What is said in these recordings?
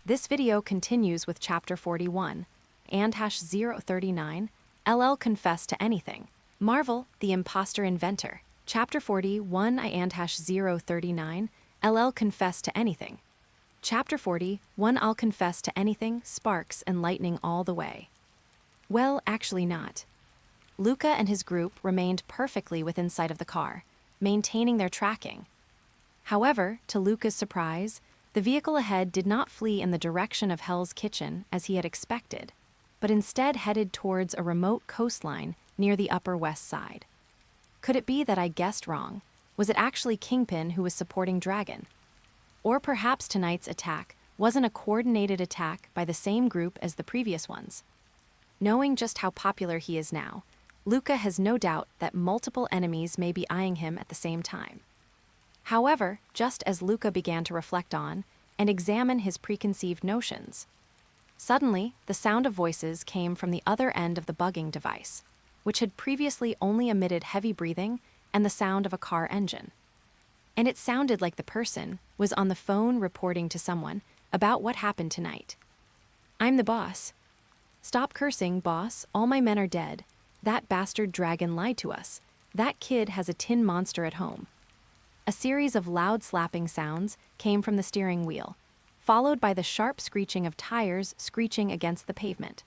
This video continues with Chapter 41, /039, LL Confess to Anything. Marvel, the Imposter Inventor. Chapter 41, /039, LL Confess to Anything. Chapter 41, I'll confess to anything, sparks and lightning all the way. Well, actually not. Luca and his group remained perfectly within sight of the car, maintaining their tracking. However, to Luca's surprise, the vehicle ahead did not flee in the direction of Hell's Kitchen as he had expected, but instead headed towards a remote coastline near the Upper West Side. Could it be that I guessed wrong? Was it actually Kingpin who was supporting Dragon? Or perhaps tonight's attack wasn't a coordinated attack by the same group as the previous ones? Knowing just how popular he is now, Luca has no doubt that multiple enemies may be eyeing him at the same time. However, just as Luca began to reflect on and examine his preconceived notions, suddenly the sound of voices came from the other end of the bugging device, which had previously only emitted heavy breathing and the sound of a car engine. And it sounded like the person was on the phone reporting to someone about what happened tonight. "I'm the boss. Stop cursing, boss. All my men are dead. That bastard Dragon lied to us. That kid has a tin monster at home." A series of loud slapping sounds came from the steering wheel, followed by the sharp screeching of tires screeching against the pavement.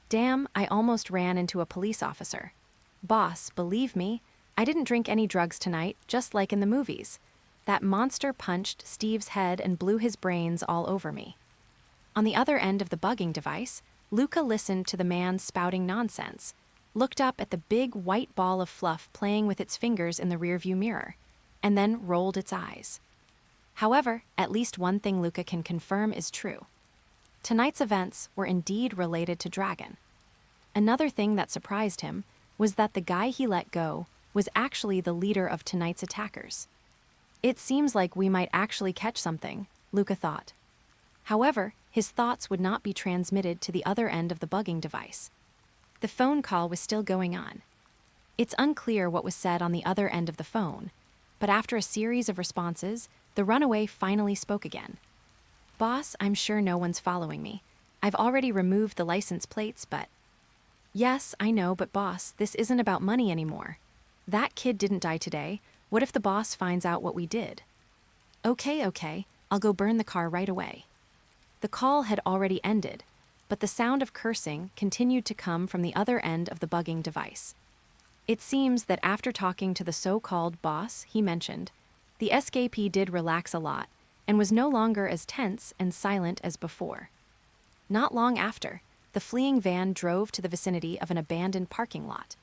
Damn, I almost ran into a police officer. "Boss, believe me, I didn't drink any drugs tonight, just like in the movies. That monster punched Steve's head and blew his brains all over me." On the other end of the bugging device, Luca listened to the man spouting nonsense, looked up at the big white ball of fluff playing with its fingers in the rearview mirror, and then rolled its eyes. However, at least one thing Luca can confirm is true. Tonight's events were indeed related to Dragon. Another thing that surprised him was that the guy he let go was actually the leader of tonight's attackers. It seems like we might actually catch something, Luca thought. However, his thoughts would not be transmitted to the other end of the bugging device. The phone call was still going on. It's unclear what was said on the other end of the phone, but after a series of responses, the runaway finally spoke again. "Boss, I'm sure no one's following me. I've already removed the license plates, but..." "Yes, I know, but boss, this isn't about money anymore. That kid didn't die today. What if the boss finds out what we did?" Okay, I'll go burn the car right away." The call had already ended, but the sound of cursing continued to come from the other end of the bugging device. It seems that after talking to the so-called boss he mentioned, the escapee did relax a lot and was no longer as tense and silent as before. Not long after, the fleeing van drove to the vicinity of an abandoned parking lot.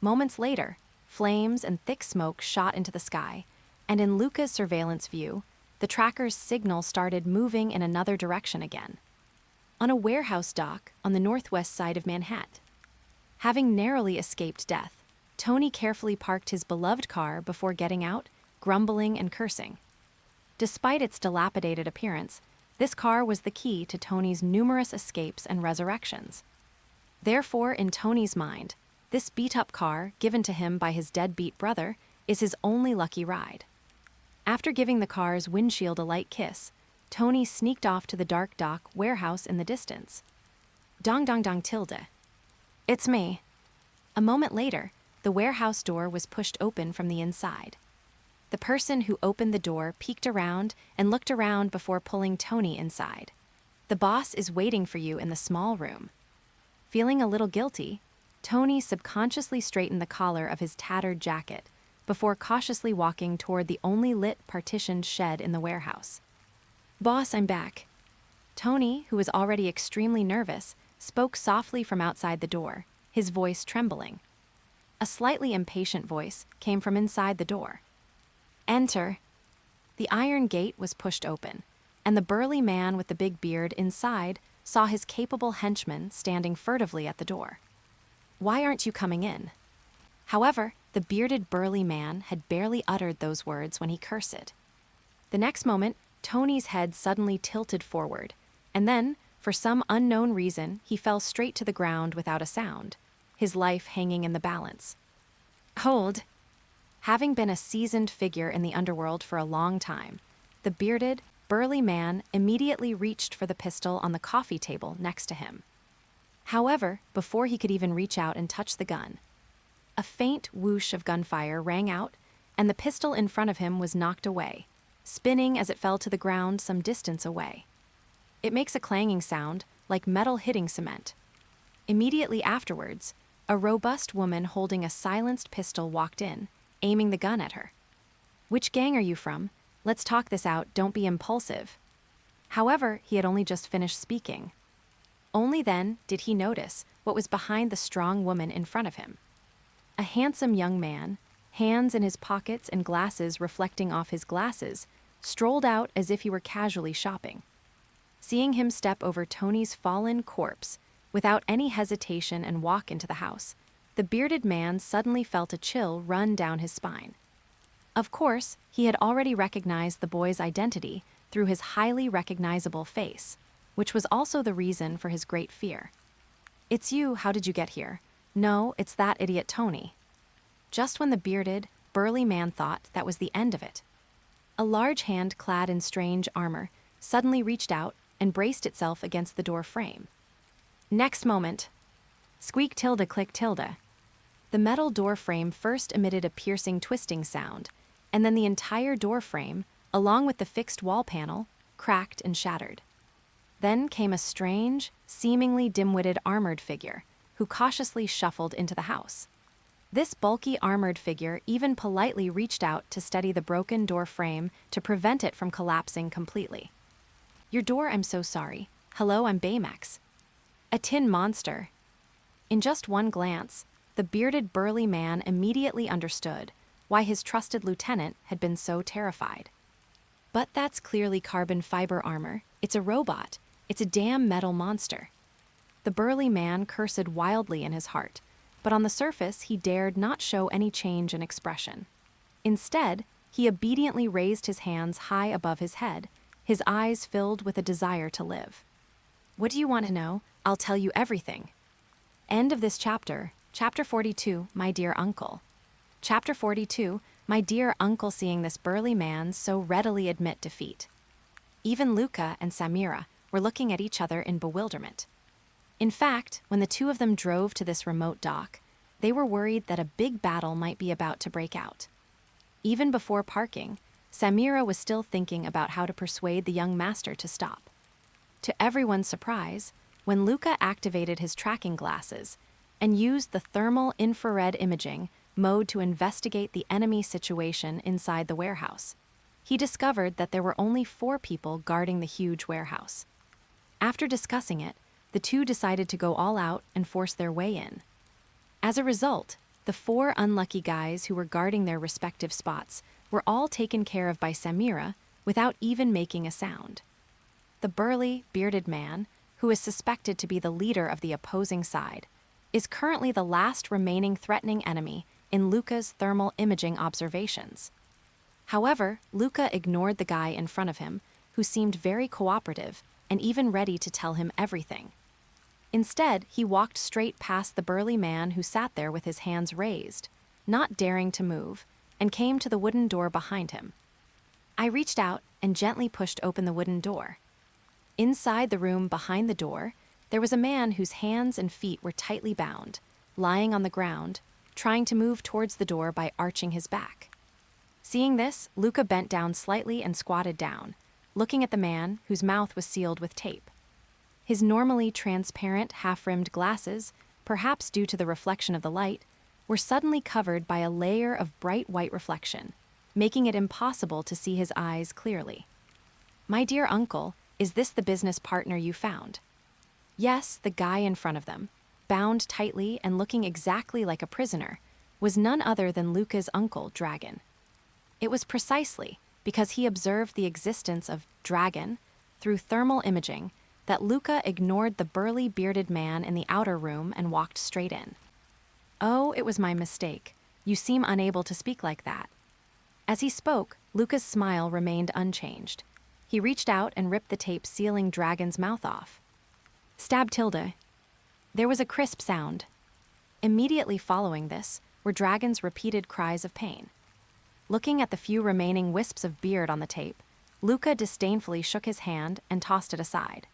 Moments later, flames and thick smoke shot into the sky, and in Luca's surveillance view, the tracker's signal started moving in another direction again. On a warehouse dock on the northwest side of Manhattan. Having narrowly escaped death, Tony carefully parked his beloved car before getting out, grumbling and cursing. Despite its dilapidated appearance, this car was the key to Tony's numerous escapes and resurrections. Therefore, in Tony's mind, this beat-up car, given to him by his deadbeat brother, is his only lucky ride. After giving the car's windshield a light kiss, Tony sneaked off to the dark dock warehouse in the distance. Dong dong dong tilde. "It's me." A moment later, the warehouse door was pushed open from the inside. The person who opened the door peeked around and looked around before pulling Tony inside. "The boss is waiting for you in the small room." Feeling a little guilty, Tony subconsciously straightened the collar of his tattered jacket before cautiously walking toward the only lit partitioned shed in the warehouse. "Boss, I'm back." Tony, who was already extremely nervous, spoke softly from outside the door, his voice trembling. A slightly impatient voice came from inside the door. "Enter." The iron gate was pushed open, and the burly man with the big beard inside saw his capable henchman standing furtively at the door. "Why aren't you coming in?" However, the bearded burly man had barely uttered those words when he cursed. The next moment, Tony's head suddenly tilted forward, and then, for some unknown reason, he fell straight to the ground without a sound, his life hanging in the balance. "Hold." Having been a seasoned figure in the underworld for a long time, the bearded, burly man immediately reached for the pistol on the coffee table next to him. However, before he could even reach out and touch the gun, a faint whoosh of gunfire rang out, and the pistol in front of him was knocked away, spinning as it fell to the ground some distance away. It makes a clanging sound, like metal hitting cement. Immediately afterwards, a robust woman holding a silenced pistol walked in, aiming the gun at her. "Which gang are you from? Let's talk this out, don't be impulsive." However, he had only just finished speaking. Only then did he notice what was behind the strong woman in front of him. A handsome young man, hands in his pockets and glasses reflecting off his glasses, strolled out as if he were casually shopping. Seeing him step over Tony's fallen corpse without any hesitation and walk into the house, the bearded man suddenly felt a chill run down his spine. Of course, he had already recognized the boy's identity through his highly recognizable face, which was also the reason for his great fear. "It's you, how did you get here? No, it's that idiot Tony." Just when the bearded, burly man thought that was the end of it, a large hand clad in strange armor suddenly reached out and braced itself against the door frame. Next moment, squeak tilde click tilde. The metal door frame first emitted a piercing twisting sound, and then the entire door frame, along with the fixed wall panel, cracked and shattered. Then came a strange, seemingly dim-witted armored figure, who cautiously shuffled into the house. This bulky armored figure even politely reached out to steady the broken door frame to prevent it from collapsing completely. "Your door, I'm so sorry. Hello, I'm Baymax." A tin monster. In just one glance, the bearded burly man immediately understood why his trusted lieutenant had been so terrified. "But that's clearly carbon fiber armor. It's a robot. It's a damn metal monster." The burly man cursed wildly in his heart, but on the surface he dared not show any change in expression. Instead, he obediently raised his hands high above his head, his eyes filled with a desire to live. "What do you want to know? I'll tell you everything." End of this chapter. Chapter 42, My Dear Uncle. Chapter 42, my dear uncle, seeing this burly man so readily admit defeat. Even Luca and Samira were looking at each other in bewilderment. In fact, when the two of them drove to this remote dock, they were worried that a big battle might be about to break out. Even before parking, Samira was still thinking about how to persuade the young master to stop. To everyone's surprise, when Luca activated his tracking glasses and used the thermal infrared imaging mode to investigate the enemy situation inside the warehouse, he discovered that there were only 4 people guarding the huge warehouse. After discussing it, the two decided to go all out and force their way in. As a result, the 4 unlucky guys who were guarding their respective spots were all taken care of by Samira without even making a sound. The burly, bearded man, who is suspected to be the leader of the opposing side, is currently the last remaining threatening enemy in Luca's thermal imaging observations. However, Luca ignored the guy in front of him, who seemed very cooperative and even ready to tell him everything. Instead, he walked straight past the burly man who sat there with his hands raised, not daring to move, and came to the wooden door behind him. I reached out and gently pushed open the wooden door. Inside the room behind the door, there was a man whose hands and feet were tightly bound, lying on the ground, trying to move towards the door by arching his back. Seeing this, Luca bent down slightly and squatted down, looking at the man whose mouth was sealed with tape. His normally transparent, half-rimmed glasses, perhaps due to the reflection of the light, were suddenly covered by a layer of bright white reflection, making it impossible to see his eyes clearly. "My dear uncle, is this the business partner you found?" Yes, the guy in front of them, bound tightly and looking exactly like a prisoner, was none other than Luca's uncle, Dragon. It was precisely because he observed the existence of Dragon through thermal imaging that Luca ignored the burly bearded man in the outer room and walked straight in. "Oh, it was my mistake. You seem unable to speak like that." As he spoke, Luca's smile remained unchanged. He reached out and ripped the tape sealing Dragon's mouth off. Stab tilde. There was a crisp sound. Immediately following this were Dragon's repeated cries of pain. Looking at the few remaining wisps of beard on the tape, Luca disdainfully shook his hand and tossed it aside.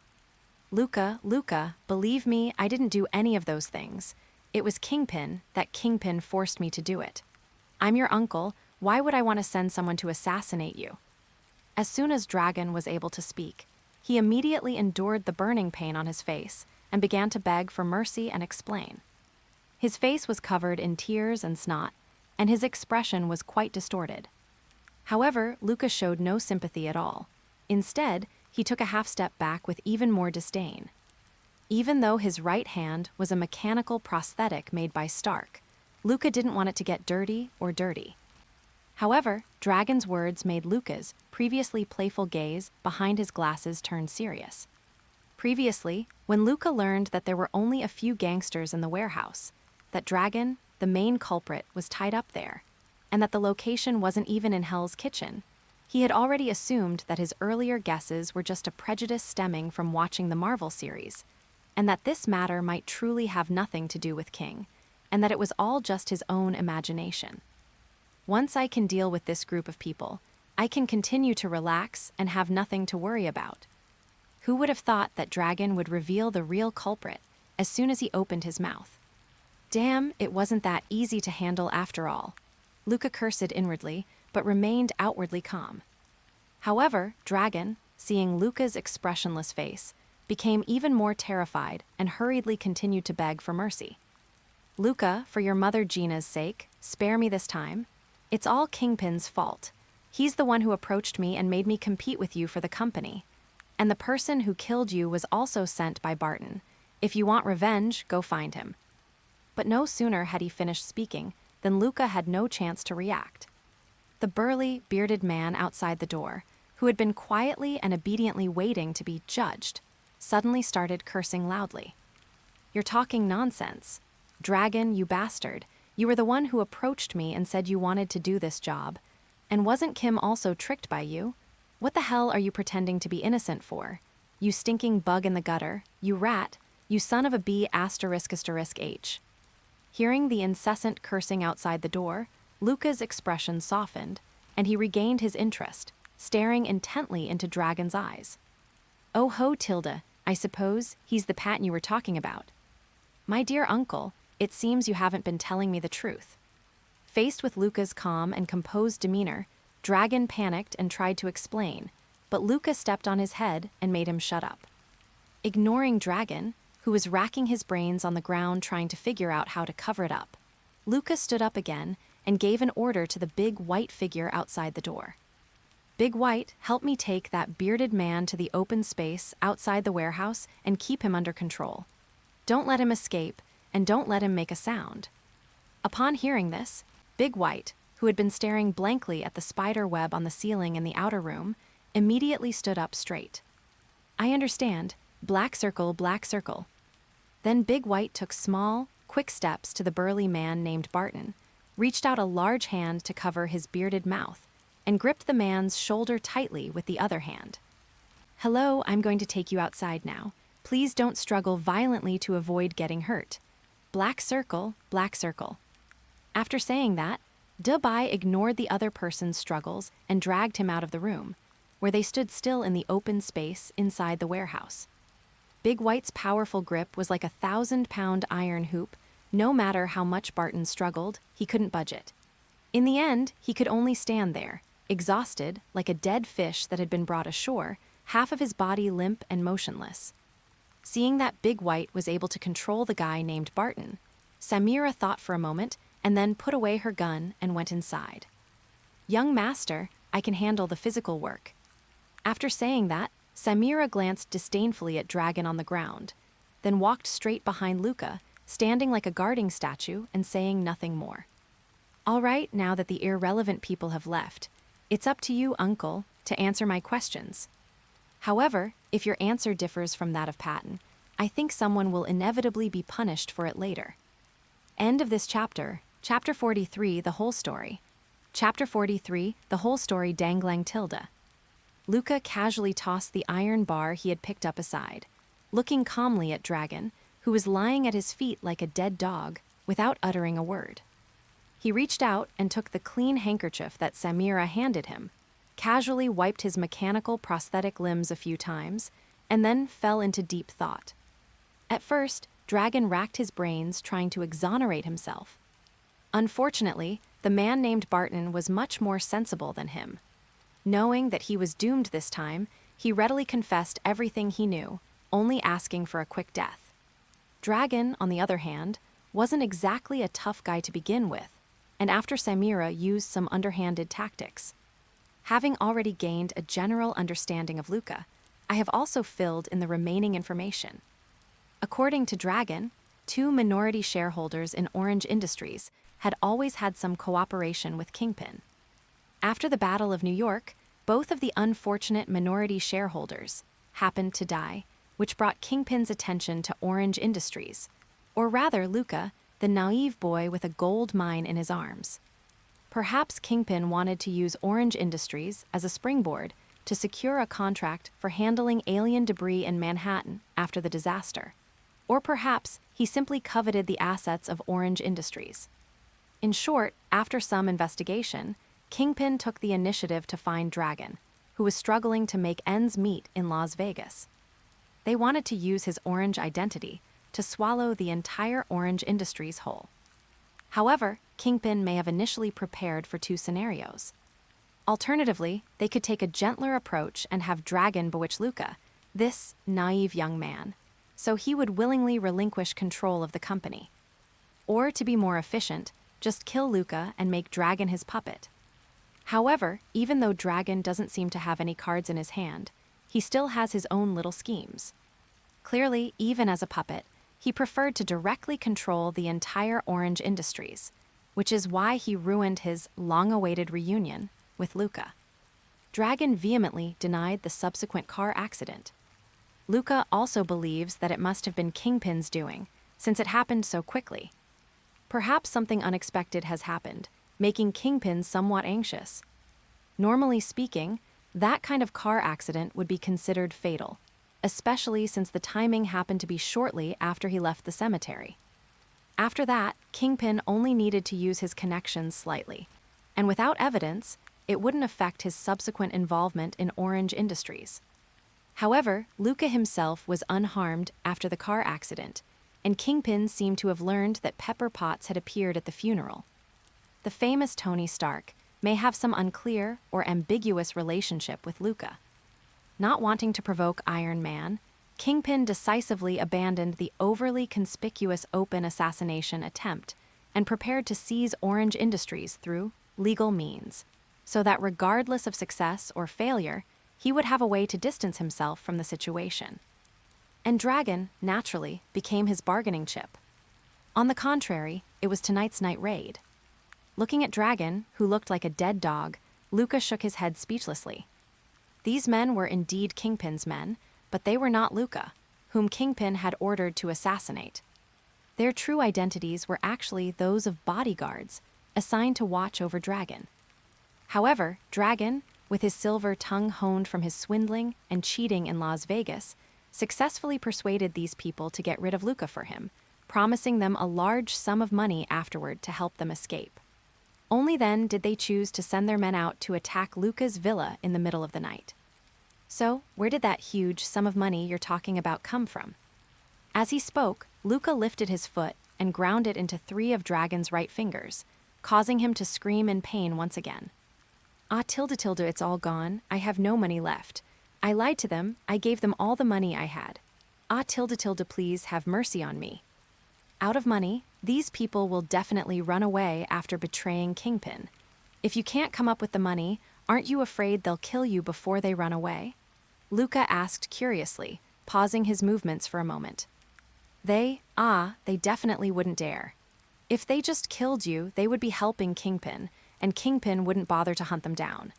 Luca, believe me, I didn't do any of those things. It was Kingpin, that Kingpin forced me to do it. I'm your uncle, why would I want to send someone to assassinate you? As soon as Dragon was able to speak, he immediately endured the burning pain on his face and began to beg for mercy and explain. His face was covered in tears and snot, and his expression was quite distorted. However, Luca showed no sympathy at all. Instead, he took a half step back with even more disdain. Even though his right hand was a mechanical prosthetic made by Stark, Luca didn't want it to get dirty. However, Dragon's words made Luca's previously playful gaze behind his glasses turn serious. Previously, when Luca learned that there were only a few gangsters in the warehouse, that Dragon, the main culprit, was tied up there, and that the location wasn't even in Hell's Kitchen, he had already assumed that his earlier guesses were just a prejudice stemming from watching the Marvel series, and that this matter might truly have nothing to do with King, and that it was all just his own imagination. Once I can deal with this group of people, I can continue to relax and have nothing to worry about. Who would have thought that Dragon would reveal the real culprit as soon as he opened his mouth? Damn, it wasn't that easy to handle after all. Luca cursed inwardly, but remained outwardly calm. However, Dragon, seeing Luca's expressionless face, became even more terrified and hurriedly continued to beg for mercy. Luca, for your mother Gina's sake, spare me this time. It's all Kingpin's fault. He's the one who approached me and made me compete with you for the company. And the person who killed you was also sent by Barton. If you want revenge, go find him. But no sooner had he finished speaking than Luca had no chance to react. The burly, bearded man outside the door, who had been quietly and obediently waiting to be judged, suddenly started cursing loudly. You're talking nonsense. Dragon, you bastard. You were the one who approached me and said you wanted to do this job. And wasn't Kim also tricked by you? What the hell are you pretending to be innocent for? You stinking bug in the gutter, you rat, you son of a B***H. Hearing the incessant cursing outside the door, Luca's expression softened, and he regained his interest, staring intently into Dragon's eyes. Oh ho, Tilda, I suppose he's the Patton you were talking about. My dear uncle, it seems you haven't been telling me the truth. Faced with Luca's calm and composed demeanor, Dragon panicked and tried to explain, but Luca stepped on his head and made him shut up. Ignoring Dragon, who was racking his brains on the ground trying to figure out how to cover it up, Luca stood up again and gave an order to the big white figure outside the door. Big White, help me take that bearded man to the open space outside the warehouse and keep him under control. Don't let him escape, and don't let him make a sound. Upon hearing this, Big White, who had been staring blankly at the spider web on the ceiling in the outer room, immediately stood up straight. I understand. Black circle, black circle. Then Big White took small, quick steps to the burly man named Barton, reached out a large hand to cover his bearded mouth, and gripped the man's shoulder tightly with the other hand. Hello, I'm going to take you outside now. Please don't struggle violently to avoid getting hurt. Black circle, black circle. After saying that, Dubai ignored the other person's struggles and dragged him out of the room, where they stood still in the open space inside the warehouse. Big White's powerful grip was like a 1,000-pound iron hoop. No matter how much Barton struggled, he couldn't budge it. In the end, he could only stand there, exhausted, like a dead fish that had been brought ashore, half of his body limp and motionless. Seeing that Big White was able to control the guy named Barton, Samira thought for a moment and then put away her gun and went inside. Young master, I can handle the physical work. After saying that, Samira glanced disdainfully at Dragon on the ground, then walked straight behind Luca, standing like a guarding statue and saying nothing more. All right, now that the irrelevant people have left, it's up to you, uncle, to answer my questions. However, if your answer differs from that of Patton, I think someone will inevitably be punished for it later. End of this chapter, Chapter 43, the whole story. Chapter 43, the whole story dangling tilde. Luca casually tossed the iron bar he had picked up aside, looking calmly at Dragon, who was lying at his feet like a dead dog, without uttering a word. He reached out and took the clean handkerchief that Samira handed him. casually wiped his mechanical prosthetic limbs a few times, and then fell into deep thought. At first, Dragon racked his brains trying to exonerate himself. Unfortunately, the man named Barton was much more sensible than him. Knowing that he was doomed this time, he readily confessed everything he knew, only asking for a quick death. Dragon, on the other hand, wasn't exactly a tough guy to begin with, and after Samira used some underhanded tactics. Having already gained a general understanding of Luca, I have also filled in the remaining information. According to Dragon, 2 minority shareholders in Orange Industries had always had some cooperation with Kingpin. After the Battle of New York, both of the unfortunate minority shareholders happened to die, which brought Kingpin's attention to Orange Industries, or rather Luca, the naive boy with a gold mine in his arms. Perhaps Kingpin wanted to use Orange Industries as a springboard to secure a contract for handling alien debris in Manhattan after the disaster. Or perhaps he simply coveted the assets of Orange Industries. In short, after some investigation, Kingpin took the initiative to find Dragon, who was struggling to make ends meet in Las Vegas. They wanted to use his orange identity to swallow the entire Orange Industries whole. However, Kingpin may have initially prepared for 2 scenarios. Alternatively, they could take a gentler approach and have Dragon bewitch Luca, this naive young man, so he would willingly relinquish control of the company. Or, to be more efficient, just kill Luca and make Dragon his puppet. However, even though Dragon doesn't seem to have any cards in his hand, he still has his own little schemes. Clearly, even as a puppet, he preferred to directly control the entire Orange Industries, which is why he ruined his long-awaited reunion with Luca. Dragon vehemently denied the subsequent car accident. Luca also believes that it must have been Kingpin's doing, since it happened so quickly. Perhaps something unexpected has happened, making Kingpin somewhat anxious. Normally speaking, that kind of car accident would be considered fatal, especially since the timing happened to be shortly after he left the cemetery. After that, Kingpin only needed to use his connections slightly, and without evidence, it wouldn't affect his subsequent involvement in Orange Industries. However, Luca himself was unharmed after the car accident, and Kingpin seemed to have learned that Pepper Potts had appeared at the funeral. The famous Tony Stark may have some unclear or ambiguous relationship with Luca. Not wanting to provoke Iron Man, Kingpin decisively abandoned the overly conspicuous open assassination attempt and prepared to seize Orange Industries through legal means, so that regardless of success or failure, he would have a way to distance himself from the situation. And Dragon, naturally, became his bargaining chip. On the contrary, it was tonight's night raid. Looking at Dragon, who looked like a dead dog, Luca shook his head speechlessly. These men were indeed Kingpin's men, but they were not Luca, whom Kingpin had ordered to assassinate. Their true identities were actually those of bodyguards, assigned to watch over Dragon. However, Dragon, with his silver tongue honed from his swindling and cheating in Las Vegas, successfully persuaded these people to get rid of Luca for him, promising them a large sum of money afterward to help them escape. Only then did they choose to send their men out to attack Luca's villa in the middle of the night. So, where did that huge sum of money you're talking about come from? As he spoke, Luca lifted his foot and ground it into 3 of Dragon's right fingers, causing him to scream in pain once again. Ah, tilde, it's all gone. I have no money left. I lied to them. I gave them all the money I had. Ah, tilde, please have mercy on me. Out of money, these people will definitely run away after betraying Kingpin. If you can't come up with the money, aren't you afraid they'll kill you before they run away? Luca asked curiously, pausing his movements for a moment. They definitely wouldn't dare. If they just killed you, they would be helping Kingpin, and Kingpin wouldn't bother to hunt them down.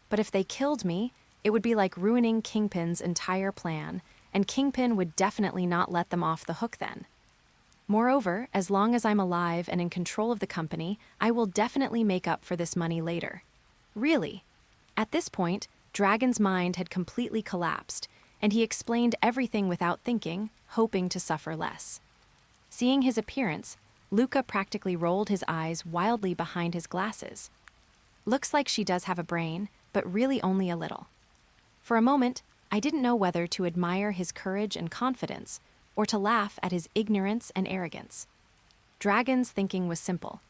But if they killed me, it would be like ruining Kingpin's entire plan, and Kingpin would definitely not let them off the hook then. Moreover, as long as I'm alive and in control of the company, I will definitely make up for this money later. Really? At this point, Dragon's mind had completely collapsed, and he explained everything without thinking, hoping to suffer less. Seeing his appearance, Luca practically rolled his eyes wildly behind his glasses. Looks like she does have a brain, but really only a little. For a moment, I didn't know whether to admire his courage and confidence or to laugh at his ignorance and arrogance. Dragon's thinking was simple.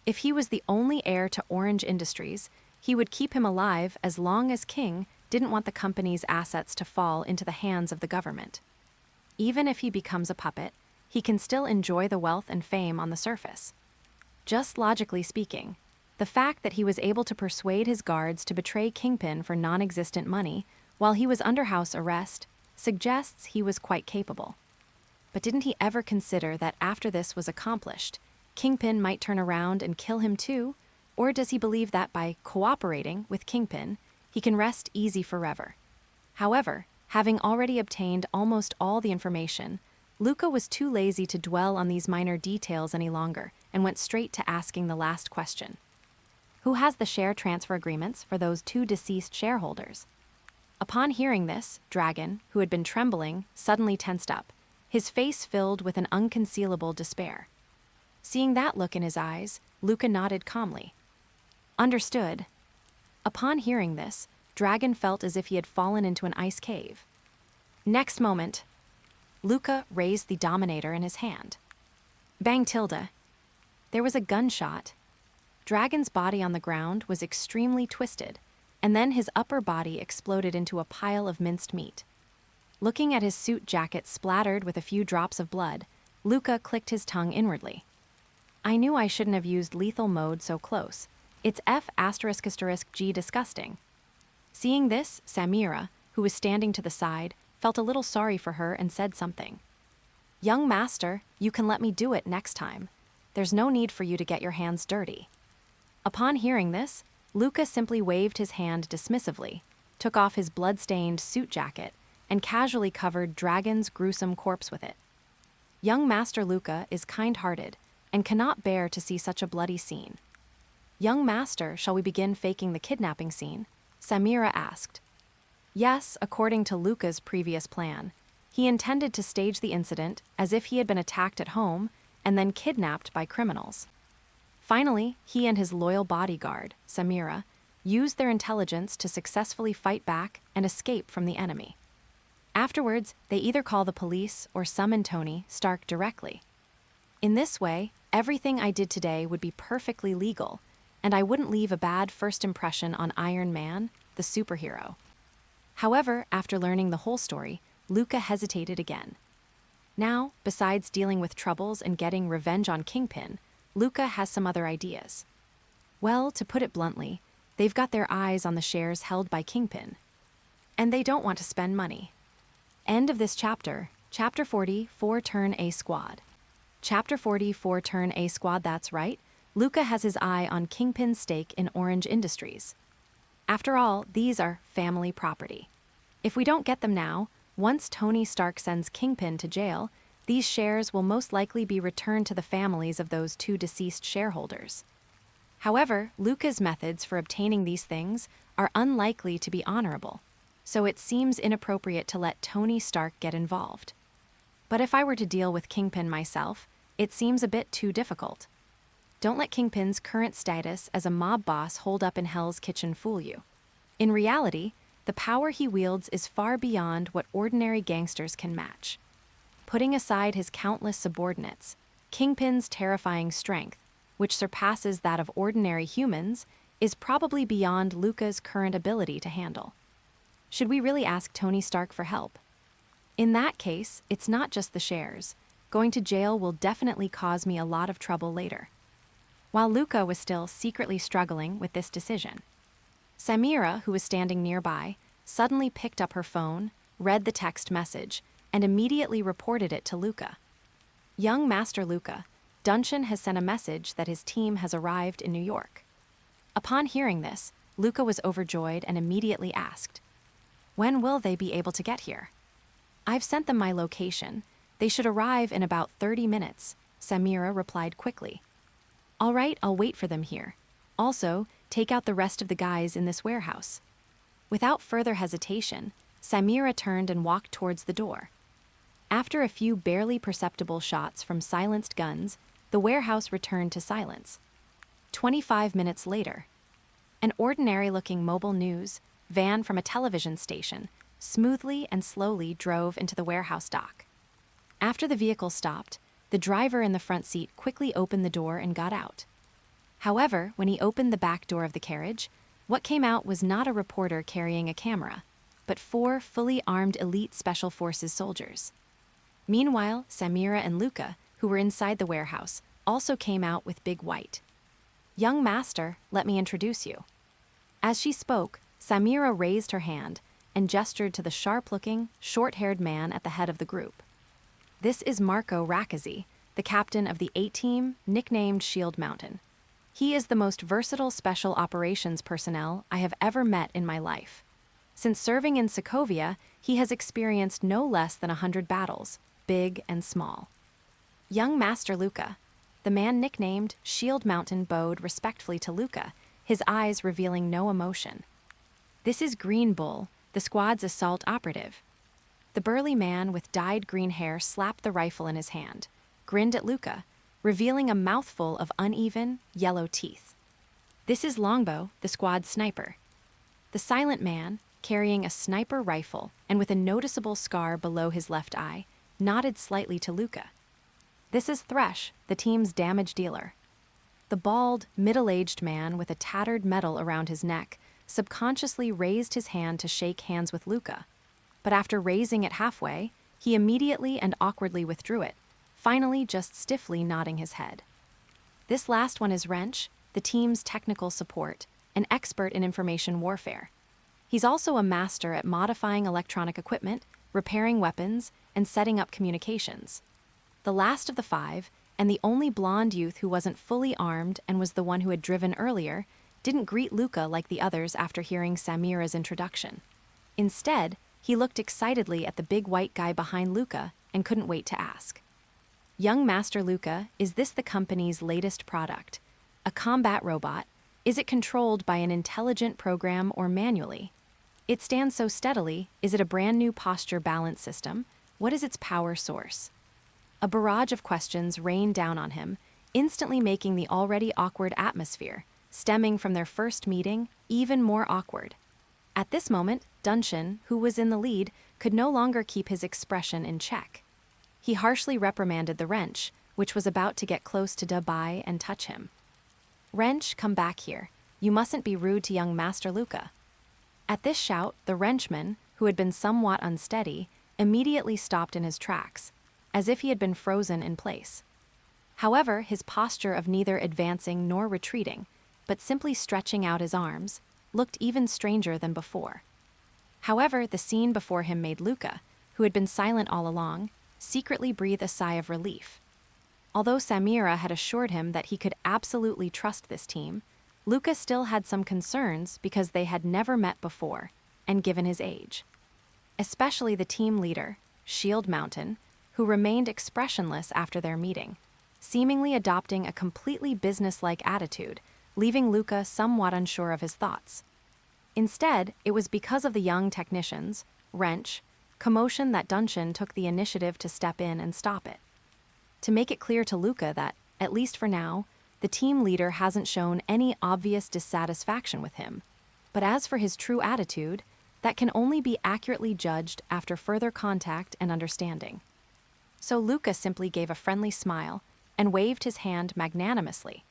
If he was the only heir to Orange Industries, he would keep him alive as long as King didn't want the company's assets to fall into the hands of the government. Even if he becomes a puppet, he can still enjoy the wealth and fame on the surface. Just logically speaking, the fact that he was able to persuade his guards to betray Kingpin for non-existent money while he was under house arrest suggests he was quite capable. But didn't he ever consider that after this was accomplished, Kingpin might turn around and kill him too? Or does he believe that by cooperating with Kingpin, he can rest easy forever? However, having already obtained almost all the information, Luca was too lazy to dwell on these minor details any longer and went straight to asking the last question. Who has the share transfer agreements for those 2 deceased shareholders? Upon hearing this, Dragon, who had been trembling, suddenly tensed up, his face filled with an unconcealable despair. Seeing that look in his eyes, Luca nodded calmly. Understood. Upon hearing this, Dragon felt as if he had fallen into an ice cave. Next moment, Luca raised the Dominator in his hand. Bang tilde. There was a gunshot. Dragon's body on the ground was extremely twisted, and then his upper body exploded into a pile of minced meat. Looking at his suit jacket splattered with a few drops of blood, Luca clicked his tongue inwardly. I knew I shouldn't have used lethal mode so close. It's F***G disgusting. Seeing this, Samira, who was standing to the side, felt a little sorry for her and said something. Young master, you can let me do it next time. There's no need for you to get your hands dirty. Upon hearing this, Luca simply waved his hand dismissively, took off his blood-stained suit jacket, and casually covered Dragon's gruesome corpse with it. Young Master Luca is kind-hearted and cannot bear to see such a bloody scene. Young Master, shall we begin faking the kidnapping scene? Samira asked. Yes, according to Luca's previous plan. He intended to stage the incident as if he had been attacked at home and then kidnapped by criminals. Finally, he and his loyal bodyguard, Samira, used their intelligence to successfully fight back and escape from the enemy. Afterwards, they either call the police or summon Tony Stark directly. In this way, everything I did today would be perfectly legal, and I wouldn't leave a bad first impression on Iron Man, the superhero. However, after learning the whole story, Luca hesitated again. Now, besides dealing with troubles and getting revenge on Kingpin, Luca has some other ideas. Well, to put it bluntly, they've got their eyes on the shares held by Kingpin. And they don't want to spend money. End of this chapter, Chapter 40, 4-turn A Squad. Chapter 40, 4-turn A Squad, that's right. Luca has his eye on Kingpin's stake in Orange Industries. After all, these are family property. If we don't get them now, once Tony Stark sends Kingpin to jail, these shares will most likely be returned to the families of those 2 deceased shareholders. However, Luca's methods for obtaining these things are unlikely to be honorable, so it seems inappropriate to let Tony Stark get involved. But if I were to deal with Kingpin myself, it seems a bit too difficult. Don't let Kingpin's current status as a mob boss hold up in Hell's Kitchen fool you. In reality, the power he wields is far beyond what ordinary gangsters can match. Putting aside his countless subordinates, Kingpin's terrifying strength, which surpasses that of ordinary humans, is probably beyond Luca's current ability to handle. Should we really ask Tony Stark for help? In that case, it's not just the shares. Going to jail will definitely cause me a lot of trouble later. While Luca was still secretly struggling with this decision, Samira, who was standing nearby, suddenly picked up her phone, read the text message, and immediately reported it to Luca. Young Master Luca, Duncan has sent a message that his team has arrived in New York. Upon hearing this, Luca was overjoyed and immediately asked, when will they be able to get here? I've sent them my location. They should arrive in about 30 minutes, Samira replied quickly. All right, I'll wait for them here. Also, take out the rest of the guys in this warehouse. Without further hesitation, Samira turned and walked towards the door. After a few barely perceptible shots from silenced guns, the warehouse returned to silence. 25 minutes later. An ordinary-looking mobile news van from a television station smoothly and slowly drove into the warehouse dock. After the vehicle stopped, the driver in the front seat quickly opened the door and got out. However, when he opened the back door of the carriage, what came out was not a reporter carrying a camera, but 4 fully armed elite Special Forces soldiers. Meanwhile, Samira and Luca, who were inside the warehouse, also came out with Big White. "Young master, let me introduce you." As she spoke, Samira raised her hand and gestured to the sharp-looking, short-haired man at the head of the group. This is Marco Rakazi, the captain of the A-Team, nicknamed Shield Mountain. He is the most versatile special operations personnel I have ever met in my life. Since serving in Sokovia, he has experienced no less than 100 battles, big and small. Young Master Luca, the man nicknamed Shield Mountain, bowed respectfully to Luca, his eyes revealing no emotion. This is Green Bull, the squad's assault operative. The burly man with dyed green hair slapped the rifle in his hand, grinned at Luca, revealing a mouthful of uneven, yellow teeth. This is Longbow, the squad's sniper. The silent man, carrying a sniper rifle and with a noticeable scar below his left eye, nodded slightly to Luca. This is Thresh, the team's damage dealer. The bald, middle-aged man with a tattered medal around his neck subconsciously raised his hand to shake hands with Luca, but after raising it halfway, he immediately and awkwardly withdrew it, finally just stiffly nodding his head. This last one is Wrench, the team's technical support, an expert in information warfare. He's also a master at modifying electronic equipment, repairing weapons, and setting up communications. The last of the 5, and the only blonde youth who wasn't fully armed and was the one who had driven earlier, didn't greet Luca like the others after hearing Samira's introduction. Instead, he looked excitedly at the big white guy behind Luca and couldn't wait to ask. "Young Master Luca, is this the company's latest product? A combat robot? Is it controlled by an intelligent program or manually? It stands so steadily. Is it a brand new posture balance system? What is its power source?" A barrage of questions rained down on him, instantly making the already awkward atmosphere, stemming from their first meeting, even more awkward. At this moment, Dunshin, who was in the lead, could no longer keep his expression in check. He harshly reprimanded the Wrench, which was about to get close to Dubai and touch him. "Wrench, come back here. You mustn't be rude to young Master Luca." At this shout, the Wrenchman, who had been somewhat unsteady, immediately stopped in his tracks, as if he had been frozen in place. However, his posture of neither advancing nor retreating, but simply stretching out his arms, looked even stranger than before. However, the scene before him made Luca, who had been silent all along, secretly breathe a sigh of relief. Although Samira had assured him that he could absolutely trust this team, Luca still had some concerns because they had never met before, and given his age. Especially the team leader, Shield Mountain, who remained expressionless after their meeting, seemingly adopting a completely businesslike attitude, leaving Luca somewhat unsure of his thoughts. Instead, it was because of the young technicians, Wrench, commotion that Dunshin took the initiative to step in and stop it. To make it clear to Luca that, at least for now, the team leader hasn't shown any obvious dissatisfaction with him. But as for his true attitude, that can only be accurately judged after further contact and understanding. So Luca simply gave a friendly smile and waved his hand magnanimously.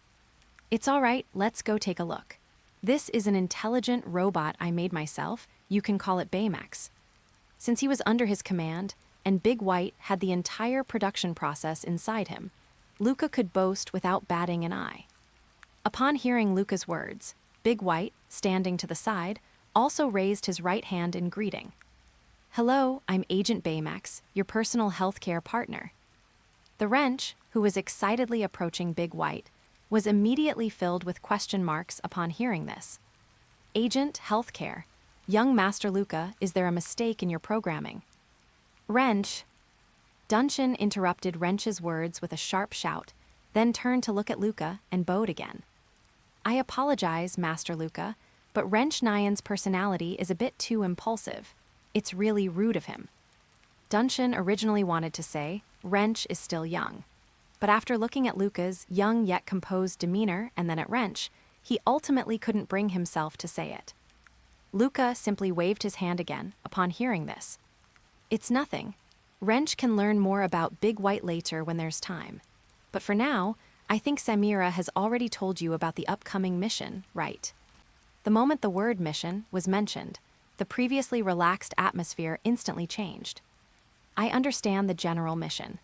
"It's all right, let's go take a look. This is an intelligent robot I made myself. You can call it Baymax." Since he was under his command, and Big White had the entire production process inside him, Luca could boast without batting an eye. Upon hearing Luca's words, Big White, standing to the side, also raised his right hand in greeting. "Hello, I'm Agent Baymax, your personal healthcare partner." The Wrench, who was excitedly approaching Big White, was immediately filled with question marks upon hearing this. "Agent Healthcare, young Master Luca, is there a mistake in your programming?" "Wrench." Dunshin interrupted Wrench's words with a sharp shout, then turned to look at Luca and bowed again. "I apologize, Master Luca, but Wrench Nyan's personality is a bit too impulsive. It's really rude of him." Dunshin originally wanted to say, "Wrench is still young." But after looking at Luca's young yet composed demeanor and then at Wrench, he ultimately couldn't bring himself to say it. Luca simply waved his hand again upon hearing this. It's nothing. Wrench can learn more about Big White later when there's time. But for now, I think Samira has already told you about the upcoming mission, right? The moment the word mission was mentioned, the previously relaxed atmosphere instantly changed. I understand the general mission.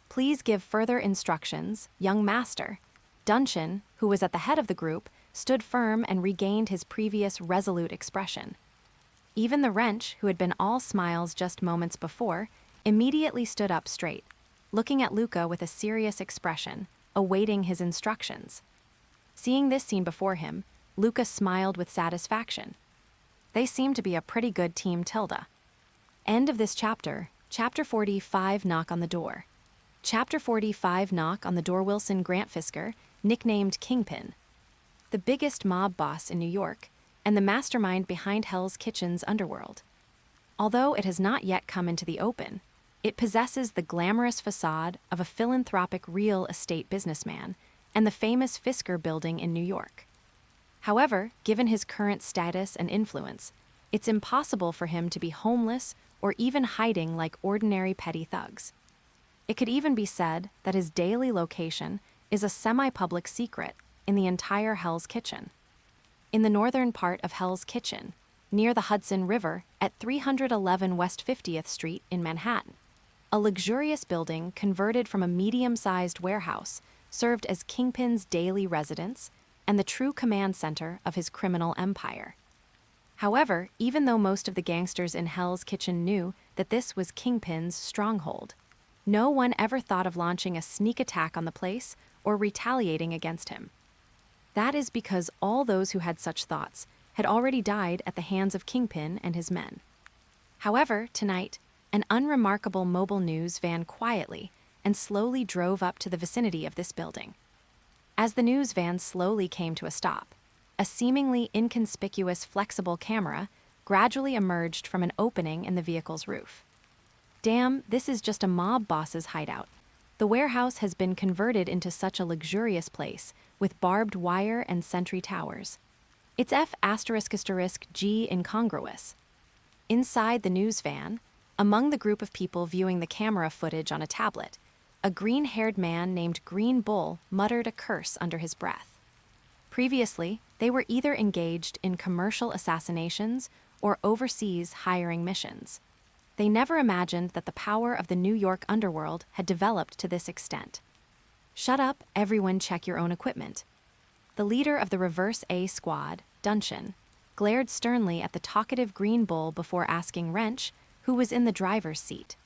Please give further instructions, young master. Dunshin, who was at the head of the group, stood firm and regained his previous resolute expression. Even the wrench, who had been all smiles just moments before, immediately stood up straight, looking at Luca with a serious expression, awaiting his instructions. Seeing this scene before him, Luca smiled with satisfaction. They seem to be a pretty good team, Tilda. End of this chapter. Chapter 45, Knock on the Door. Chapter 45, Knock on the Door. Wilson Grant Fisker, nicknamed Kingpin, the biggest mob boss in New York, and the mastermind behind Hell's Kitchen's underworld. Although it has not yet come into the open, it possesses the glamorous facade of a philanthropic real estate businessman and the famous Fisker building in New York. However, given his current status and influence, it's impossible for him to be homeless or even hiding like ordinary petty thugs. It could even be said that his daily location is a semi-public secret in the entire Hell's Kitchen. In the northern part of Hell's Kitchen, near the Hudson River at 311 West 50th Street in Manhattan, a luxurious building converted from a medium-sized warehouse served as Kingpin's daily residence and the true command center of his criminal empire. However, even though most of the gangsters in Hell's Kitchen knew that this was Kingpin's stronghold, no one ever thought of launching a sneak attack on the place or retaliating against him. That is because all those who had such thoughts had already died at the hands of Kingpin and his men. However, tonight, an unremarkable mobile news van quietly and slowly drove up to the vicinity of this building. As the news van slowly came to a stop, a seemingly inconspicuous flexible camera gradually emerged from an opening in the vehicle's roof. Damn, this is just a mob boss's hideout. The warehouse has been converted into such a luxurious place with barbed wire and sentry towers. It's F***G incongruous. Inside the news van, among the group of people viewing the camera footage on a tablet, a green-haired man named Green Bull muttered a curse under his breath. Previously, they were either engaged in commercial assassinations or overseas hiring missions. They never imagined that the power of the New York underworld had developed to this extent. Shut up, everyone, check your own equipment. The leader of the Reverse A squad, Dunshin, glared sternly at the talkative Green Bull before asking Wrench, who was in the driver's seat.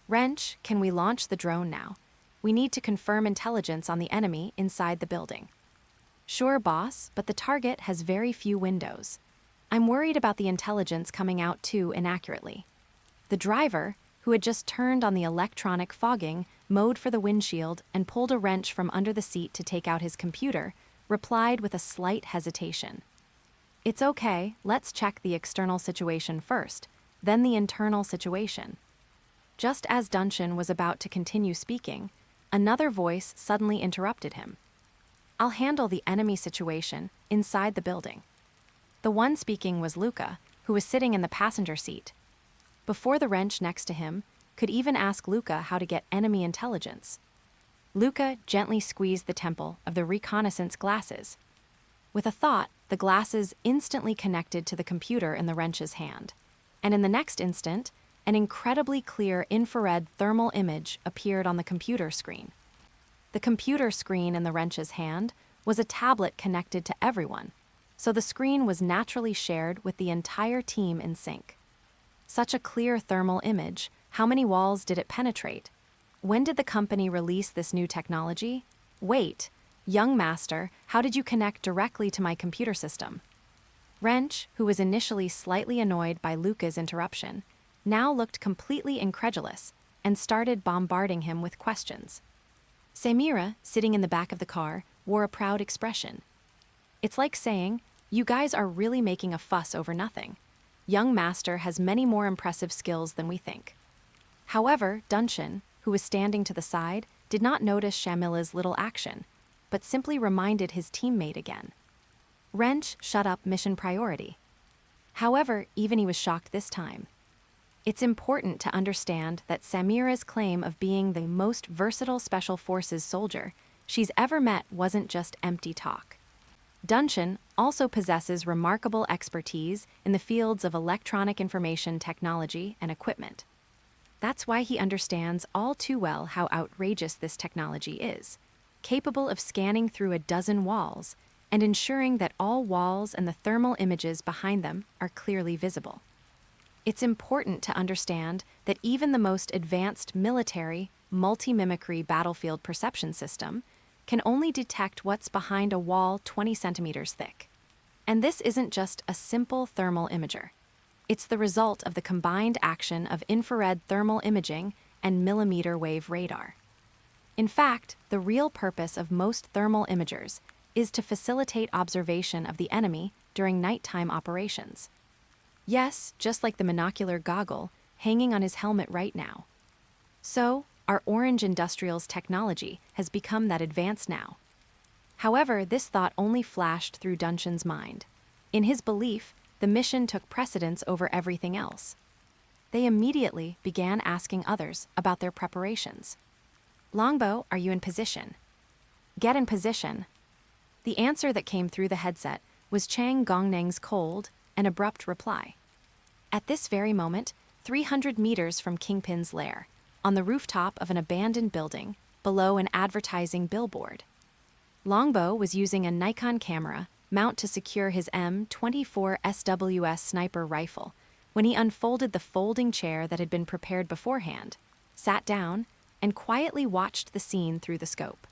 Wrench, can we launch the drone now? We need to confirm intelligence on the enemy inside the building. Sure, boss, but the target has very few windows. I'm worried about the intelligence coming out too inaccurately. The driver, who had just turned on the electronic fogging mode for the windshield and pulled a wrench from under the seat to take out his computer, replied with a slight hesitation. It's okay, let's check the external situation first, then the internal situation. Just as Dunshin was about to continue speaking, another voice suddenly interrupted him. I'll handle the enemy situation inside the building. The one speaking was Luca, who was sitting in the passenger seat. Before the wrench next to him could even ask Luca how to get enemy intelligence. Luca gently squeezed the temple of the reconnaissance glasses. With a thought, the glasses instantly connected to the computer in the wrench's hand, and in the next instant, an incredibly clear infrared thermal image appeared on the computer screen. The computer screen in the wrench's hand was a tablet connected to everyone, so the screen was naturally shared with the entire team in sync. Such a clear thermal image, how many walls did it penetrate? When did the company release this new technology? Wait, young master, how did you connect directly to my computer system? Wrench, who was initially slightly annoyed by Luca's interruption, now looked completely incredulous and started bombarding him with questions. Samira, sitting in the back of the car, wore a proud expression. It's like saying, you guys are really making a fuss over nothing. Young master has many more impressive skills than we think. However, Dunshin, who was standing to the side, did not notice Shamila's little action, but simply reminded his teammate again. Wrench shut up mission priority. However, even he was shocked this time. It's important to understand that Samira's claim of being the most versatile Special Forces soldier she's ever met wasn't just empty talk. Dunshin also possesses remarkable expertise in the fields of electronic information technology and equipment. That's why he understands all too well how outrageous this technology is, capable of scanning through a dozen walls and ensuring that all walls and the thermal images behind them are clearly visible. It's important to understand that even the most advanced military, multi-mimicry battlefield perception system can only detect what's behind a wall 20 centimeters thick. And this isn't just a simple thermal imager. It's the result of the combined action of infrared thermal imaging and millimeter wave radar. In fact, the real purpose of most thermal imagers is to facilitate observation of the enemy during nighttime operations. Yes, just like the monocular goggle hanging on his helmet right now. So, our Orange Industrials technology has become that advanced now. However, this thought only flashed through Dunshin's mind. In his belief, the mission took precedence over everything else. They immediately began asking others about their preparations. Longbow, are you in position? Get in position. The answer that came through the headset was Chang Gongneng's cold and abrupt reply. At this very moment, 300 meters from Kingpin's lair, on the rooftop of an abandoned building, below an advertising billboard. Longbow was using a Nikon camera mount to secure his M24 SWS sniper rifle when he unfolded the folding chair that had been prepared beforehand, sat down, and quietly watched the scene through the scope.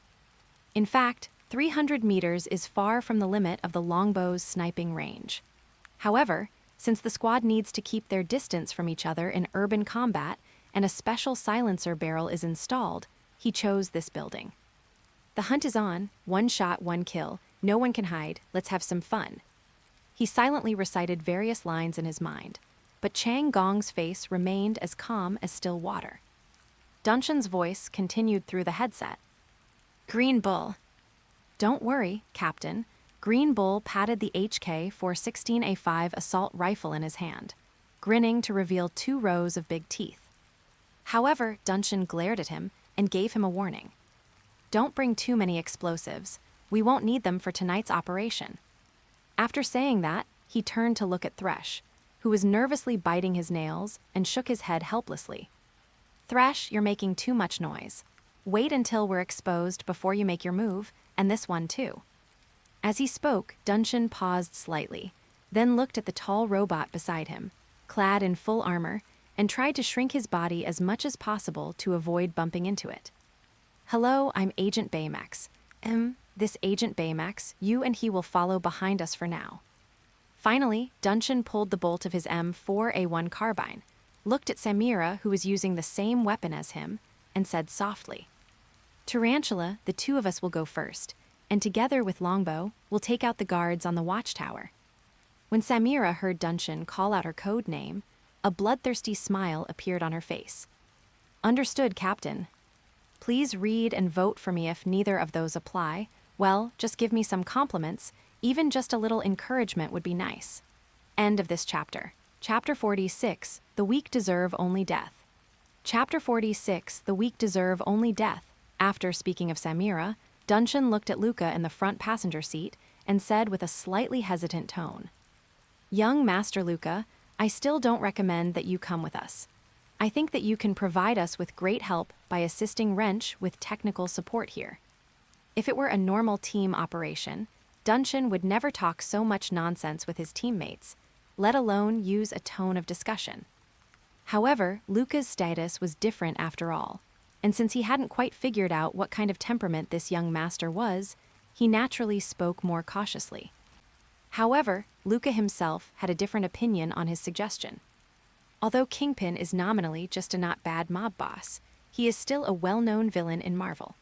In fact, 300 meters is far from the limit of the longbow's sniping range. However, since the squad needs to keep their distance from each other in urban combat and a special silencer barrel is installed, he chose this building. The hunt is on, 1 shot, 1 kill, no one can hide, let's have some fun. He silently recited various lines in his mind, but Chang Gong's face remained as calm as still water. Dunshin's voice continued through the headset. Green Bull. Don't worry, Captain. Green Bull patted the HK-416A5 assault rifle in his hand, grinning to reveal 2 rows of big teeth. However, Dunshin glared at him and gave him a warning. Don't bring too many explosives. We won't need them for tonight's operation. After saying that, he turned to look at Thresh, who was nervously biting his nails and shook his head helplessly. Thresh, you're making too much noise. Wait until we're exposed before you make your move, and this one too. As he spoke, Dunshin paused slightly, then looked at the tall robot beside him, clad in full armor, and tried to shrink his body as much as possible to avoid bumping into it. Hello, I'm Agent Baymax. This Agent Baymax, you and he will follow behind us for now. Finally, Dunshin pulled the bolt of his M4A1 carbine, looked at Samira, who was using the same weapon as him, and said softly, Tarantula, the 2 of us will go first, and together with Longbow, we'll take out the guards on the watchtower. When Samira heard Dunshin call out her code name, a bloodthirsty smile appeared on her face. Understood, Captain. Please read and vote for me if neither of those apply. Well, just give me some compliments. Even just a little encouragement would be nice. End of this chapter. Chapter 46, The Weak Deserve Only Death. Chapter 46, The Weak Deserve Only Death. After speaking of Samira, Dunshin looked at Luca in the front passenger seat and said with a slightly hesitant tone, Young Master Luca, I still don't recommend that you come with us. I think that you can provide us with great help by assisting Wrench with technical support here. If it were a normal team operation, Dunshin would never talk so much nonsense with his teammates, let alone use a tone of discussion. However, Luca's status was different after all, and since he hadn't quite figured out what kind of temperament this young master was, he naturally spoke more cautiously. However, Luca himself had a different opinion on his suggestion. Although Kingpin is nominally just a not bad mob boss, he is still a well-known villain in Marvel.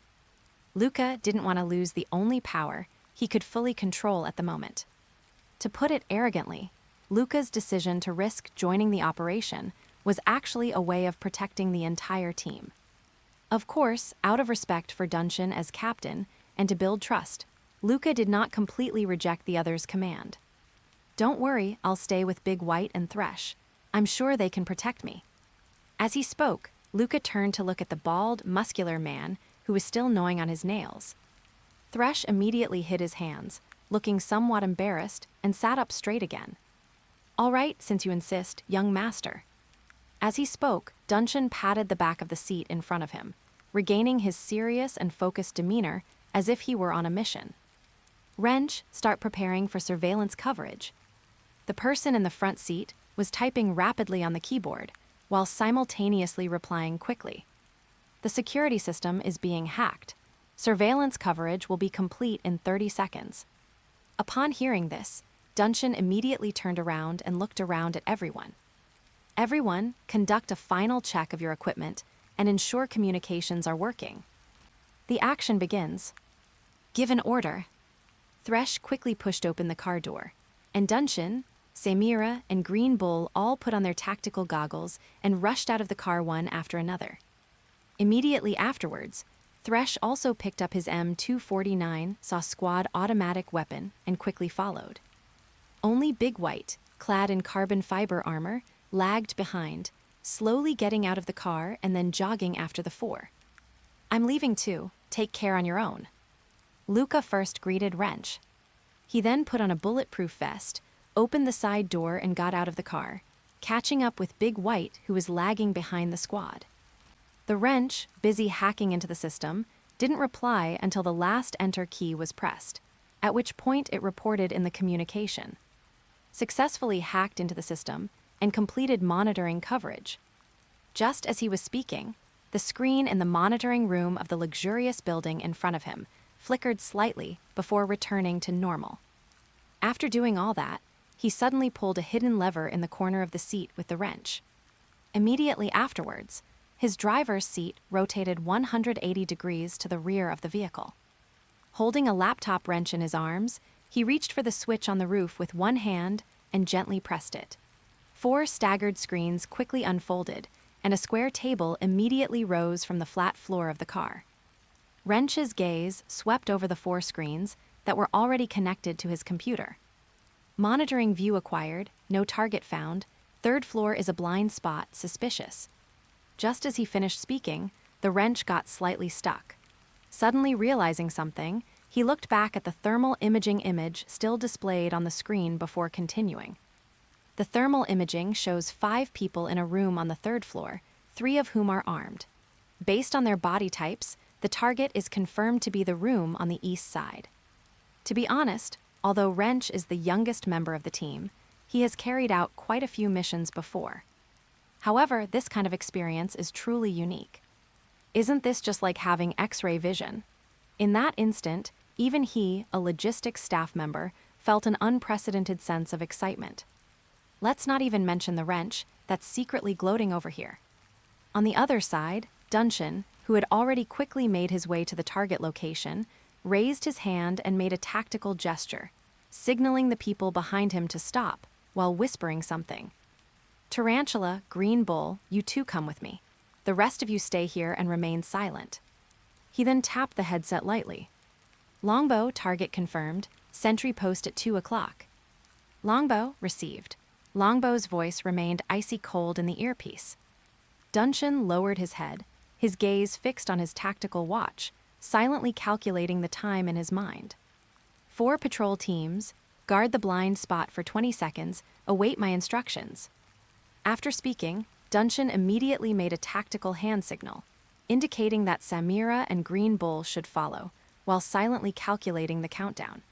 Luca didn't want to lose the only power he could fully control at the moment. To put it arrogantly, Luca's decision to risk joining the operation was actually a way of protecting the entire team. Of course, out of respect for Dunshin as captain and to build trust. Luca did not completely reject the other's command. "Don't worry, I'll stay with Big White and Thresh. I'm sure they can protect me." As he spoke, Luca turned to look at the bald, muscular man who was still gnawing on his nails. Thresh immediately hid his hands, looking somewhat embarrassed, and sat up straight again. "All right, since you insist, young master." As he spoke, Duncan patted the back of the seat in front of him, regaining his serious and focused demeanor as if he were on a mission. "Wrench, start preparing for surveillance coverage." The person in the front seat was typing rapidly on the keyboard, while simultaneously replying quickly. "The security system is being hacked. Surveillance coverage will be complete in 30 seconds. Upon hearing this, Duncan immediately turned around and looked around at everyone. "Everyone, conduct a final check of your equipment and ensure communications are working." The action begins. "Give an order." Thresh quickly pushed open the car door, and Duncan, Samira, and Green Bull all put on their tactical goggles and rushed out of the car one after another. Immediately afterwards, Thresh also picked up his M249 SAW squad automatic weapon and quickly followed. Only Big White, clad in carbon fiber armor, lagged behind, slowly getting out of the car and then jogging after the four. "I'm leaving too. Take care on your own." Luca first greeted Wrench. He then put on a bulletproof vest, opened the side door and got out of the car, catching up with Big White, who was lagging behind the squad. The Wrench, busy hacking into the system, didn't reply until the last enter key was pressed, at which point it reported in the communication. Successfully hacked into the system and completed monitoring coverage. Just as he was speaking, the screen in the monitoring room of the luxurious building in front of him flickered slightly before returning to normal. After doing all that, he suddenly pulled a hidden lever in the corner of the seat with the wrench. Immediately afterwards, his driver's seat rotated 180 degrees to the rear of the vehicle. Holding a laptop wrench in his arms, he reached for the switch on the roof with one hand and gently pressed it. 4 staggered screens quickly unfolded, and a square table immediately rose from the flat floor of the car. Wrench's gaze swept over the 4 screens that were already connected to his computer. Monitoring view acquired, no target found, 3rd floor is a blind spot, suspicious. Just as he finished speaking, the wrench got slightly stuck. Suddenly realizing something, he looked back at the thermal imaging image still displayed on the screen before continuing. The thermal imaging shows 5 people in a room on the 3rd floor, 3 of whom are armed. Based on their body types, the target is confirmed to be the room on the east side. To be honest, although Wrench is the youngest member of the team, he has carried out quite a few missions before. However, this kind of experience is truly unique. Isn't this just like having X-ray vision? In that instant, even he, a logistics staff member, felt an unprecedented sense of excitement. Let's not even mention the wrench that's secretly gloating over here. On the other side, Duncan, who had already quickly made his way to the target location, raised his hand and made a tactical gesture, signaling the people behind him to stop, while whispering something. "Tarantula, Green Bull, you too come with me. The rest of you stay here and remain silent." He then tapped the headset lightly. "Longbow, target confirmed. Sentry post at 2 o'clock. "Longbow, received." Longbow's voice remained icy cold in the earpiece. Duncan lowered his head, his gaze fixed on his tactical watch, silently calculating the time in his mind. 4 patrol teams, guard the blind spot for 20 seconds, await my instructions. After speaking, Duncan immediately made a tactical hand signal, indicating that Samira and Green Bull should follow, while silently calculating the countdown.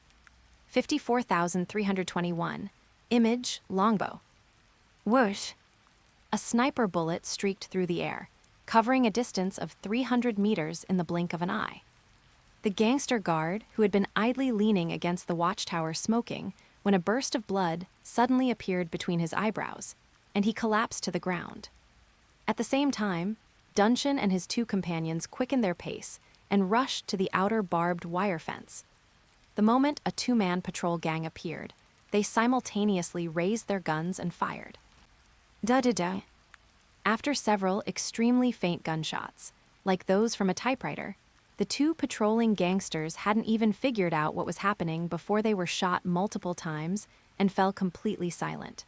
54,321. Image, Longbow. Whoosh! A sniper bullet streaked through the air, covering a distance of 300 meters in the blink of an eye. The gangster guard, who had been idly leaning against the watchtower smoking, when a burst of blood suddenly appeared between his eyebrows, and he collapsed to the ground. At the same time, Duncan and his 2 companions quickened their pace and rushed to the outer barbed wire fence. The moment a 2-man patrol gang appeared, they simultaneously raised their guns and fired. Da-da-da. After several extremely faint gunshots, like those from a typewriter, The two patrolling gangsters hadn't even figured out what was happening before they were shot multiple times and fell completely silent.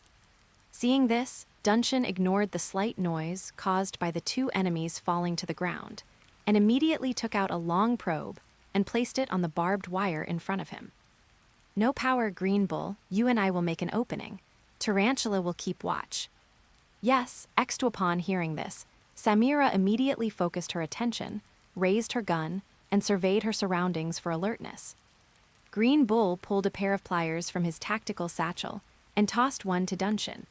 Seeing this, Dunshin ignored the slight noise caused by the two enemies falling to the ground, and immediately took out a long probe and placed it on the barbed wire in front of him. "No power, Green Bull, you and I will make an opening. Tarantula will keep watch." Yes, Exto upon hearing this, Samira immediately focused her attention, raised her gun, and surveyed her surroundings for alertness. Green Bull pulled a pair of pliers from his tactical satchel and tossed one to Dunshin.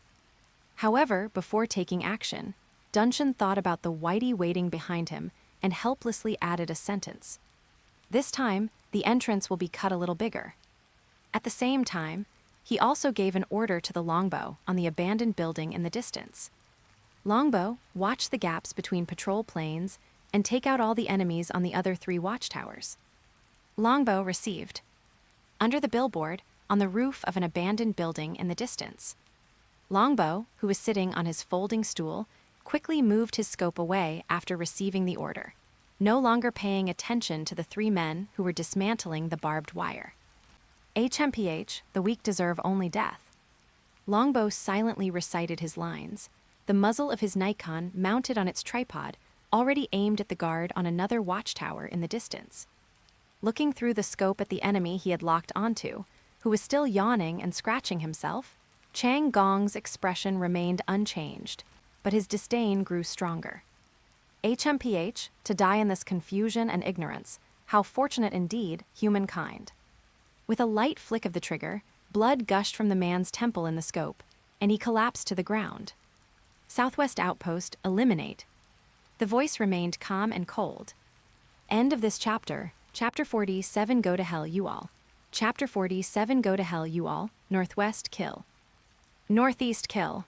However, before taking action, Dunshin thought about the whitey waiting behind him and helplessly added a sentence. "This time, the entrance will be cut a little bigger." At the same time, he also gave an order to the longbow on the abandoned building in the distance. "Longbow, watch the gaps between patrol planes and take out all the enemies on the other 3 watchtowers." Longbow received. Under the billboard, on the roof of an abandoned building in the distance. Longbow, who was sitting on his folding stool, quickly moved his scope away after receiving the order, no longer paying attention to the 3 men who were dismantling the barbed wire. "HMPH, the weak deserve only death." Longbow silently recited his lines, the muzzle of his Nikon mounted on its tripod, already aimed at the guard on another watchtower in the distance. Looking through the scope at the enemy he had locked onto, who was still yawning and scratching himself, Chang Gong's expression remained unchanged, but his disdain grew stronger. "HMPH, to die in this confusion and ignorance, how fortunate indeed, humankind." With a light flick of the trigger, blood gushed from the man's temple in the scope, and he collapsed to the ground. "Southwest Outpost, eliminate." The voice remained calm and cold. End of this chapter. Chapter 47, Go to Hell, you all. Chapter 47, Go to Hell, you all. Northwest, kill. Northeast, kill.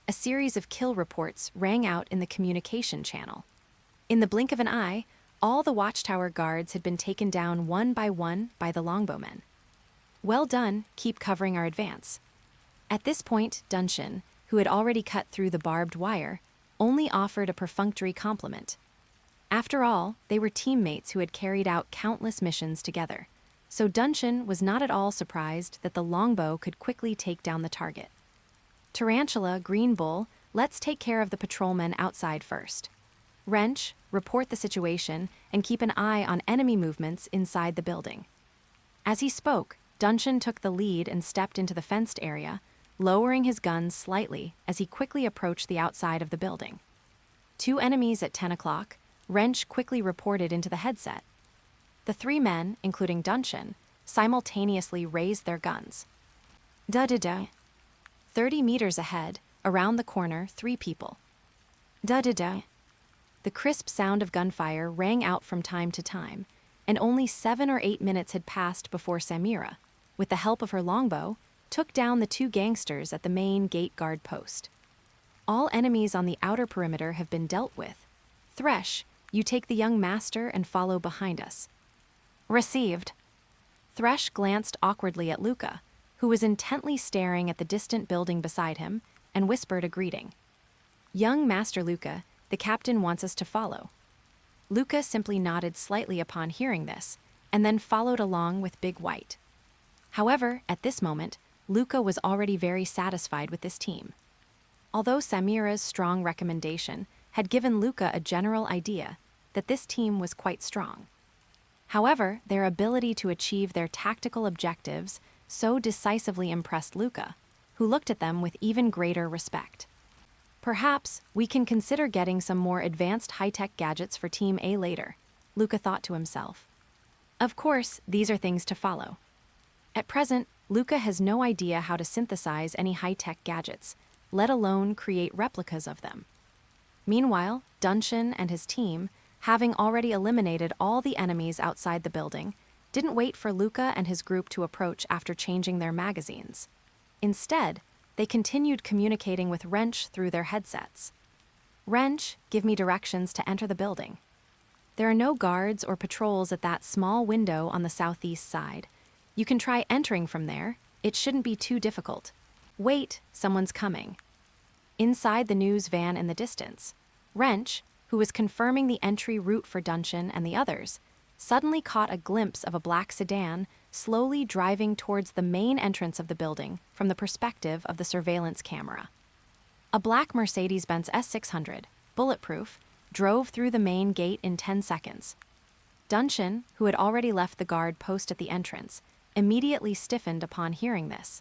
A series of kill reports rang out in the communication channel. In the blink of an eye, all the watchtower guards had been taken down one by the longbowmen. "Well done, keep covering our advance." At this point, Dunshin, who had already cut through the barbed wire, only offered a perfunctory compliment. After all, they were teammates who had carried out countless missions together, so Dunshin was not at all surprised that the longbow could quickly take down the target. "Tarantula, Green Bull, let's take care of the patrolmen outside first. Wrench, report the situation and keep an eye on enemy movements inside the building." As he spoke, Dunshin took the lead and stepped into the fenced area, lowering his guns slightly as he quickly approached the outside of the building. 2 enemies at 10 o'clock, Wrench quickly reported into the headset. The 3 men, including Dunshin, simultaneously raised their guns. Da-da-da. 30 meters ahead, around the corner, 3 people. Da-da-da. The crisp sound of gunfire rang out from time to time, and only 7 or 8 minutes had passed before Samira, with the help of her longbow, took down the 2 gangsters at the main gate guard post. "All enemies on the outer perimeter have been dealt with. Thresh, you take the young master and follow behind us." Received. Thresh glanced awkwardly at Luca, who was intently staring at the distant building beside him, and whispered a greeting. "Young Master Luca, the captain wants us to follow." Luca simply nodded slightly upon hearing this, and then followed along with Big White. However, at this moment, Luca was already very satisfied with this team. Although Samira's strong recommendation had given Luca a general idea that this team was quite strong. However, their ability to achieve their tactical objectives so decisively impressed Luca, who looked at them with even greater respect. "Perhaps we can consider getting some more advanced high-tech gadgets for Team A later," Luca thought to himself. Of course, these are things to follow. At present, Luca has no idea how to synthesize any high-tech gadgets, let alone create replicas of them. Meanwhile, Dunshin and his team, having already eliminated all the enemies outside the building, didn't wait for Luca and his group to approach after changing their magazines. Instead, they continued communicating with Wrench through their headsets. "Wrench, give me directions to enter the building." "There are no guards or patrols at that small window on the southeast side. You can try entering from there. It shouldn't be too difficult." "Wait, someone's coming." Inside the news van in the distance, Wrench, who was confirming the entry route for Dunshin and the others, suddenly caught a glimpse of a black sedan slowly driving towards the main entrance of the building from the perspective of the surveillance camera. A black Mercedes-Benz S600, bulletproof, drove through the main gate in 10 seconds. Dunshin, who had already left the guard post at the entrance, immediately stiffened upon hearing this.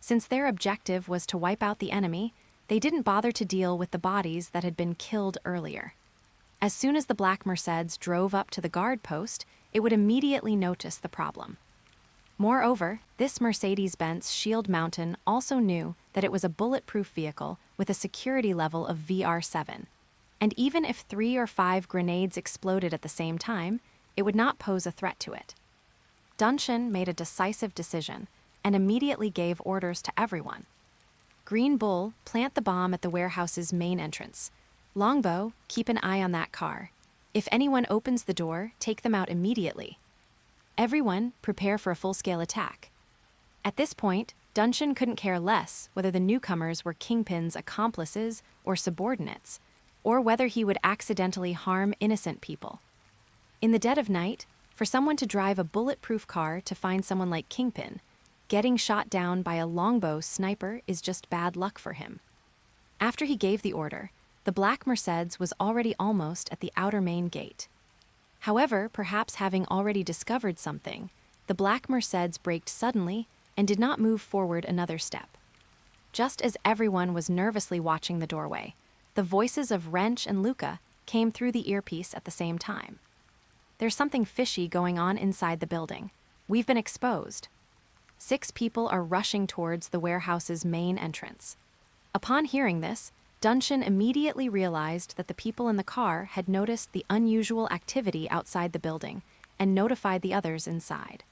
Since their objective was to wipe out the enemy, they didn't bother to deal with the bodies that had been killed earlier. As soon as the black Mercedes drove up to the guard post, it would immediately notice the problem. Moreover, this Mercedes-Benz Shield Mountain also knew that it was a bulletproof vehicle with a security level of VR7. And even if 3 or 5 grenades exploded at the same time, it would not pose a threat to it. Dunshin made a decisive decision and immediately gave orders to everyone. Green Bull, plant the bomb at the warehouse's main entrance. Longbow, keep an eye on that car. If anyone opens the door, take them out immediately. Everyone, prepare for a full-scale attack. At this point, Dunshin couldn't care less whether the newcomers were Kingpin's accomplices or subordinates, or whether he would accidentally harm innocent people. In the dead of night, for someone to drive a bulletproof car to find someone like Kingpin, getting shot down by a longbow sniper is just bad luck for him. After he gave the order, the black Mercedes was already almost at the outer main gate. However, perhaps having already discovered something, the black Mercedes braked suddenly and did not move forward another step. Just as everyone was nervously watching the doorway, the voices of Wrench and Luca came through the earpiece at the same time. There's something fishy going on inside the building. We've been exposed. 6 people are rushing towards the warehouse's main entrance. Upon hearing this, Dunshin immediately realized that the people in the car had noticed the unusual activity outside the building and notified the others inside.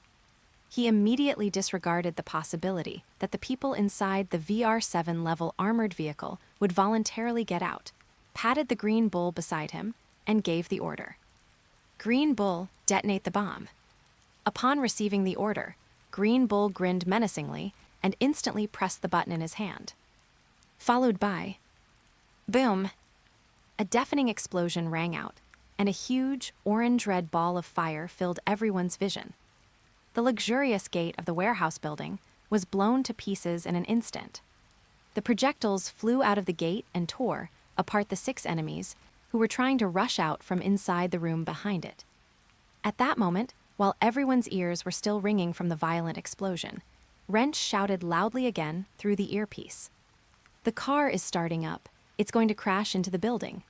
He immediately disregarded the possibility that the people inside the VR7 level armored vehicle would voluntarily get out, patted the Green Bull beside him, and gave the order. Green Bull, detonate the bomb. Upon receiving the order, Green Bull grinned menacingly and instantly pressed the button in his hand. Followed by boom! A deafening explosion rang out, and a huge, orange-red ball of fire filled everyone's vision. The luxurious gate of the warehouse building was blown to pieces in an instant. The projectiles flew out of the gate and tore apart the 6 enemies who were trying to rush out from inside the room behind it. At that moment, while everyone's ears were still ringing from the violent explosion, Wrench shouted loudly again through the earpiece. The car is starting up. It's going to crash into the building.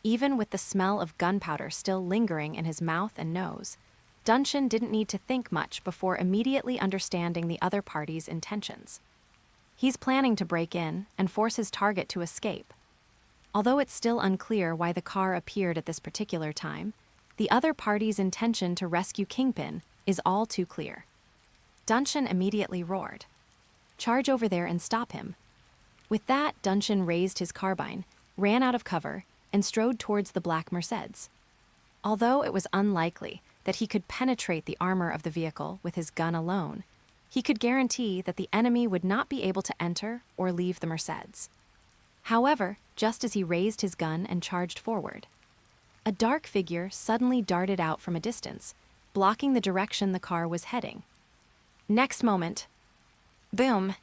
Even with the smell of gunpowder still lingering in his mouth and nose, Dunshin didn't need to think much before immediately understanding the other party's intentions. He's planning to break in and force his target to escape. Although it's still unclear why the car appeared at this particular time, the other party's intention to rescue Kingpin is all too clear. Dunshin immediately roared, "Charge over there and stop him." With that, Dunshin raised his carbine, ran out of cover, and strode towards the black Mercedes. Although it was unlikely that he could penetrate the armor of the vehicle with his gun alone, he could guarantee that the enemy would not be able to enter or leave the Mercedes. However, just as he raised his gun and charged forward, a dark figure suddenly darted out from a distance, blocking the direction the car was heading. Next moment, boom!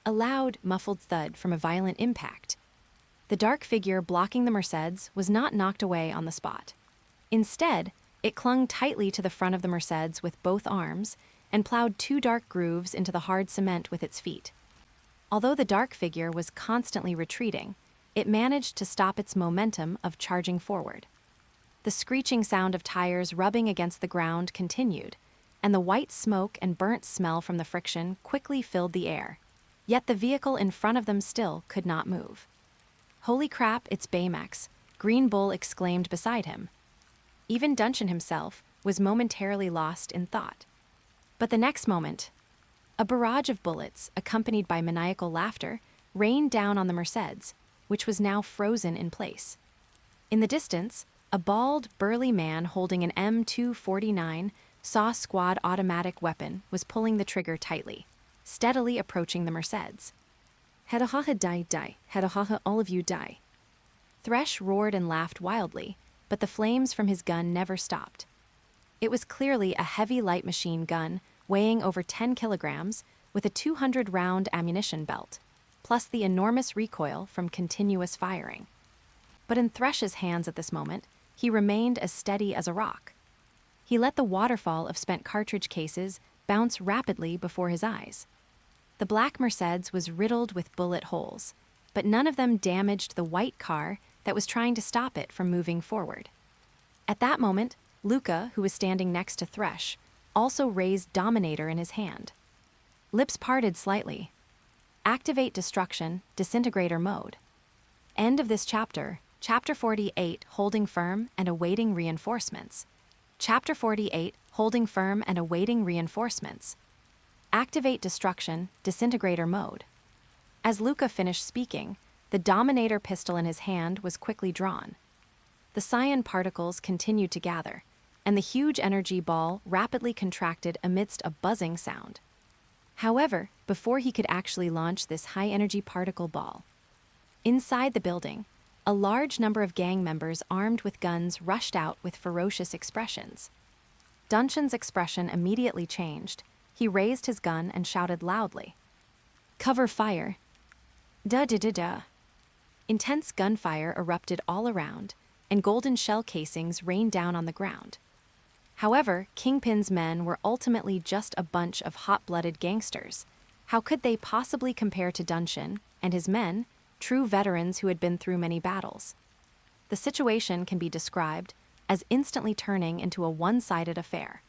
A loud, muffled thud from a violent impact. The dark figure blocking the Mercedes was not knocked away on the spot. Instead, it clung tightly to the front of the Mercedes with both arms and plowed 2 dark grooves into the hard cement with its feet. Although the dark figure was constantly retreating, it managed to stop its momentum of charging forward. The screeching sound of tires rubbing against the ground continued, and the white smoke and burnt smell from the friction quickly filled the air. Yet the vehicle in front of them still could not move. "Holy crap, it's Baymax," Green Bull exclaimed beside him. Even Dunshin himself was momentarily lost in thought. But the next moment, a barrage of bullets, accompanied by maniacal laughter, rained down on the Mercedes, which was now frozen in place. In the distance, a bald, burly man holding an M249 SAW squad automatic weapon was pulling the trigger tightly, steadily approaching the Mercedes. "Hedahaha die die, hedahaha all of you die." Thresh roared and laughed wildly, but the flames from his gun never stopped. It was clearly a heavy light machine gun weighing over 10 kilograms with a 200-round ammunition belt, plus the enormous recoil from continuous firing. But in Thresh's hands at this moment, he remained as steady as a rock. He let the waterfall of spent cartridge cases bounce rapidly before his eyes. The black Mercedes was riddled with bullet holes, but none of them damaged the white car that was trying to stop it from moving forward. At that moment, Luca, who was standing next to Thresh, also raised Dominator in his hand. Lips parted slightly. Activate Destruction, Disintegrator Mode. End of this chapter, Chapter 48, Holding Firm and Awaiting Reinforcements. Chapter 48, Holding Firm and Awaiting Reinforcements. Activate Destruction, Disintegrator Mode. As Luca finished speaking, the Dominator pistol in his hand was quickly drawn. The cyan particles continued to gather, and the huge energy ball rapidly contracted amidst a buzzing sound. However, before he could actually launch this high-energy particle ball, inside the building, a large number of gang members armed with guns rushed out with ferocious expressions. Duncan's expression immediately changed. He raised his gun and shouted loudly, "Cover fire!" Da-da-da-da. Intense gunfire erupted all around, and golden shell casings rained down on the ground. However, Kingpin's men were ultimately just a bunch of hot-blooded gangsters. How could they possibly compare to Duncan and his men, true veterans who had been through many battles? The situation can be described as instantly turning into a one-sided affair.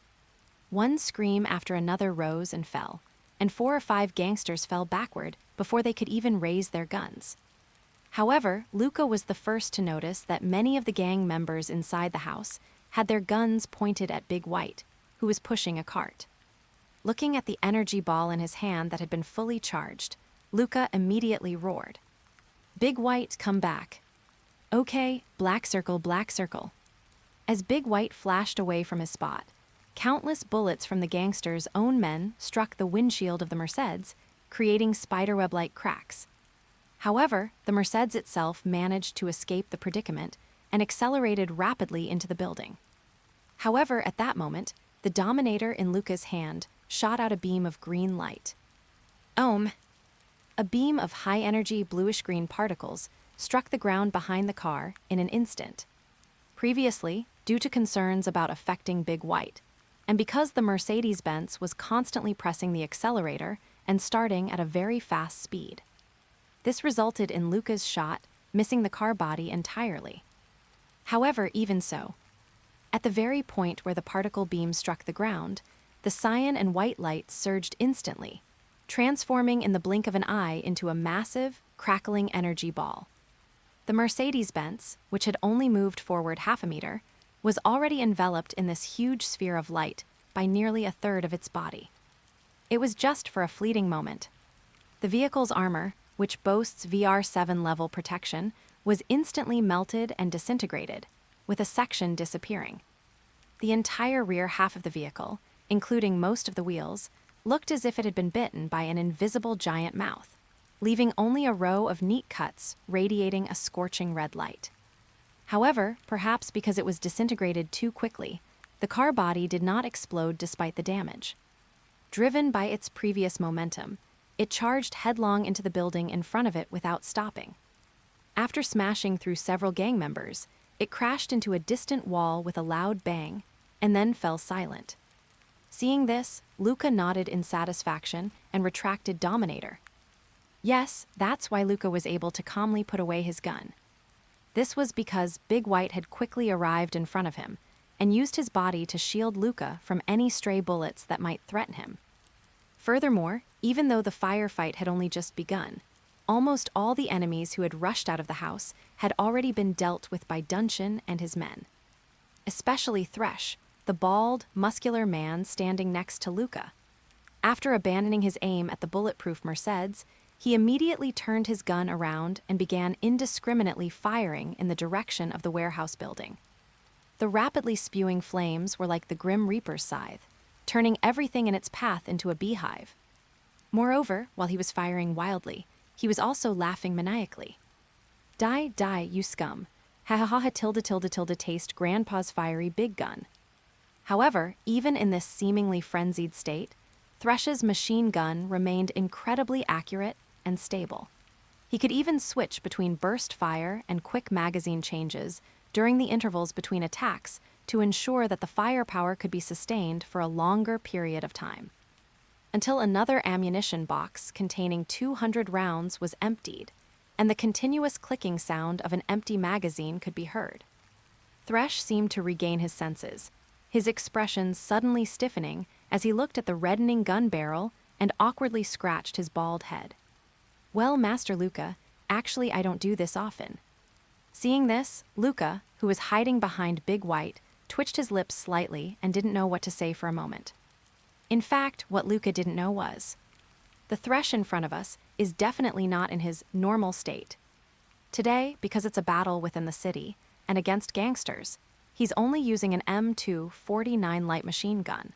One scream after another rose and fell, and 4 or 5 gangsters fell backward before they could even raise their guns. However, Luca was the first to notice that many of the gang members inside the house had their guns pointed at Big White, who was pushing a cart. Looking at the energy ball in his hand that had been fully charged, Luca immediately roared, "Big White, come back." "Okay, black circle, black circle." As Big White flashed away from his spot, countless bullets from the gangsters' own men struck the windshield of the Mercedes, creating spiderweb-like cracks. However, the Mercedes itself managed to escape the predicament and accelerated rapidly into the building. However, at that moment, the Dominator in Luca's hand shot out a beam of green light. Ohm! A beam of high-energy bluish-green particles struck the ground behind the car in an instant. Previously, due to concerns about affecting Big White, and because the Mercedes-Benz was constantly pressing the accelerator and starting at a very fast speed. This resulted in Luca's shot missing the car body entirely. However, even so, at the very point where the particle beam struck the ground, the cyan and white light surged instantly, transforming in the blink of an eye into a massive, crackling energy ball. The Mercedes-Benz, which had only moved forward half a meter, was already enveloped in this huge sphere of light by nearly a third of its body. It was just for a fleeting moment. The vehicle's armor, which boasts VR7 level protection, was instantly melted and disintegrated, with a section disappearing. The entire rear half of the vehicle, including most of the wheels, looked as if it had been bitten by an invisible giant mouth, leaving only a row of neat cuts radiating a scorching red light. However, perhaps because it was disintegrated too quickly, the car body did not explode despite the damage. Driven by its previous momentum, it charged headlong into the building in front of it without stopping. After smashing through several gang members, it crashed into a distant wall with a loud bang, and then fell silent. Seeing this, Luca nodded in satisfaction and retracted Dominator. Yes, that's why Luca was able to calmly put away his gun. This was because Big White had quickly arrived in front of him and used his body to shield Luca from any stray bullets that might threaten him. Furthermore, even though the firefight had only just begun, almost all the enemies who had rushed out of the house had already been dealt with by Duncan and his men. Especially Thresh, the bald, muscular man standing next to Luca. After abandoning his aim at the bulletproof Mercedes, he immediately turned his gun around and began indiscriminately firing in the direction of the warehouse building. The rapidly spewing flames were like the Grim Reaper's scythe, turning everything in its path into a beehive. Moreover, while he was firing wildly, he was also laughing maniacally. Die, die, you scum. Ha ha ha tilde tilde tilde taste grandpa's fiery big gun. However, even in this seemingly frenzied state, Thresh's machine gun remained incredibly accurate and stable. He could even switch between burst fire and quick magazine changes during the intervals between attacks to ensure that the firepower could be sustained for a longer period of time. Until another ammunition box containing 200 rounds was emptied, and the continuous clicking sound of an empty magazine could be heard. Thresh seemed to regain his senses, his expression suddenly stiffening as he looked at the reddening gun barrel and awkwardly scratched his bald head. "Well, Master Luca, actually I don't do this often." Seeing this, Luca, who was hiding behind Big White, twitched his lips slightly and didn't know what to say for a moment. In fact, what Luca didn't know was, the Thresh in front of us is definitely not in his normal state. Today, because it's a battle within the city, and against gangsters, he's only using an M249 light machine gun.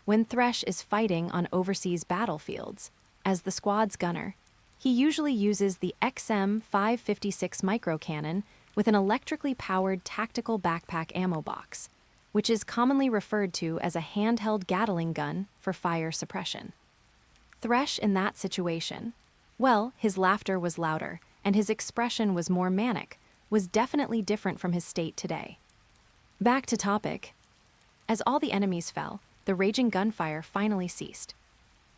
When Thresh is fighting on overseas battlefields, as the squad's gunner, he usually uses the XM556 microcannon with an electrically powered tactical backpack ammo box, which is commonly referred to as a handheld Gatling gun for fire suppression. Thresh in that situation, well, his laughter was louder and his expression was more manic, was definitely different from his state today. Back to topic. As all the enemies fell, the raging gunfire finally ceased.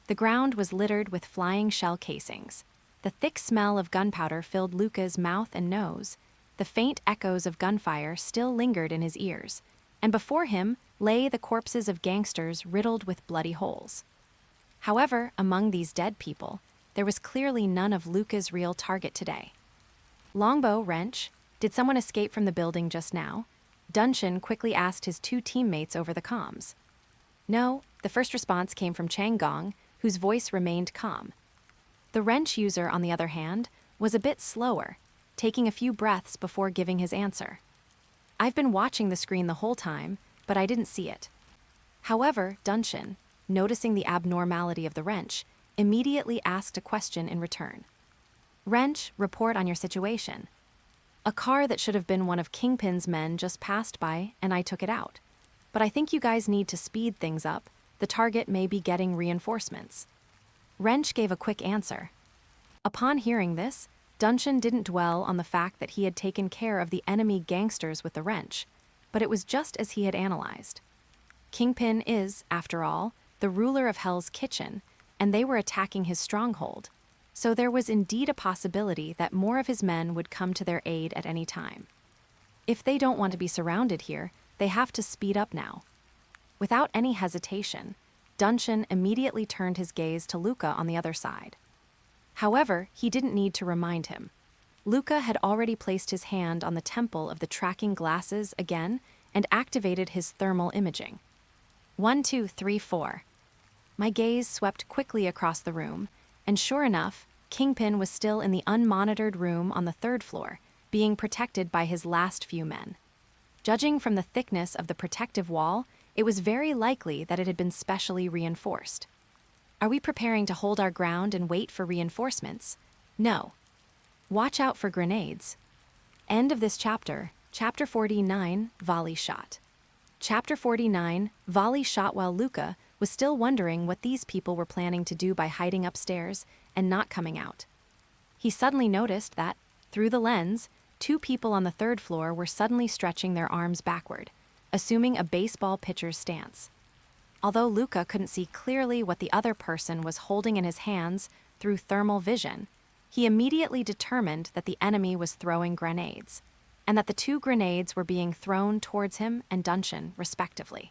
The ground was littered with flying shell casings. The thick smell of gunpowder filled Luca's mouth and nose. The faint echoes of gunfire still lingered in his ears, and before him lay the corpses of gangsters riddled with bloody holes. However, among these dead people, there was clearly none of Luca's real target today. "Longbow, Wrench, did someone escape from the building just now?" Dunshin quickly asked his two teammates over the comms. No, the first response came from Changong, whose voice remained calm. The wrench user, on the other hand, was a bit slower, taking a few breaths before giving his answer. "I've been watching the screen the whole time, but I didn't see it." However, Dunshin, noticing the abnormality of the wrench, immediately asked a question in return. "Wrench, report on your situation. A car that should have been one of Kingpin's men just passed by and I took it out. But I think you guys need to speed things up. The target may be getting reinforcements." Wrench gave a quick answer. Upon hearing this, Dunshin didn't dwell on the fact that he had taken care of the enemy gangsters with the wrench, but it was just as he had analyzed. Kingpin is, after all, the ruler of Hell's Kitchen, and they were attacking his stronghold, so there was indeed a possibility that more of his men would come to their aid at any time. If they don't want to be surrounded here, they have to speed up now. Without any hesitation, Dunshin immediately turned his gaze to Luca on the other side. However, he didn't need to remind him. Luca had already placed his hand on the temple of the tracking glasses again and activated his thermal imaging. 1, 2, 3, 4. My gaze swept quickly across the room, and sure enough, Kingpin was still in the unmonitored room on the 3rd floor, being protected by his last few men. Judging from the thickness of the protective wall, it was very likely that it had been specially reinforced. Are we preparing to hold our ground and wait for reinforcements? No. Watch out for grenades. End of this chapter, Chapter 49, Volley Shot. Chapter 49, Volley shot while Luca was still wondering what these people were planning to do by hiding upstairs and not coming out. He suddenly noticed that, through the lens, 2 people on the 3rd floor were suddenly stretching their arms backward, assuming a baseball pitcher's stance. Although Luca couldn't see clearly what the other person was holding in his hands through thermal vision, he immediately determined that the enemy was throwing grenades, and that the 2 grenades were being thrown towards him and Dunshin, respectively.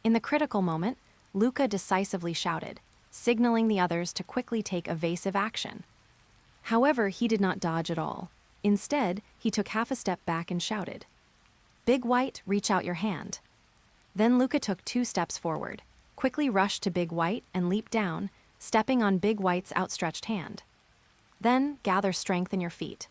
In the critical moment, Luca decisively shouted, signaling the others to quickly take evasive action. However, he did not dodge at all. Instead, he took half a step back and shouted, "Big White, reach out your hand." Then Luca took 2 steps forward, quickly rushed to Big White and leaped down, stepping on Big White's outstretched hand. Then gather strength in your feet.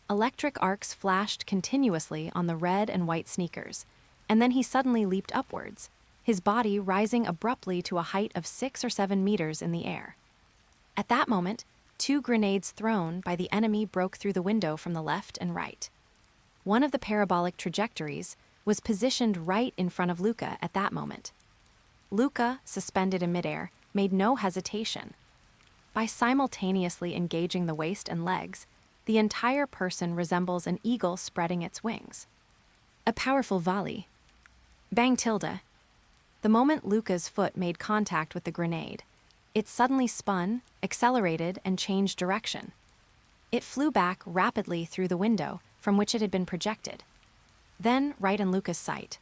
Electric arcs flashed continuously on the red and white sneakers, and then he suddenly leaped upwards, his body rising abruptly to a height of 6 or 7 meters in the air. At that moment, 2 grenades thrown by the enemy broke through the window from the left and right. One of the parabolic trajectories was positioned right in front of Luca at that moment. Luca, suspended in midair, made no hesitation. By simultaneously engaging the waist and legs, the entire person resembles an eagle spreading its wings. A powerful volley. Bang tilde. The moment Luca's foot made contact with the grenade, it suddenly spun, accelerated, and changed direction. It flew back rapidly through the window from which it had been projected. Then, right in Luca's sight,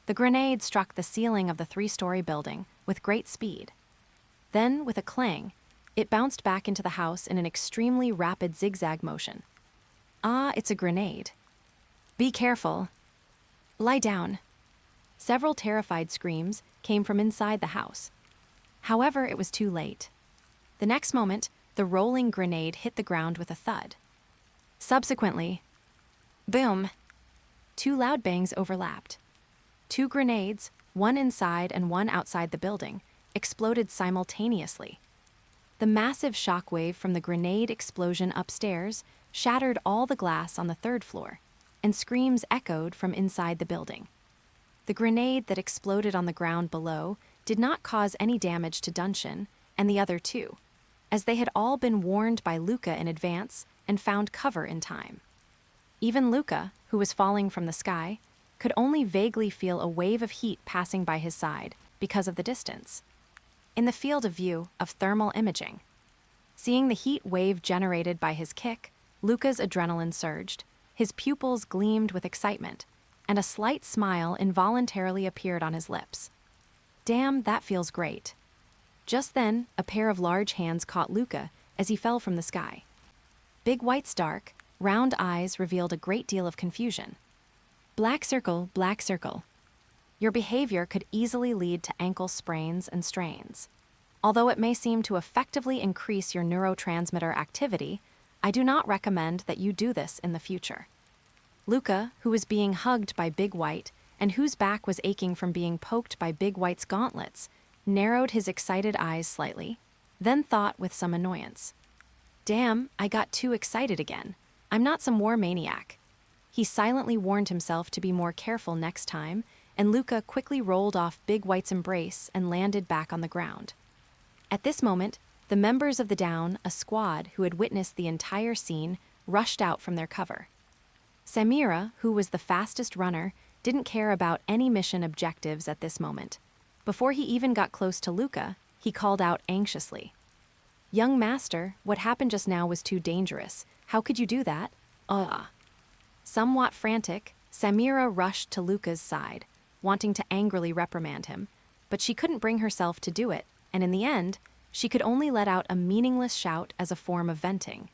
the grenade struck the ceiling of the 3-story building with great speed. Then, with a clang, it bounced back into the house in an extremely rapid zigzag motion. Ah, it's a grenade. Be careful. Lie down. Several terrified screams came from inside the house. However, it was too late. The next moment, the rolling grenade hit the ground with a thud. Subsequently, boom! 2 loud bangs overlapped. 2 grenades, one inside and one outside the building, exploded simultaneously. The massive shockwave from the grenade explosion upstairs shattered all the glass on the 3rd floor, and screams echoed from inside the building. The grenade that exploded on the ground below did not cause any damage to Duncan and the other 2, as they had all been warned by Luca in advance and found cover in time. Even Luca, who was falling from the sky, could only vaguely feel a wave of heat passing by his side because of the distance. In the field of view of thermal imaging, seeing the heat wave generated by his kick, Luca's adrenaline surged, his pupils gleamed with excitement, and a slight smile involuntarily appeared on his lips. Damn, that feels great. Just then, a pair of large hands caught Luca as he fell from the sky. Big White's dark, round eyes revealed a great deal of confusion. Black circle, black circle. Your behavior could easily lead to ankle sprains and strains. Although it may seem to effectively increase your neurotransmitter activity, I do not recommend that you do this in the future. Luca, who was being hugged by Big White and whose back was aching from being poked by Big White's gauntlets, narrowed his excited eyes slightly, then thought with some annoyance. Damn, I got too excited again. I'm not some war maniac. He silently warned himself to be more careful next time, and Luca quickly rolled off Big White's embrace and landed back on the ground. At this moment, the members of the Down, a squad who had witnessed the entire scene, rushed out from their cover. Samira, who was the fastest runner, didn't care about any mission objectives at this moment. Before he even got close to Luca, he called out anxiously. Young master, what happened just now was too dangerous. How could you do that? Somewhat frantic, Samira rushed to Luca's side, wanting to angrily reprimand him, but she couldn't bring herself to do it, and in the end, she could only let out a meaningless shout as a form of venting.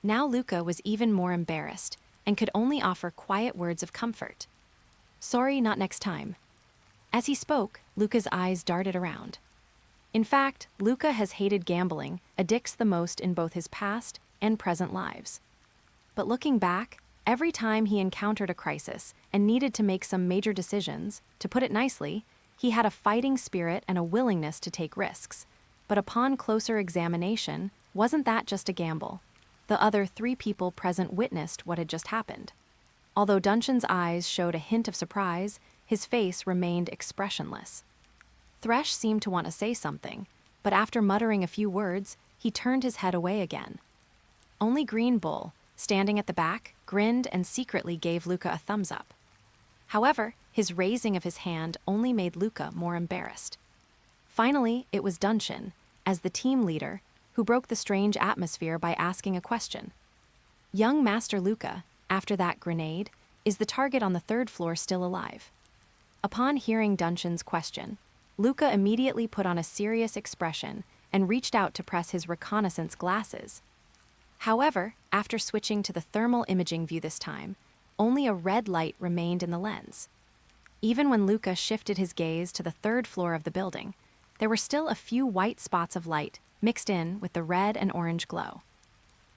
Now Luca was even more embarrassed, and could only offer quiet words of comfort. Sorry, not next time. As he spoke, Luca's eyes darted around. In fact, Luca has hated gambling, addicts the most in both his past and present lives. But looking back, every time he encountered a crisis and needed to make some major decisions, to put it nicely, he had a fighting spirit and a willingness to take risks. But upon closer examination, wasn't that just a gamble? The other 3 people present witnessed what had just happened. Although Duncan's eyes showed a hint of surprise, his face remained expressionless. Thresh seemed to want to say something, but after muttering a few words, he turned his head away again. Only Green Bull, standing at the back, grinned and secretly gave Luca a thumbs up. However, his raising of his hand only made Luca more embarrassed. Finally, it was Duncan, as the team leader, who broke the strange atmosphere by asking a question. Young Master Luca, after that grenade, is the target on the 3rd floor still alive? Upon hearing Duncan's question, Luca immediately put on a serious expression and reached out to press his reconnaissance glasses. However, after switching to the thermal imaging view this time, only a red light remained in the lens. Even when Luca shifted his gaze to the 3rd floor of the building, there were still a few white spots of light mixed in with the red and orange glow.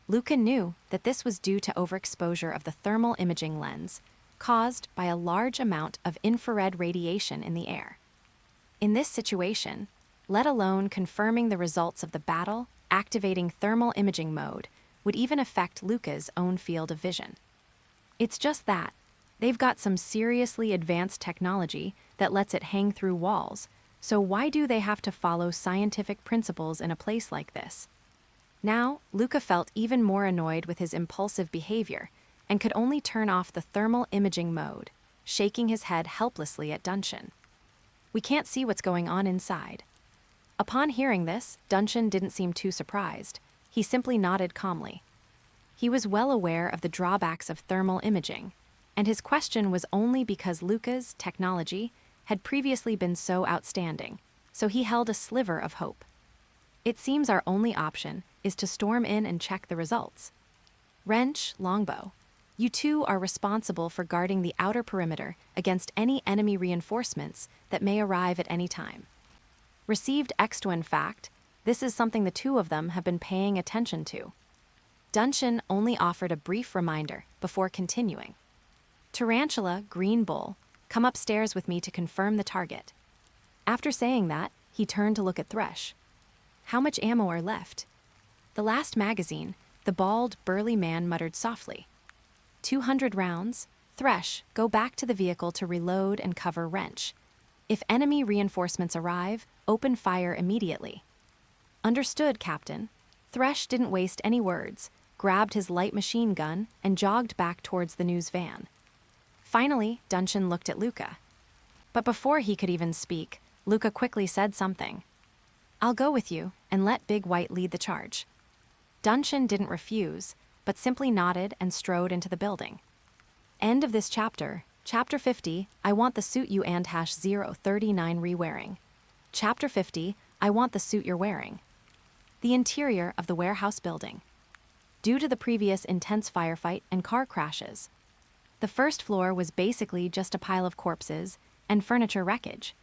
Luca knew that this was due to overexposure of the thermal imaging lens, caused by a large amount of infrared radiation in the air. In this situation, let alone confirming the results of the battle, activating thermal imaging mode would even affect Luca's own field of vision. It's just that, They've got some seriously advanced technology that lets it hang through walls, so why do they have to follow scientific principles in a place like this? Now, Luca felt even more annoyed with his impulsive behavior and could only turn off the thermal imaging mode, shaking his head helplessly at Dunshin. We can't see what's going on inside. Upon hearing this, Dunshin didn't seem too surprised. He simply nodded calmly. He was well aware of the drawbacks of thermal imaging, and his question was only because Luca's technology had previously been so outstanding, so he held a sliver of hope. It seems our only option is to storm in and check the results. Wrench, Longbow, you two are responsible for guarding the outer perimeter against any enemy reinforcements that may arrive at any time. Received Extwin fact, this is something the two of them have been paying attention to. Dunshin only offered a brief reminder before continuing. Tarantula, Green Bull, come upstairs with me to confirm the target. After saying that, he turned to look at Thresh. How much ammo are left? The last magazine, the bald, burly man muttered softly. 200 rounds. Thresh, go back to the vehicle to reload and cover Wrench. If enemy reinforcements arrive, open fire immediately. Understood, Captain. Thresh didn't waste any words, grabbed his light machine gun, and jogged back towards the news van. Finally, Dunshin looked at Luca. But before he could even speak, Luca quickly said something. I'll go with you, and let Big White lead the charge. Dunshin didn't refuse, but simply nodded and strode into the building. End of this chapter. Chapter 50, I want the suit you and #039 re-wearing. Chapter 50, I want the suit you're wearing. The interior of the warehouse building. Due to the previous intense firefight and car crashes, the first floor was basically just a pile of corpses and furniture wreckage.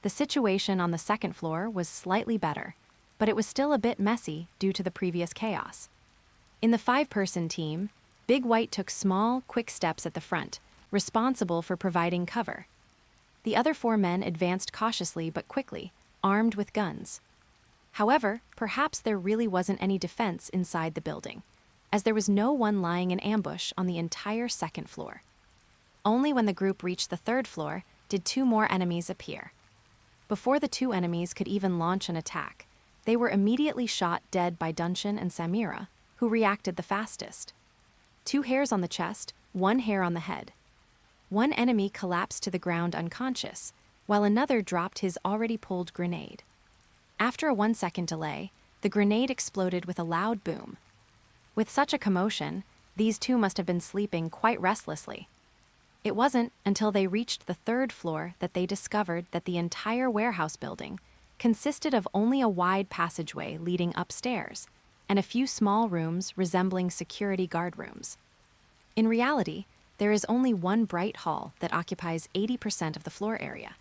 The situation on the second floor was slightly better, but it was still a bit messy due to the previous chaos. In the 5-person team, Big White took small, quick steps at the front, responsible for providing cover. The other 4 men advanced cautiously but quickly, armed with guns. However, perhaps there really wasn't any defense inside the building, as there was no one lying in ambush on the entire second floor. Only when the group reached the 3rd floor did 2 more enemies appear. Before the 2 enemies could even launch an attack, they were immediately shot dead by Dunshin and Samira, who reacted the fastest. 2 hairs on the chest, 1 hair on the head. One enemy collapsed to the ground unconscious, while another dropped his already pulled grenade. After a 1-second delay, the grenade exploded with a loud boom. With such a commotion, these 2 must have been sleeping quite restlessly. It wasn't until they reached the 3rd floor that they discovered that the entire warehouse building consisted of only a wide passageway leading upstairs and a few small rooms resembling security guard rooms. In reality, there is only one bright hall that occupies 80% of the floor area.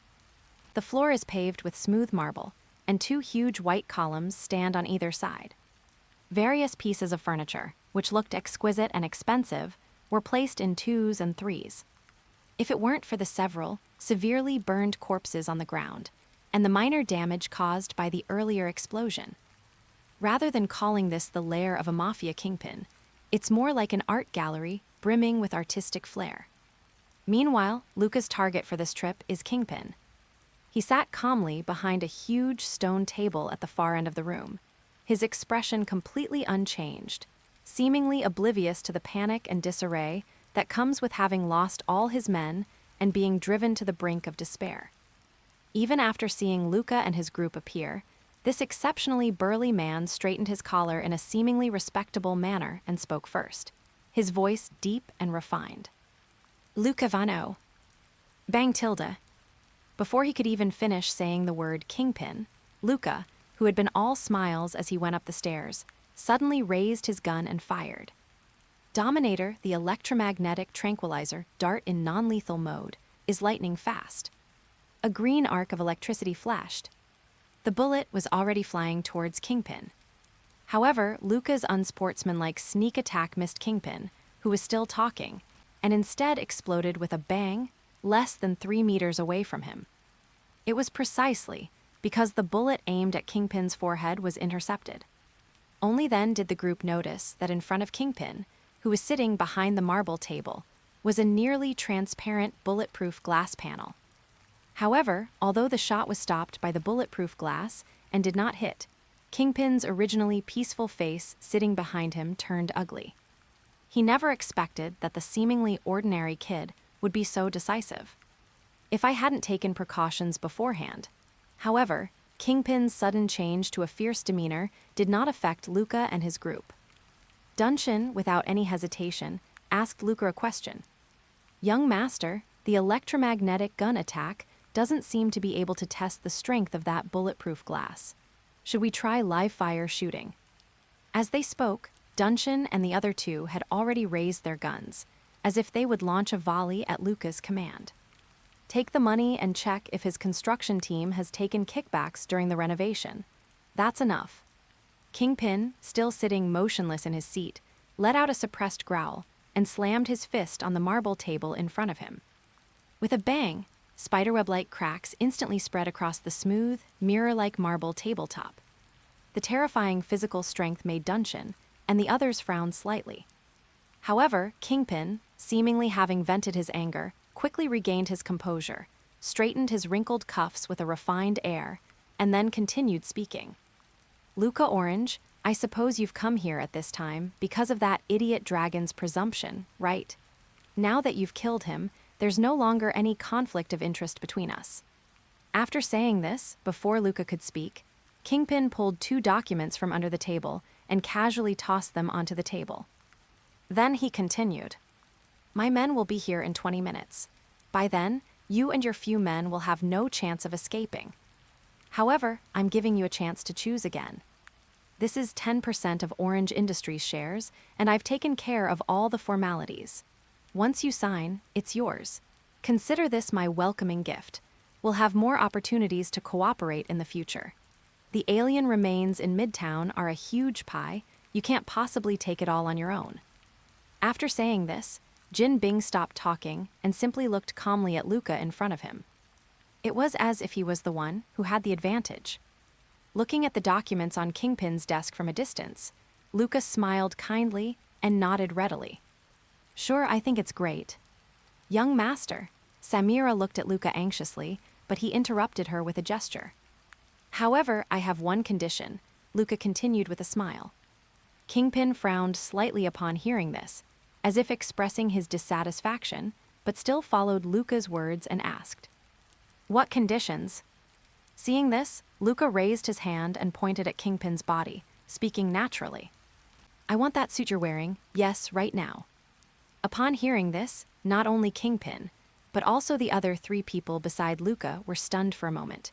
The floor is paved with smooth marble, and 2 huge white columns stand on either side. Various pieces of furniture, which looked exquisite and expensive, were placed in 2s and 3s. If it weren't for the several, severely burned corpses on the ground, and the minor damage caused by the earlier explosion. Rather than calling this the lair of a mafia kingpin, it's more like an art gallery brimming with artistic flair. Meanwhile, Luca's target for this trip is Kingpin. He sat calmly behind a huge stone table at the far end of the room, his expression completely unchanged, seemingly oblivious to the panic and disarray that comes with having lost all his men and being driven to the brink of despair. Even after seeing Luca and his group appear, this exceptionally burly man straightened his collar in a seemingly respectable manner and spoke first, his voice deep and refined. Luca Vano. Bang tilde. Before he could even finish saying the word Kingpin, Luca, who had been all smiles as he went up the stairs, suddenly raised his gun and fired. Dominator, the electromagnetic tranquilizer dart in non-lethal mode, is lightning fast. A green arc of electricity flashed. The bullet was already flying towards Kingpin. However, Luca's unsportsmanlike sneak attack missed Kingpin, who was still talking, and instead exploded with a bang less than 3 meters away from him. It was precisely because the bullet aimed at Kingpin's forehead was intercepted. Only then did the group notice that in front of Kingpin, who was sitting behind the marble table, was a nearly transparent bulletproof glass panel. However, although the shot was stopped by the bulletproof glass and did not hit, Kingpin's originally peaceful face sitting behind him turned ugly. He never expected that the seemingly ordinary kid would be so decisive. If I hadn't taken precautions beforehand. However, Kingpin's sudden change to a fierce demeanor did not affect Luca and his group. Dunshin, without any hesitation, asked Luca a question. "Young master, the electromagnetic gun attack doesn't seem to be able to test the strength of that bulletproof glass. Should we try live-fire shooting?" As they spoke, Dunshin and the other two had already raised their guns, as if they would launch a volley at Luca's command. Take the money and check if his construction team has taken kickbacks during the renovation. That's enough. Kingpin, still sitting motionless in his seat, let out a suppressed growl and slammed his fist on the marble table in front of him. With a bang, spiderweb-like cracks instantly spread across the smooth, mirror-like marble tabletop. The terrifying physical strength made Dunshin and the others frowned slightly. However, Kingpin, seemingly having vented his anger, quickly regained his composure, straightened his wrinkled cuffs with a refined air, and then continued speaking. "Luca Orange, I suppose you've come here at this time because of that idiot dragon's presumption, right? Now that you've killed him, there's no longer any conflict of interest between us." After saying this, before Luca could speak, Kingpin pulled 2 documents from under the table and casually tossed them onto the table. Then he continued. "My men will be here in 20 minutes. By then, you and your few men will have no chance of escaping. However, I'm giving you a chance to choose again. This is 10% of Orange Industries shares, and I've taken care of all the formalities. Once you sign, it's yours. Consider this my welcoming gift. We'll have more opportunities to cooperate in the future. The alien remains in Midtown are a huge pie. You can't possibly take it all on your own." After saying this, Jin Bing stopped talking and simply looked calmly at Luca in front of him. It was as if he was the one who had the advantage. Looking at the documents on Kingpin's desk from a distance, Luca smiled kindly and nodded readily. "Sure, I think it's great." "Young master," Samira looked at Luca anxiously, but he interrupted her with a gesture. "However, I have one condition," Luca continued with a smile. Kingpin frowned slightly upon hearing this, as if expressing his dissatisfaction, but still followed Luca's words and asked, "What conditions?" Seeing this, Luca raised his hand and pointed at Kingpin's body, speaking naturally. "I want that suit you're wearing, yes, right now." Upon hearing this, not only Kingpin, but also the other 3 people beside Luca were stunned for a moment.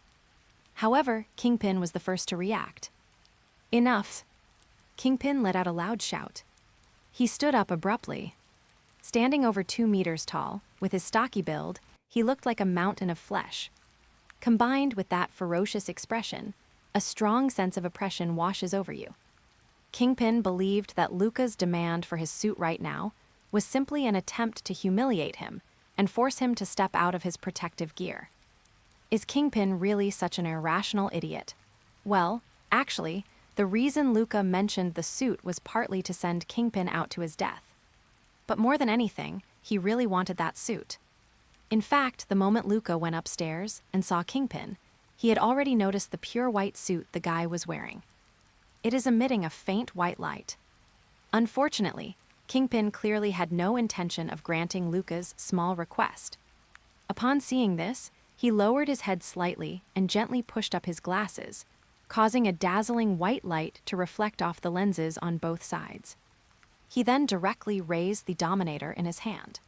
However, Kingpin was the first to react. "Enough!" Kingpin let out a loud shout. He stood up abruptly. Standing over 2 meters tall, with his stocky build, he looked like a mountain of flesh. Combined with that ferocious expression, a strong sense of oppression washes over you. Kingpin believed that Luca's demand for his suit right now was simply an attempt to humiliate him and force him to step out of his protective gear. Is Kingpin really such an irrational idiot? Well, actually, the reason Luca mentioned the suit was partly to send Kingpin out to his death. But more than anything, he really wanted that suit. In fact, the moment Luca went upstairs and saw Kingpin, he had already noticed the pure white suit the guy was wearing. It is emitting a faint white light. Unfortunately, Kingpin clearly had no intention of granting Luca's small request. Upon seeing this, he lowered his head slightly and gently pushed up his glasses, causing a dazzling white light to reflect off the lenses on both sides. He then directly raised the Dominator in his hand.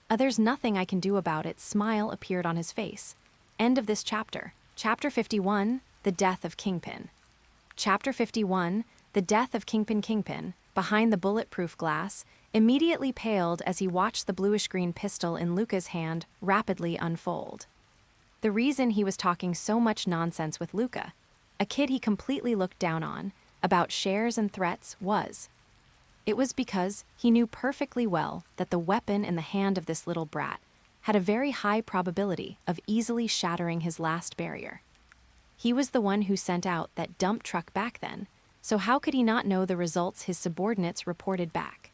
"There's nothing I can do about it," smile appeared on his face. End of this chapter. Chapter 51, The Death of Kingpin. Chapter 51, The Death of Kingpin, behind the bulletproof glass, immediately paled as he watched the bluish-green pistol in Luca's hand rapidly unfold. The reason he was talking so much nonsense with Luca, a kid he completely looked down on, about shares and threats it was because he knew perfectly well that the weapon in the hand of this little brat had a very high probability of easily shattering his last barrier. He was the one who sent out that dump truck back then, so how could he not know the results his subordinates reported back?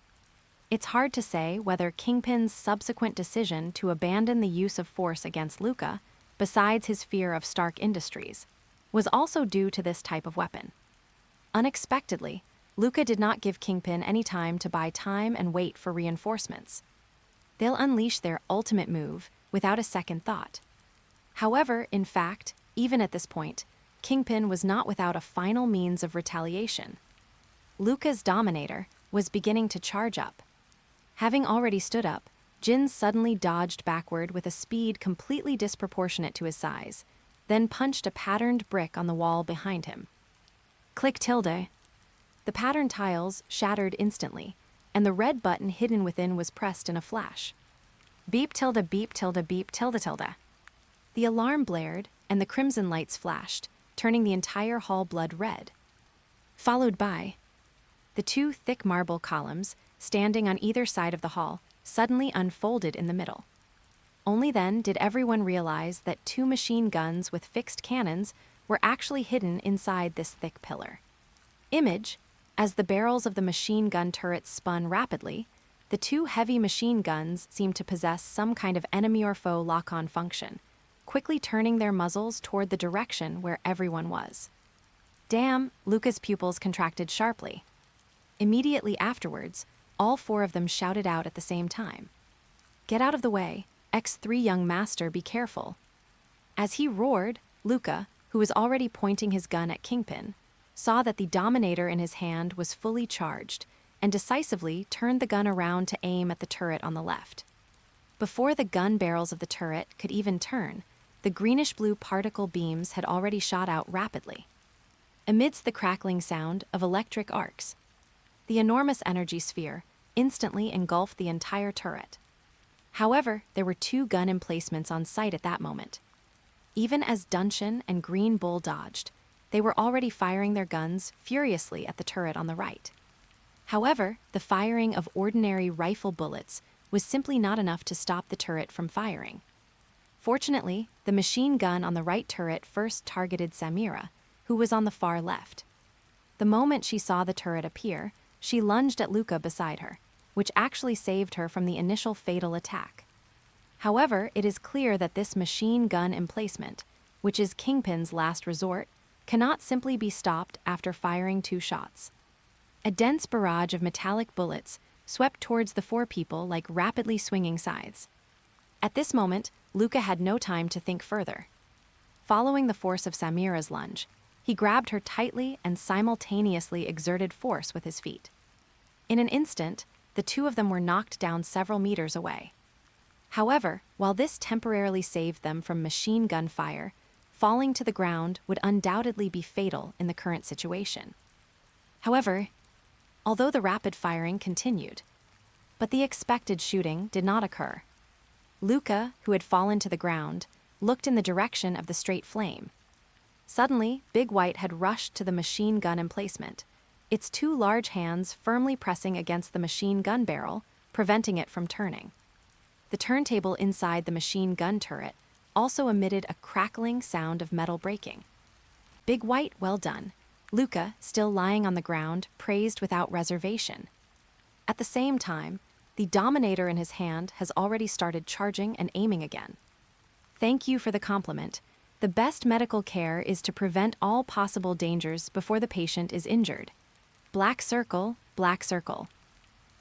It's hard to say whether Kingpin's subsequent decision to abandon the use of force against Luca, besides his fear of Stark Industries, was also due to this type of weapon. Unexpectedly, Luca did not give Kingpin any time to buy time and wait for reinforcements. They'll unleash their ultimate move without a second thought. However, in fact, even at this point, Kingpin was not without a final means of retaliation. Luca's Dominator was beginning to charge up. Having already stood up, Jin suddenly dodged backward with a speed completely disproportionate to his size, then punched a patterned brick on the wall behind him. Click tilde. The patterned tiles shattered instantly, and the red button hidden within was pressed in a flash. Beep tilde beep tilde beep tilde tilde. The alarm blared, and the crimson lights flashed, turning the entire hall blood red. Followed by the two thick marble columns, standing on either side of the hall, suddenly unfolded in the middle. Only then did everyone realize that two machine guns with fixed cannons were actually hidden inside this thick pillar. Image, as the barrels of the machine gun turrets spun rapidly, the two heavy machine guns seemed to possess some kind of enemy or foe lock-on function, quickly turning their muzzles toward the direction where everyone was. Damn, Luca's pupils contracted sharply. Immediately afterwards, all four of them shouted out at the same time. Get out of the way, X3 young master, be careful. As he roared, Luca, who was already pointing his gun at Kingpin, saw that the Dominator in his hand was fully charged, and decisively turned the gun around to aim at the turret on the left. Before the gun barrels of the turret could even turn, the greenish-blue particle beams had already shot out rapidly. Amidst the crackling sound of electric arcs, the enormous energy sphere instantly engulfed the entire turret. However, there were two gun emplacements on site at that moment. Even as Dungeon and Green Bull dodged, they were already firing their guns furiously at the turret on the right. However, the firing of ordinary rifle bullets was simply not enough to stop the turret from firing. Fortunately, the machine gun on the right turret first targeted Samira, who was on the far left. The moment she saw the turret appear, she lunged at Luca beside her, which actually saved her from the initial fatal attack. However, it is clear that this machine gun emplacement, which is Kingpin's last resort, cannot simply be stopped after firing two shots. A dense barrage of metallic bullets swept towards the four people like rapidly swinging scythes. At this moment, Luca had no time to think further. Following the force of Samira's lunge, he grabbed her tightly and simultaneously exerted force with his feet. In an instant, the two of them were knocked down several meters away. However, while this temporarily saved them from machine gun fire, falling to the ground would undoubtedly be fatal in the current situation. However, although the rapid firing continued, but the expected shooting did not occur. Luca, who had fallen to the ground, looked in the direction of the straight flame. Suddenly, Big White had rushed to the machine gun emplacement, its two large hands firmly pressing against the machine gun barrel, preventing it from turning. The turntable inside the machine gun turret also emitted a crackling sound of metal breaking. Big White, well done. Luca, still lying on the ground, praised without reservation. At the same time, the Dominator in his hand has already started charging and aiming again. Thank you for the compliment. The best medical care is to prevent all possible dangers before the patient is injured. Black circle, black circle.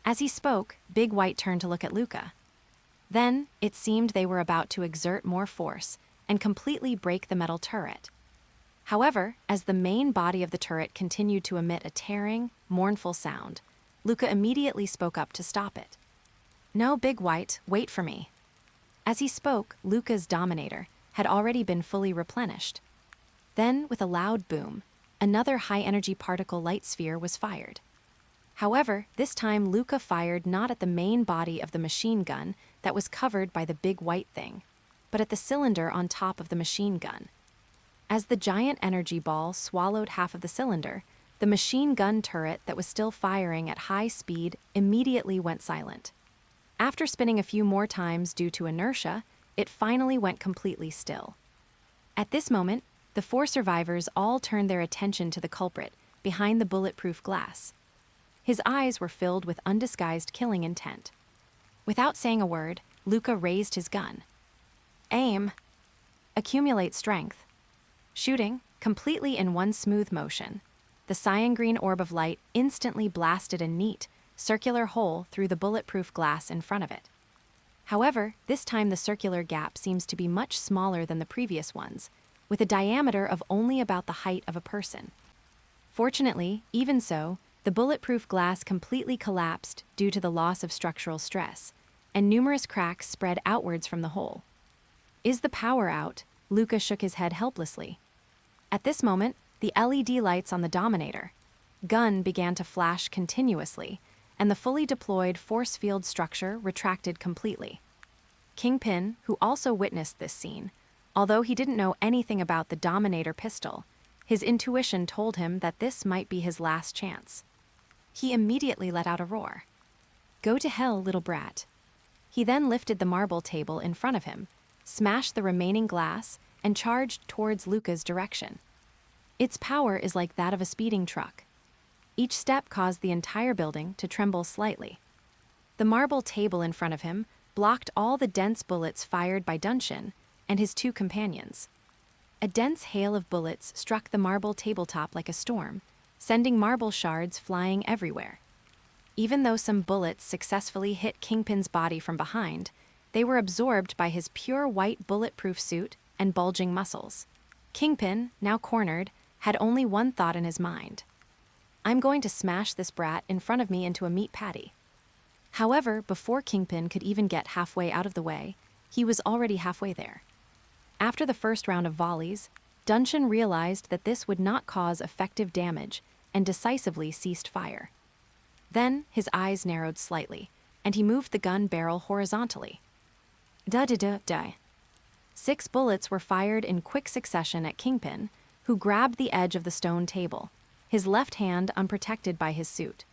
As he spoke, Big White turned to look at Luca. Then, it seemed they were about to exert more force and completely break the metal turret. However, as the main body of the turret continued to emit a tearing, mournful sound, Luca immediately spoke up to stop it. No, Big White, wait for me. As he spoke, Luca's Dominator had already been fully replenished. Then, with a loud boom, another high-energy particle light sphere was fired. However, this time Luca fired not at the main body of the machine gun that was covered by the big white thing, but at the cylinder on top of the machine gun. As the giant energy ball swallowed half of the cylinder, the machine gun turret that was still firing at high speed immediately went silent. After spinning a few more times due to inertia, it finally went completely still. At this moment, the four survivors all turned their attention to the culprit behind the bulletproof glass. His eyes were filled with undisguised killing intent. Without saying a word, Luca raised his gun. Aim. Accumulate strength. Shooting, completely in one smooth motion, the cyan-green orb of light instantly blasted a neat, circular hole through the bulletproof glass in front of it. However, this time the circular gap seems to be much smaller than the previous ones, with a diameter of only about the height of a person. Fortunately, even so, the bulletproof glass completely collapsed due to the loss of structural stress, and numerous cracks spread outwards from the hole. Is the power out? Luca shook his head helplessly. At this moment, the LED lights on the Dominator gun began to flash continuously, and the fully deployed force field structure retracted completely. Kingpin, who also witnessed this scene, although he didn't know anything about the Dominator pistol, his intuition told him that this might be his last chance. He immediately let out a roar. Go to hell, little brat. He then lifted the marble table in front of him, smashed the remaining glass, and charged towards Luca's direction. Its power is like that of a speeding truck. Each step caused the entire building to tremble slightly. The marble table in front of him blocked all the dense bullets fired by Dunshin and his two companions. A dense hail of bullets struck the marble tabletop like a storm, sending marble shards flying everywhere. Even though some bullets successfully hit Kingpin's body from behind, they were absorbed by his pure white bulletproof suit and bulging muscles. Kingpin, now cornered, had only one thought in his mind. I'm going to smash this brat in front of me into a meat patty. However, before Kingpin could even get halfway out of the way, he was already halfway there. After the first round of volleys, Dunshin realized that this would not cause effective damage and decisively ceased fire. Then his eyes narrowed slightly, and he moved the gun barrel horizontally. Da-da-da-da. 6 bullets were fired in quick succession at Kingpin, who grabbed the edge of the stone table, his left hand unprotected by his suit.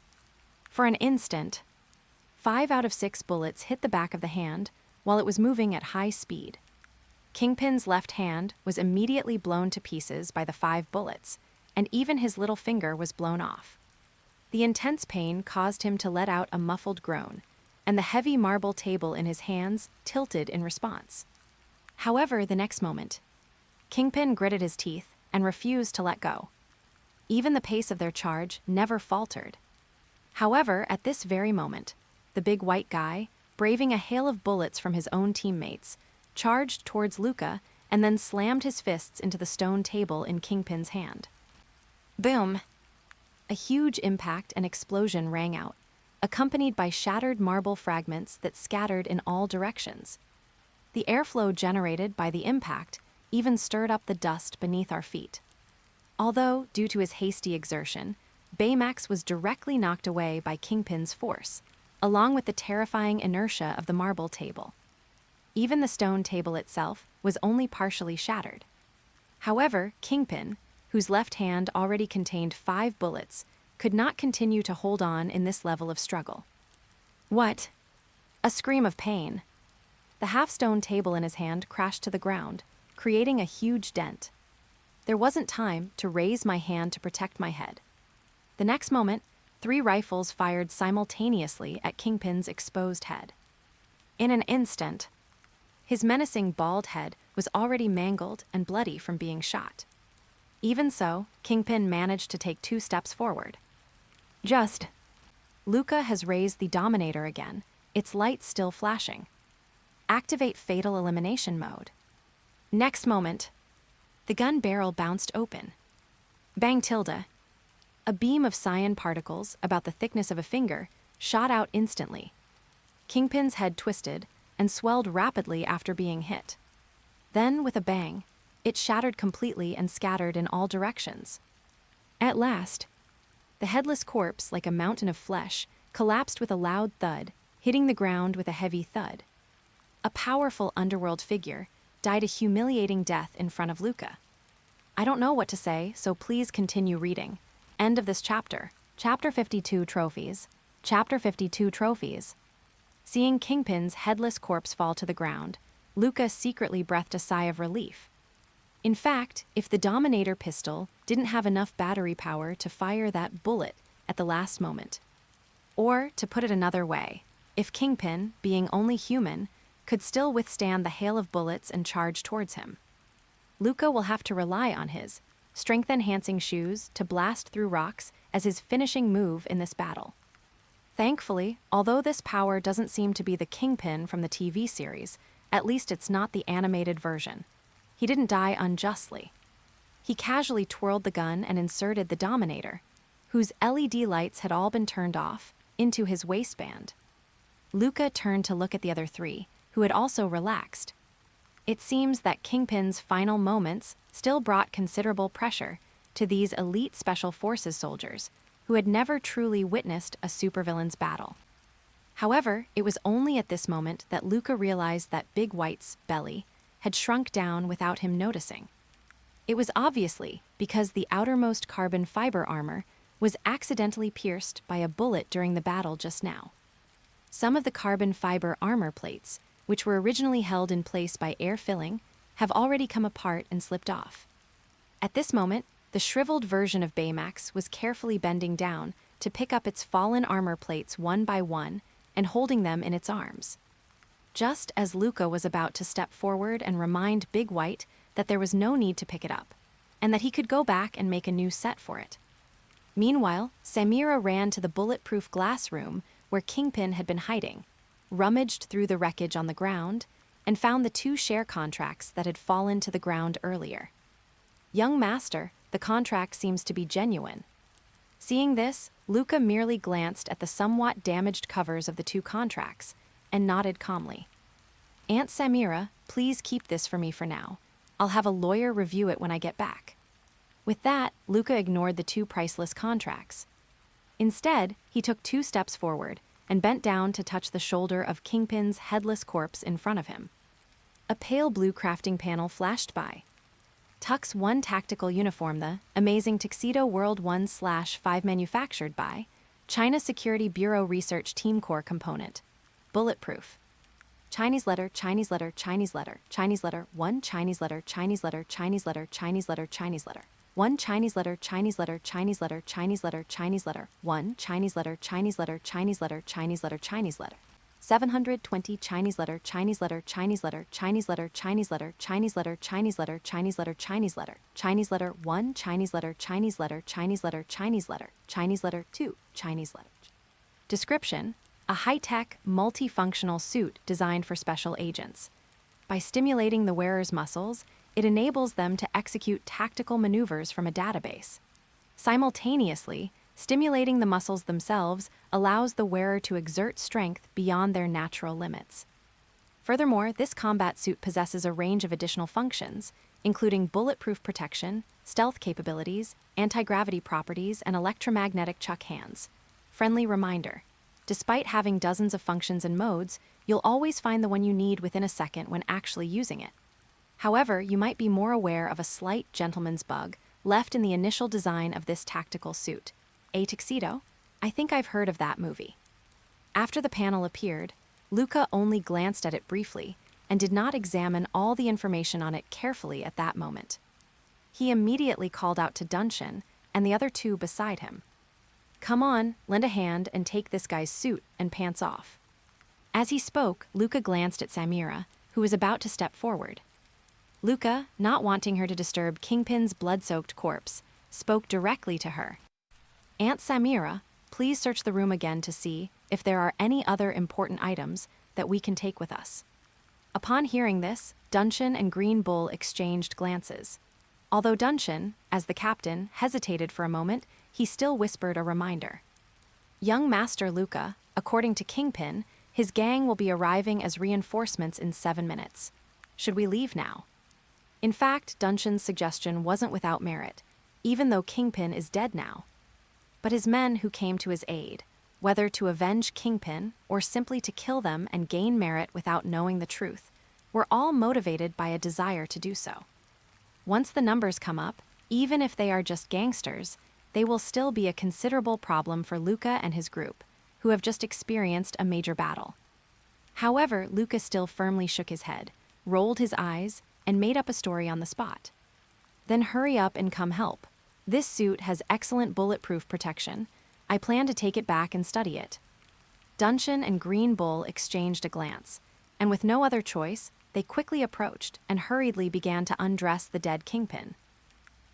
For an instant, 5 out of 6 bullets hit the back of the hand while it was moving at high speed. Kingpin's left hand was immediately blown to pieces by the 5 bullets, and even his little finger was blown off. The intense pain caused him to let out a muffled groan, and the heavy marble table in his hands tilted in response. However, the next moment, Kingpin gritted his teeth and refused to let go. Even the pace of their charge never faltered. However, at this very moment, the big white guy, braving a hail of bullets from his own teammates, charged towards Luca and then slammed his fists into the stone table in Kingpin's hand. Boom! A huge impact and explosion rang out, accompanied by shattered marble fragments that scattered in all directions. The airflow generated by the impact even stirred up the dust beneath our feet. Although, due to his hasty exertion, Baymax was directly knocked away by Kingpin's force, along with the terrifying inertia of the marble table. Even the stone table itself was only partially shattered. However, Kingpin, whose left hand already contained 5 bullets, could not continue to hold on in this level of struggle. What? A scream of pain. The half-stone table in his hand crashed to the ground, creating a huge dent. There wasn't time to raise my hand to protect my head. The next moment, 3 rifles fired simultaneously at Kingpin's exposed head. In an instant, his menacing bald head was already mangled and bloody from being shot. Even so, Kingpin managed to take 2 steps forward. Luca has raised the Dominator again, its lights still flashing. Activate Fatal Elimination Mode. Next moment, the gun barrel bounced open. Bang tilde. A beam of cyan particles, about the thickness of a finger, shot out instantly. Kingpin's head twisted and swelled rapidly after being hit. Then, with a bang, it shattered completely and scattered in all directions. At last, the headless corpse, like a mountain of flesh, collapsed with a loud thud, hitting the ground with a heavy thud. A powerful underworld figure died a humiliating death in front of Luca. I don't know what to say, so please continue reading. End of this chapter. Chapter 52 Trophies. Chapter 52 Trophies. Seeing Kingpin's headless corpse fall to the ground, Luca secretly breathed a sigh of relief. In fact, if the Dominator pistol didn't have enough battery power to fire that bullet at the last moment, Or, to put it another way, if Kingpin, being only human, could still withstand the hail of bullets and charge towards him, Luca will have to rely on his strength-enhancing shoes to blast through rocks as his finishing move in this battle. Thankfully, although this power doesn't seem to be the Kingpin from the TV series, at least it's not the animated version. He didn't die unjustly. He casually twirled the gun and inserted the Dominator, whose LED lights had all been turned off, into his waistband. Luca turned to look at the other three, who had also relaxed. It seems that Kingpin's final moments still brought considerable pressure to these elite Special Forces soldiers who had never truly witnessed a supervillain's battle. However, it was only at this moment that Luca realized that Big White's belly had shrunk down without him noticing. It was obviously because the outermost carbon fiber armor was accidentally pierced by a bullet during the battle just now. Some of the carbon fiber armor plates, which were originally held in place by air filling, have already come apart and slipped off. At this moment, the shriveled version of Baymax was carefully bending down to pick up its fallen armor plates one by one and holding them in its arms. Just as Luca was about to step forward and remind Big White that there was no need to pick it up, and that he could go back and make a new set for it. Meanwhile, Samira ran to the bulletproof glass room where Kingpin had been hiding, rummaged through the wreckage on the ground, and found the 2 share contracts that had fallen to the ground earlier. Young Master, the contract seems to be genuine. Seeing this, Luca merely glanced at the somewhat damaged covers of the 2 contracts and nodded calmly. Aunt Samira, please keep this for me for now. I'll have a lawyer review it when I get back. With that, Luca ignored the 2 priceless contracts. Instead, he took 2 steps forward and bent down to touch the shoulder of Kingpin's headless corpse in front of him. A pale blue crafting panel flashed by. Tuck's 1 tactical uniform, the Amazing Tuxedo World 1/5 manufactured by China Security Bureau Research Team Core component. Bulletproof. Chinese letter, Chinese letter, Chinese letter, Chinese letter, 1 Chinese letter, Chinese letter, Chinese letter, Chinese letter, Chinese letter. 1 Chinese letter, Chinese letter, Chinese letter, Chinese letter, Chinese letter, 1 Chinese letter, Chinese letter, Chinese letter, Chinese letter, Chinese letter. 720 Chinese letter, Chinese letter, Chinese letter, Chinese letter, Chinese letter, Chinese letter, Chinese letter, Chinese letter, Chinese letter, Chinese letter, 1 Chinese letter, Chinese letter, Chinese letter, Chinese letter, Chinese letter, 2 Chinese letter. Description: a high-tech, multifunctional suit designed for special agents. By stimulating the wearer's muscles, it enables them to execute tactical maneuvers from a database. Simultaneously, stimulating the muscles themselves allows the wearer to exert strength beyond their natural limits. Furthermore, this combat suit possesses a range of additional functions, including bulletproof protection, stealth capabilities, anti-gravity properties, and electromagnetic chuck hands. Friendly reminder: despite having dozens of functions and modes, you'll always find the one you need within a second when actually using it. However, you might be more aware of a slight gentleman's bug left in the initial design of this tactical suit. A tuxedo? I think I've heard of that movie. After the panel appeared, Luca only glanced at it briefly and did not examine all the information on it carefully at that moment. He immediately called out to Dunshin and the other 2 beside him. Come on, lend a hand and take this guy's suit and pants off. As he spoke, Luca glanced at Samira, who was about to step forward. Luca, not wanting her to disturb Kingpin's blood-soaked corpse, spoke directly to her. Aunt Samira, please search the room again to see if there are any other important items that we can take with us. Upon hearing this, Dunshin and Green Bull exchanged glances. Although Dunshin, as the captain, hesitated for a moment, he still whispered a reminder. Young Master Luca, according to Kingpin, his gang will be arriving as reinforcements in 7 minutes. Should we leave now? In fact, Dunshin's suggestion wasn't without merit, even though Kingpin is dead now. But his men who came to his aid, whether to avenge Kingpin or simply to kill them and gain merit without knowing the truth, were all motivated by a desire to do so. Once the numbers come up, even if they are just gangsters, they will still be a considerable problem for Luca and his group, who have just experienced a major battle. However, Luca still firmly shook his head, rolled his eyes, and made up a story on the spot. Then hurry up and come help. This suit has excellent bulletproof protection. I plan to take it back and study it. Dunshin and Green Bull exchanged a glance, and with no other choice, they quickly approached and hurriedly began to undress the dead Kingpin.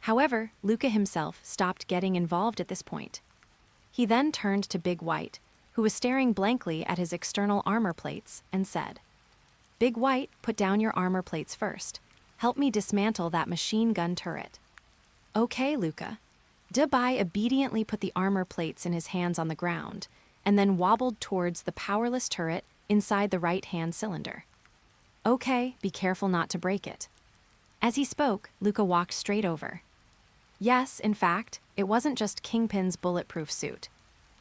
However, Luca himself stopped getting involved at this point. He then turned to Big White, who was staring blankly at his external armor plates, and said, "Big White, put down your armor plates first. Help me dismantle that machine gun turret." "Okay, Luca." Dabai obediently put the armor plates in his hands on the ground, and then wobbled towards the powerless turret inside the right-hand cylinder. "Okay, be careful not to break it." As he spoke, Luca walked straight over. Yes, in fact, it wasn't just Kingpin's bulletproof suit.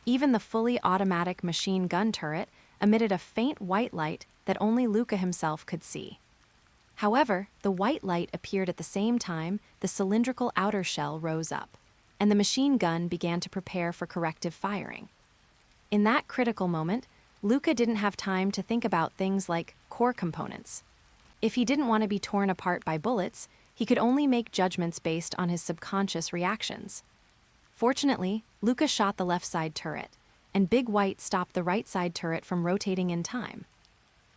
Even the fully automatic machine gun turret emitted a faint white light that only Luca himself could see. However, the white light appeared at the same time the cylindrical outer shell rose up, and the machine gun began to prepare for corrective firing. In that critical moment, Luca didn't have time to think about things like core components. If he didn't want to be torn apart by bullets, he could only make judgments based on his subconscious reactions. Fortunately, Luca shot the left side turret, and Big White stopped the right side turret from rotating in time.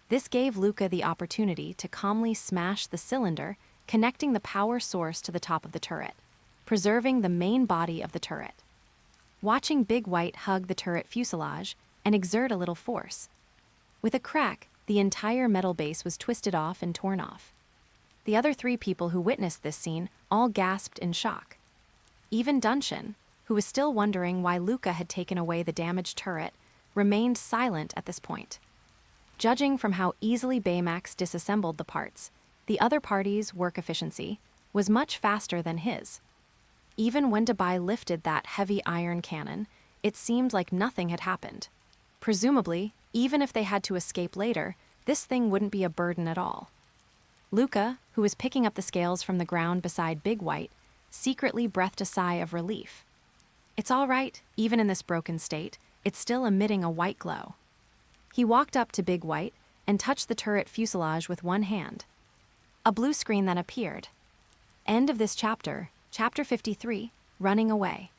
This gave Luca the opportunity to calmly smash the cylinder, connecting the power source to the top of the turret, preserving the main body of the turret. Watching Big White hug the turret fuselage and exert a little force. With a crack, the entire metal base was twisted off and torn off. The other three people who witnessed this scene all gasped in shock. Even Dunshin, who was still wondering why Luca had taken away the damaged turret, remained silent at this point. Judging from how easily Baymax disassembled the parts, the other party's work efficiency was much faster than his. Even when Dabai lifted that heavy iron cannon, it seemed like nothing had happened. Presumably, even if they had to escape later, this thing wouldn't be a burden at all. Luca, who was picking up the scales from the ground beside Big White, secretly breathed a sigh of relief. It's all right, even in this broken state, it's still emitting a white glow. He walked up to Big White and touched the turret fuselage with one hand. A blue screen then appeared. End of this chapter, Chapter 53, Running Away.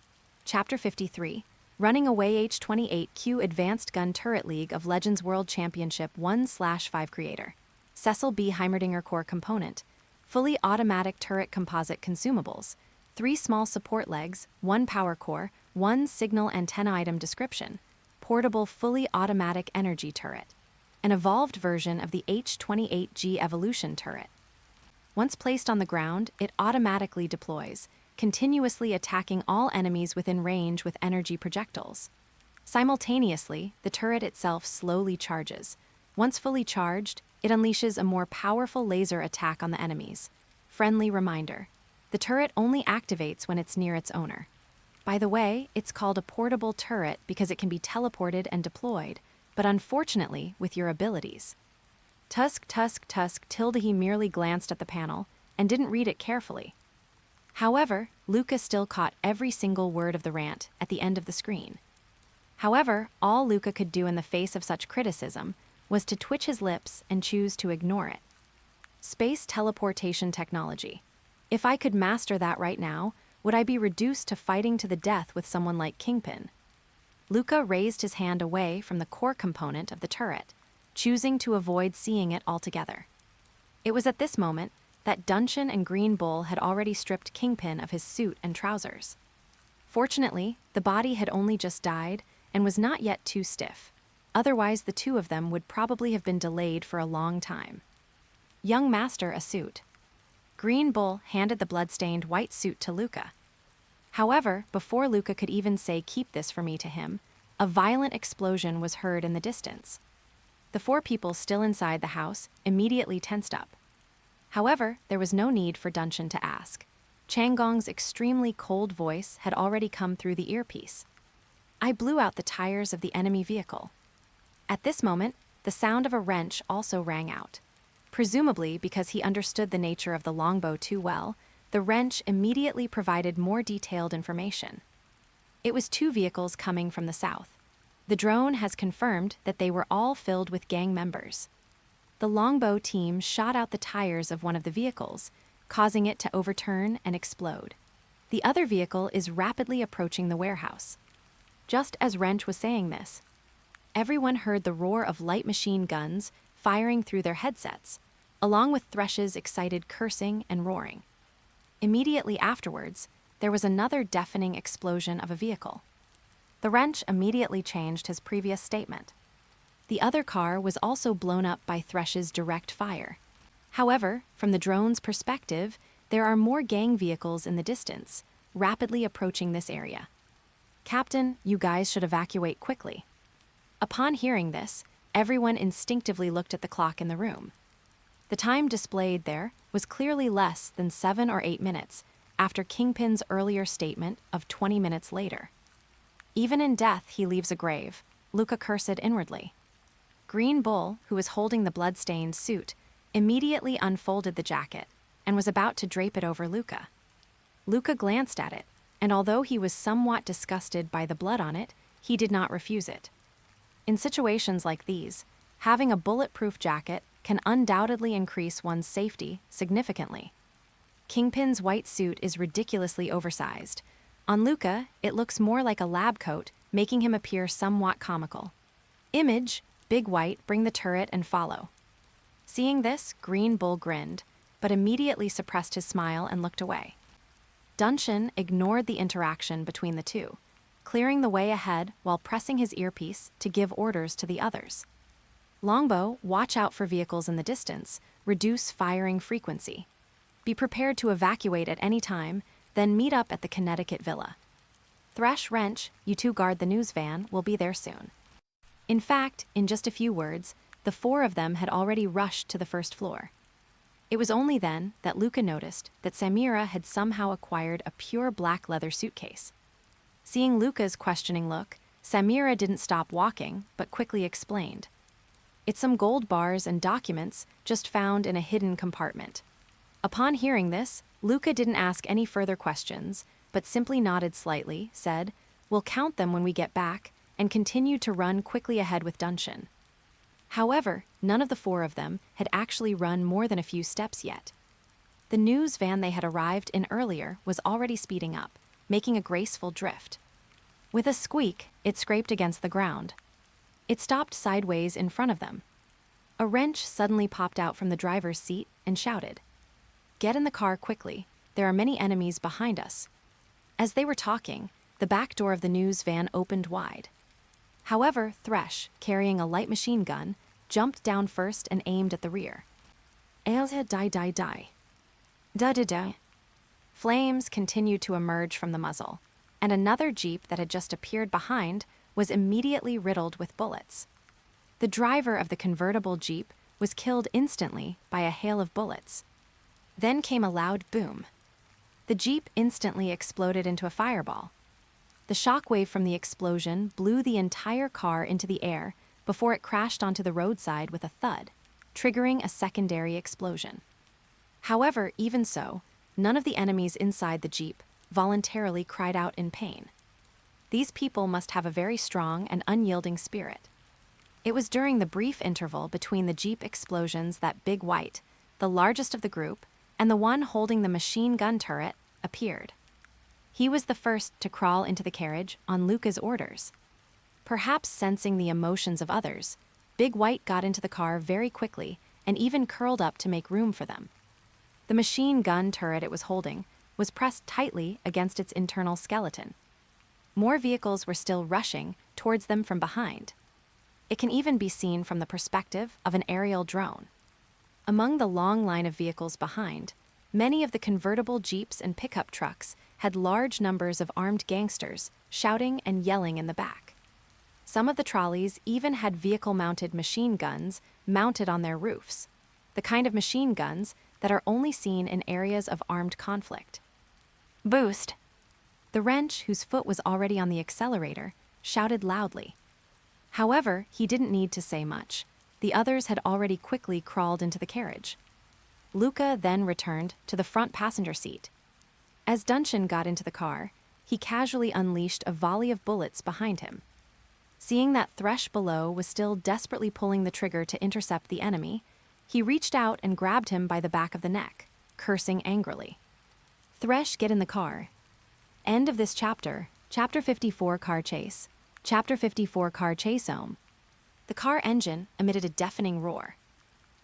Chapter 53, Running Away H28Q Advanced Gun Turret League of Legends World Championship 1/5 Creator. Cecil B. Heimerdinger Core Component. Fully automatic turret composite consumables. 3 small support legs, 1 power core, 1 signal antenna item description. Portable fully automatic energy turret. An evolved version of the H28G evolution turret. Once placed on the ground, it automatically deploys, continuously attacking all enemies within range with energy projectiles. Simultaneously, the turret itself slowly charges. Once fully charged, it unleashes a more powerful laser attack on the enemies. Friendly reminder: the turret only activates when it's near its owner. By the way, it's called a portable turret because it can be teleported and deployed, but unfortunately with your abilities. Tusk, tilde he merely glanced at the panel and didn't read it carefully. However, Luca still caught every single word of the rant at the end of the screen. However, all Luca could do in the face of such criticism was to twitch his lips and choose to ignore it. Space teleportation technology. If I could master that right now, would I be reduced to fighting to the death with someone like Kingpin? Luca raised his hand away from the core component of the turret, choosing to avoid seeing it altogether. It was at this moment that Dunshin and Green Bull had already stripped Kingpin of his suit and trousers. Fortunately, the body had only just died and was not yet too stiff. Otherwise, the two of them would probably have been delayed for a long time. Young master, a suit. Green Bull handed the blood-stained white suit to Luca. However, before Luca could even say "keep this for me" to him, a violent explosion was heard in the distance. The 4 people still inside the house immediately tensed up. However, there was no need for Dunshin to ask. Changong's extremely cold voice had already come through the earpiece. "I blew out the tires of the enemy vehicle." At this moment, the sound of a wrench also rang out. Presumably because he understood the nature of the longbow too well, the wrench immediately provided more detailed information. It was 2 vehicles coming from the south. The drone has confirmed that they were all filled with gang members. The longbow team shot out the tires of one of the vehicles, causing it to overturn and explode. The other vehicle is rapidly approaching the warehouse. Just as Wrench was saying this, everyone heard the roar of light machine guns firing through their headsets, along with Thresh's excited cursing and roaring. Immediately afterwards, there was another deafening explosion of a vehicle. The wrench immediately changed his previous statement. The other car was also blown up by Thresh's direct fire. However, from the drone's perspective, there are more gang vehicles in the distance, rapidly approaching this area. "Captain, you guys should evacuate quickly." Upon hearing this, everyone instinctively looked at the clock in the room. The time displayed there was clearly less than 7 or 8 minutes after Kingpin's earlier statement of 20 minutes later. "Even in death he leaves a grave," Luca cursed inwardly. Green Bull, who was holding the blood-stained suit, immediately unfolded the jacket and was about to drape it over Luca. Luca glanced at it, and although he was somewhat disgusted by the blood on it, he did not refuse it. In situations like these, having a bulletproof jacket can undoubtedly increase one's safety significantly. Kingpin's white suit is ridiculously oversized. On Luca, it looks more like a lab coat, making him appear somewhat comical. Image, Big White, bring the turret and follow. Seeing this, Green Bull grinned, but immediately suppressed his smile and looked away. Duncan ignored the interaction between the two, clearing the way ahead while pressing his earpiece to give orders to the others. Longbow, watch out for vehicles in the distance, reduce firing frequency. Be prepared to evacuate at any time, then meet up at the Connecticut Villa. Thresh, Wrench, you two guard the news van, will be there soon. In fact, in just a few words, the 4 of them had already rushed to the first floor. It was only then that Luca noticed that Samira had somehow acquired a pure black leather suitcase. Seeing Luca's questioning look, Samira didn't stop walking, but quickly explained. "It's some gold bars and documents just found in a hidden compartment." Upon hearing this, Luca didn't ask any further questions, but simply nodded slightly, said, "We'll count them when we get back," and continued to run quickly ahead with Duncan. However, none of the 4 of them had actually run more than a few steps yet. The news van they had arrived in earlier was already speeding up, making a graceful drift. With a squeak, it scraped against the ground. It stopped sideways in front of them. A wrench suddenly popped out from the driver's seat and shouted, "Get in the car quickly, there are many enemies behind us." As they were talking, the back door of the news van opened wide. However, Thresh, carrying a light machine gun, jumped down first and aimed at the rear. "Ailsa die die die. Da da da." Flames continued to emerge from the muzzle, and another jeep that had just appeared behind was immediately riddled with bullets. The driver of the convertible jeep was killed instantly by a hail of bullets. Then came a loud boom. The jeep instantly exploded into a fireball. The shockwave from the explosion blew the entire car into the air before it crashed onto the roadside with a thud, triggering a secondary explosion. However, even so, none of the enemies inside the jeep voluntarily cried out in pain. These people must have a very strong and unyielding spirit. It was during the brief interval between the jeep explosions that Big White, the largest of the group, and the one holding the machine gun turret, appeared. He was the first to crawl into the carriage on Luca's orders. Perhaps sensing the emotions of others, Big White got into the car very quickly and even curled up to make room for them. The machine gun turret it was holding was pressed tightly against its internal skeleton. More vehicles were still rushing towards them from behind. It can even be seen from the perspective of an aerial drone. Among the long line of vehicles behind, many of the convertible jeeps and pickup trucks had large numbers of armed gangsters shouting and yelling in the back. Some of the trolleys even had vehicle-mounted machine guns mounted on their roofs, the kind of machine guns that are only seen in areas of armed conflict. "Boost!" The wrench, whose foot was already on the accelerator, shouted loudly. However, he didn't need to say much. The others had already quickly crawled into the carriage. Luca then returned to the front passenger seat. As Duncan got into the car, he casually unleashed a volley of bullets behind him. Seeing that Thresh below was still desperately pulling the trigger to intercept the enemy, he reached out and grabbed him by the back of the neck, cursing angrily. "Thresh, get in the car." End of this chapter. Chapter 54 Car Chase. Chapter 54 Car Chase Home. The car engine emitted a deafening roar.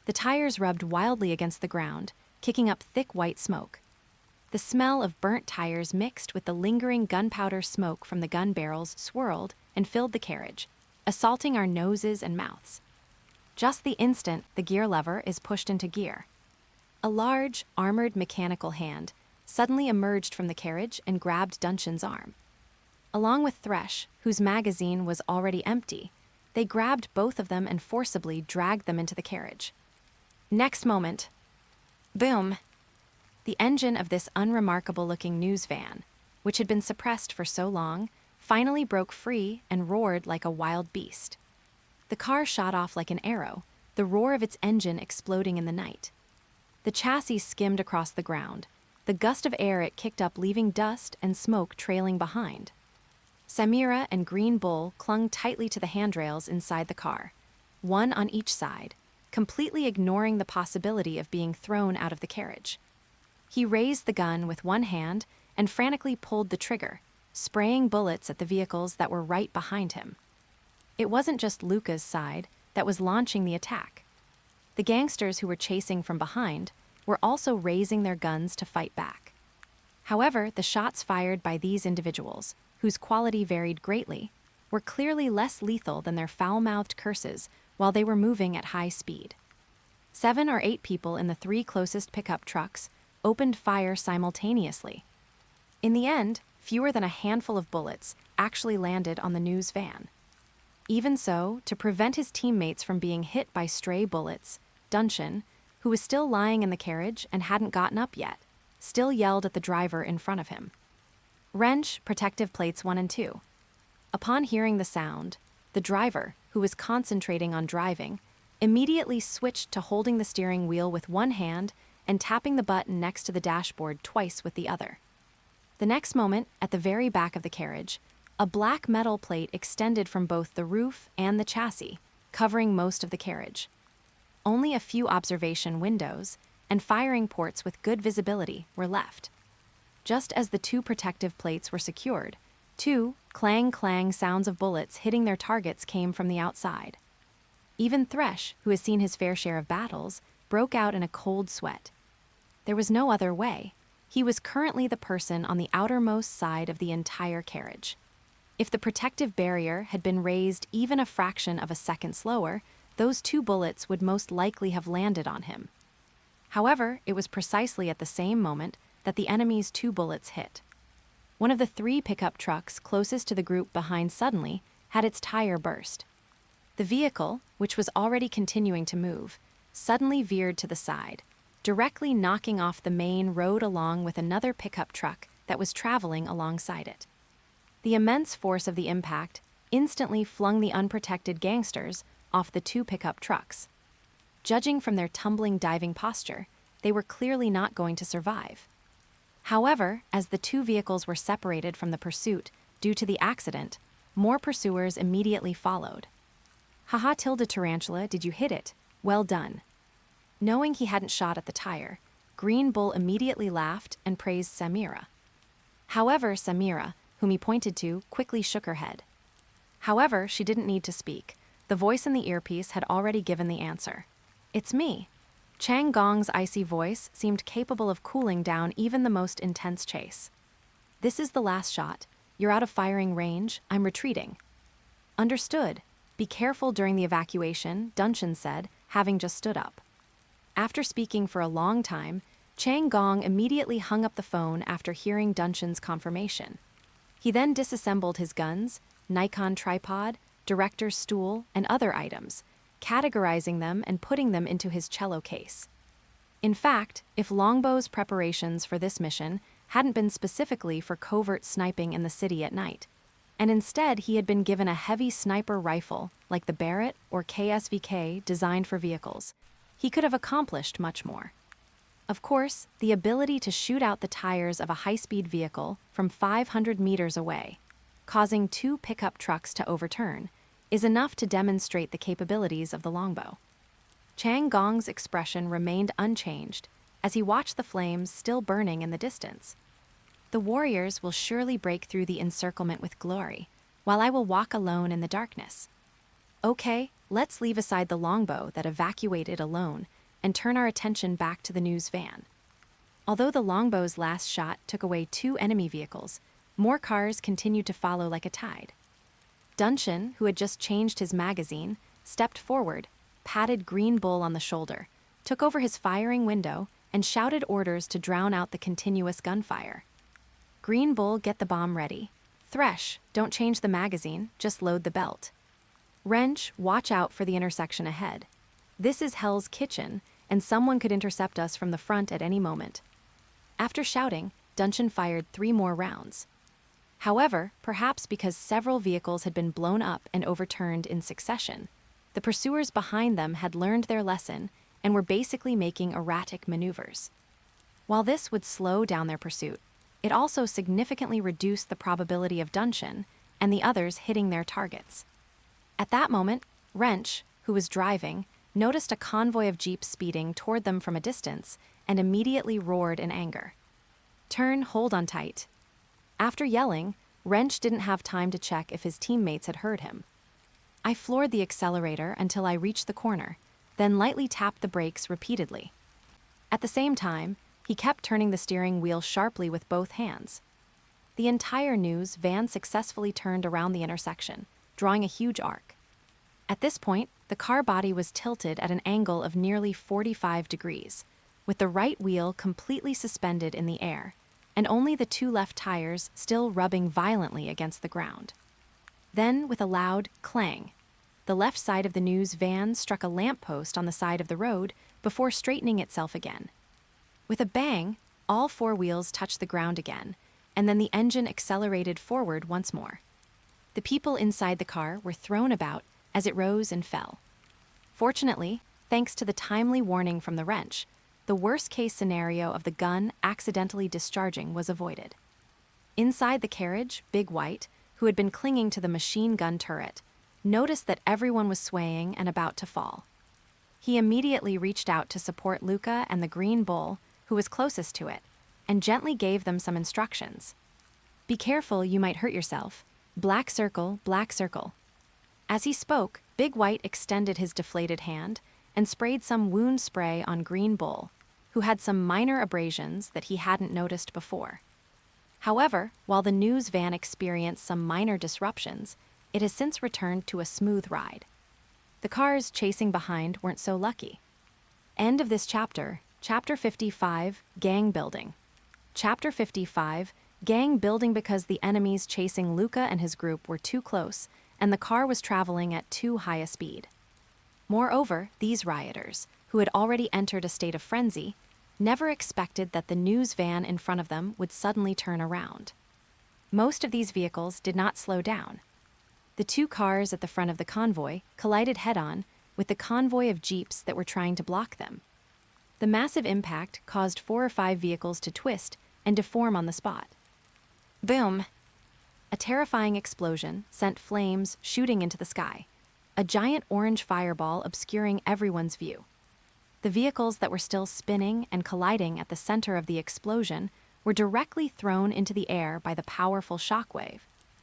The tires rubbed wildly against the ground, kicking up thick white smoke. The smell of burnt tires mixed with the lingering gunpowder smoke from the gun barrels swirled and filled the carriage, assaulting our noses and mouths. Just the instant the gear lever is pushed into gear, a large, armored mechanical hand suddenly emerged from the carriage and grabbed Duncan's arm. Along with Thresh, whose magazine was already empty, they grabbed both of them and forcibly dragged them into the carriage. Next moment, boom! The engine of this unremarkable-looking news van, which had been suppressed for so long, finally broke free and roared like a wild beast. The car shot off like an arrow, the roar of its engine exploding in the night. The chassis skimmed across the ground, the gust of air it kicked up leaving dust and smoke trailing behind. Samira and Green Bull clung tightly to the handrails inside the car, one on each side, completely ignoring the possibility of being thrown out of the carriage. He raised the gun with one hand and frantically pulled the trigger, spraying bullets at the vehicles that were right behind him. It wasn't just Luca's side that was launching the attack. The gangsters who were chasing from behind were also raising their guns to fight back. However, the shots fired by these individuals, whose quality varied greatly, were clearly less lethal than their foul-mouthed curses while they were moving at high speed. 7 or 8 people in the 3 closest pickup trucks opened fire simultaneously. In the end, fewer than a handful of bullets actually landed on the news van. Even so, to prevent his teammates from being hit by stray bullets, Duncan, who was still lying in the carriage and hadn't gotten up yet, still yelled at the driver in front of him. Wrench, protective plates 1 and 2. Upon hearing the sound, the driver, who was concentrating on driving, immediately switched to holding the steering wheel with one hand and tapping the button next to the dashboard twice with the other. The next moment, at the very back of the carriage, a black metal plate extended from both the roof and the chassis, covering most of the carriage. Only a few observation windows and firing ports with good visibility were left. Just as the 2 protective plates were secured, 2 clang-clang sounds of bullets hitting their targets came from the outside. Even Thresh, who has seen his fair share of battles, broke out in a cold sweat. There was no other way. He was currently the person on the outermost side of the entire carriage. If the protective barrier had been raised even a fraction of a second slower, those 2 bullets would most likely have landed on him. However, it was precisely at the same moment that the enemy's 2 bullets hit. One of the 3 pickup trucks closest to the group behind suddenly had its tire burst. The vehicle, which was already continuing to move, suddenly veered to the side, directly knocking off the main road along with another pickup truck that was traveling alongside it. The immense force of the impact instantly flung the unprotected gangsters off the 2 pickup trucks. Judging from their tumbling diving posture, they were clearly not going to survive. However, as the 2 vehicles were separated from the pursuit due to the accident, more pursuers immediately followed. "Haha, Tilda Tarantula, did you hit it? Well done." Knowing he hadn't shot at the tire, Green Bull immediately laughed and praised Samira. However, Samira, whom he pointed to, quickly shook her head. However, she didn't need to speak. The voice in the earpiece had already given the answer. "It's me." Chang Gong's icy voice seemed capable of cooling down even the most intense chase. "This is the last shot. You're out of firing range. I'm retreating." "Understood. Be careful during the evacuation," Duncan said, having just stood up. After speaking for a long time, Chang Gong immediately hung up the phone after hearing Duncan's confirmation. He then disassembled his guns, Nikon tripod, director's stool, and other items, categorizing them and putting them into his cello case. In fact, if Longbow's preparations for this mission hadn't been specifically for covert sniping in the city at night, and instead he had been given a heavy sniper rifle like the Barrett or KSVK designed for vehicles, he could have accomplished much more. Of course, the ability to shoot out the tires of a high-speed vehicle from 500 meters away, causing 2 pickup trucks to overturn, is enough to demonstrate the capabilities of the longbow. Chang Gong's expression remained unchanged as he watched the flames still burning in the distance. "The warriors will surely break through the encirclement with glory, while I will walk alone in the darkness." Okay, let's leave aside the longbow that evacuated alone and turn our attention back to the news van. Although the longbow's last shot took away 2 enemy vehicles, more cars continued to follow like a tide. Dunshin, who had just changed his magazine, stepped forward, patted Green Bull on the shoulder, took over his firing window, and shouted orders to drown out the continuous gunfire. Green Bull, get the bomb ready. Thresh, don't change the magazine, just load the belt. Wrench, watch out for the intersection ahead. This is Hell's Kitchen, and someone could intercept us from the front at any moment. After shouting, Dunshin fired 3 more rounds. However, perhaps because several vehicles had been blown up and overturned in succession, the pursuers behind them had learned their lesson and were basically making erratic maneuvers. While this would slow down their pursuit, it also significantly reduced the probability of Dunshin and the others hitting their targets. At that moment, Wrench, who was driving, noticed a convoy of jeeps speeding toward them from a distance and immediately roared in anger. Turn, hold on tight. After yelling, Wrench didn't have time to check if his teammates had heard him. I floored the accelerator until I reached the corner, then lightly tapped the brakes repeatedly. At the same time, he kept turning the steering wheel sharply with both hands. The entire news van successfully turned around the intersection, drawing a huge arc. At this point, the car body was tilted at an angle of nearly 45 degrees, with the right wheel completely suspended in the air, and only the 2 left tires still rubbing violently against the ground. Then, with a loud clang, the left side of the news van struck a lamppost on the side of the road before straightening itself again. With a bang, all 4 wheels touched the ground again, and then the engine accelerated forward once more. The people inside the car were thrown about as it rose and fell. Fortunately, thanks to the timely warning from the wrench, the worst-case scenario of the gun accidentally discharging was avoided. Inside the carriage, Big White, who had been clinging to the machine gun turret, noticed that everyone was swaying and about to fall. He immediately reached out to support Luca and the Green Bull, who was closest to it, and gently gave them some instructions. Be careful, you might hurt yourself. Black circle, black circle. As he spoke, Big White extended his deflated hand and sprayed some wound spray on Green Bull, who had some minor abrasions that he hadn't noticed before. However, while the news van experienced some minor disruptions, it has since returned to a smooth ride. The cars chasing behind weren't so lucky. End of this chapter, Chapter 55, Gang Building. Chapter 55, Gang Building because the enemies chasing Luca and his group were too close, and the car was traveling at too high a speed. Moreover, these rioters, who had already entered a state of frenzy, never expected that the news van in front of them would suddenly turn around. Most of these vehicles did not slow down. The 2 cars at the front of the convoy collided head-on with the convoy of jeeps that were trying to block them. The massive impact caused 4 or 5 vehicles to twist and deform on the spot. Boom! A terrifying explosion sent flames shooting into the sky, a giant orange fireball obscuring everyone's view. The vehicles that were still spinning and colliding at the center of the explosion were directly thrown into the air by the powerful shockwave,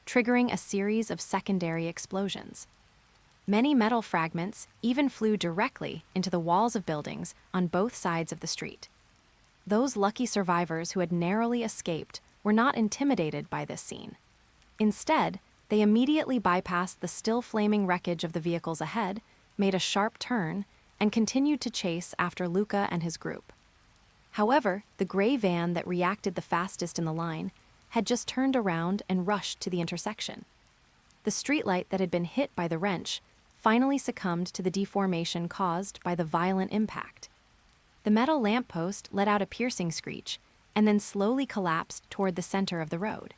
triggering a series of secondary explosions. Many metal fragments even flew directly into the walls of buildings on both sides of the street. Those lucky survivors who had narrowly escaped were not intimidated by this scene. Instead, they immediately bypassed the still flaming wreckage of the vehicles ahead, made a sharp turn, and continued to chase after Luca and his group. However, the gray van that reacted the fastest in the line had just turned around and rushed to the intersection. The streetlight that had been hit by the wrench finally succumbed to the deformation caused by the violent impact. The metal lamppost let out a piercing screech and then slowly collapsed toward the center of the road.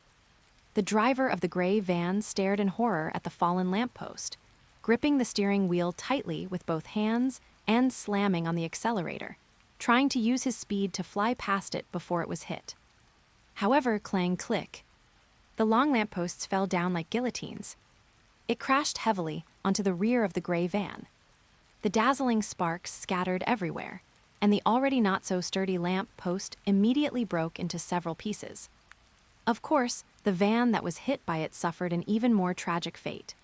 The driver of the gray van stared in horror at the fallen lamppost, gripping the steering wheel tightly with both hands and slamming on the accelerator, trying to use his speed to fly past it before it was hit. However, clang click. The long lampposts fell down like guillotines. It crashed heavily onto the rear of the gray van. The dazzling sparks scattered everywhere, and the already not-so-sturdy lamp post immediately broke into several pieces. Of course, the van that was hit by it suffered an even more tragic fate.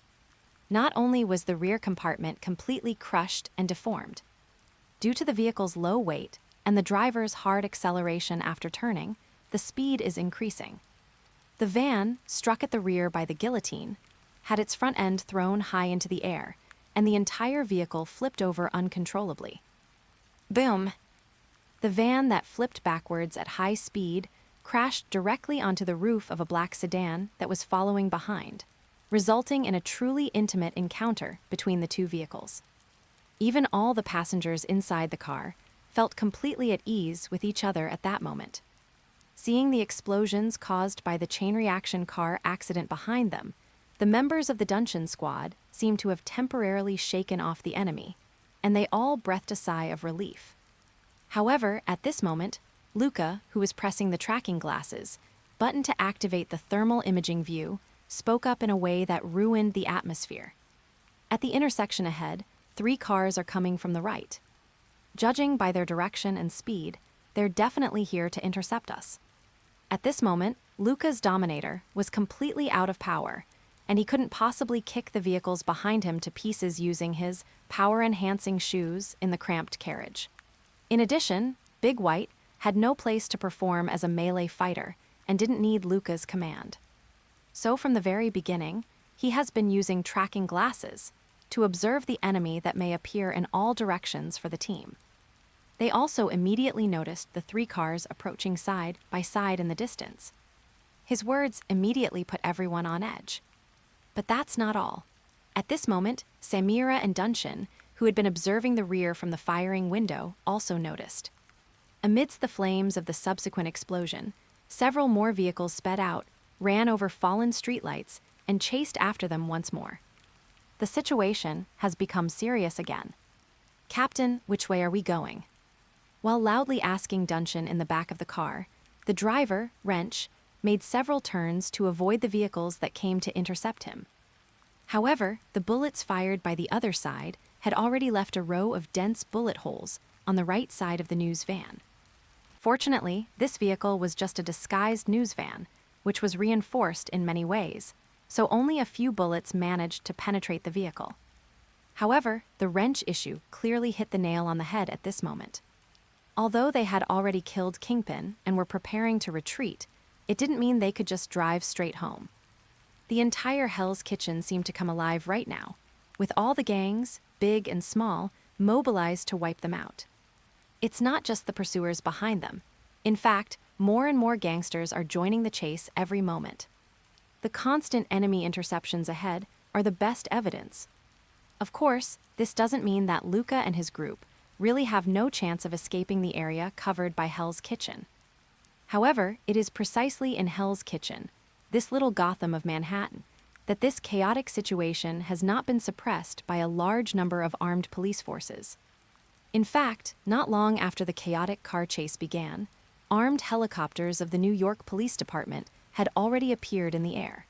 Not only was the rear compartment completely crushed and deformed, due to the vehicle's low weight and the driver's hard acceleration after turning, the speed is increasing. The van, struck at the rear by the guillotine, had its front end thrown high into the air, and the entire vehicle flipped over uncontrollably. Boom! The van that flipped backwards at high speed crashed directly onto the roof of a black sedan that was following behind, resulting in a truly intimate encounter between the two vehicles. Even all the passengers inside the car felt completely at ease with each other at that moment. Seeing the explosions caused by the chain reaction car accident behind them, the members of the Dungeon Squad seemed to have temporarily shaken off the enemy, and they all breathed a sigh of relief. However, at this moment, Luca, who was pressing the tracking glasses button to activate the thermal imaging view, spoke up in a way that ruined the atmosphere. At the intersection ahead, 3 cars are coming from the right. Judging by their direction and speed, they're definitely here to intercept us. At this moment, Luca's Dominator was completely out of power, and he couldn't possibly kick the vehicles behind him to pieces using his power-enhancing shoes in the cramped carriage. In addition, Big White had no place to perform as a melee fighter and didn't need Luca's command. So from the very beginning, he has been using tracking glasses to observe the enemy that may appear in all directions for the team. They also immediately noticed the 3 cars approaching side by side in the distance. His words immediately put everyone on edge. But that's not all. At this moment, Samira and Dunshin, who had been observing the rear from the firing window, also noticed. Amidst the flames of the subsequent explosion, several more vehicles sped out, ran over fallen streetlights, and chased after them once more. The situation has become serious again. "Captain, which way are we going?" While loudly asking Dunshin in the back of the car, the driver, Wrench, made several turns to avoid the vehicles that came to intercept him. However, the bullets fired by the other side had already left a row of dense bullet holes on the right side of the news van. Fortunately, this vehicle was just a disguised news van, which was reinforced in many ways, so only a few bullets managed to penetrate the vehicle. However, the wrench issue clearly hit the nail on the head at this moment. Although they had already killed Kingpin and were preparing to retreat, it didn't mean they could just drive straight home. The entire Hell's Kitchen seemed to come alive right now, with all the gangs, big and small, mobilized to wipe them out. It's not just the pursuers behind them. In fact, more and more gangsters are joining the chase every moment. The constant enemy interceptions ahead are the best evidence. Of course, this doesn't mean that Luca and his group really have no chance of escaping the area covered by Hell's Kitchen. However, it is precisely in Hell's Kitchen, this little Gotham of Manhattan, that this chaotic situation has not been suppressed by a large number of armed police forces. In fact, not long after the chaotic car chase began, armed helicopters of the New York Police Department had already appeared in the air.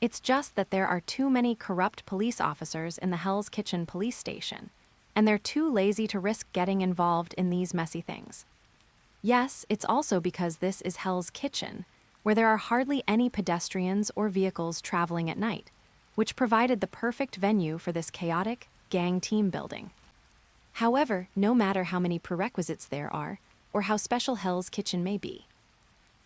It's just that there are too many corrupt police officers in the Hell's Kitchen police station, and they're too lazy to risk getting involved in these messy things. Yes, it's also because this is Hell's Kitchen, where there are hardly any pedestrians or vehicles traveling at night, which provided the perfect venue for this chaotic gang team building. However, no matter how many prerequisites there are, or how special Hell's Kitchen may be,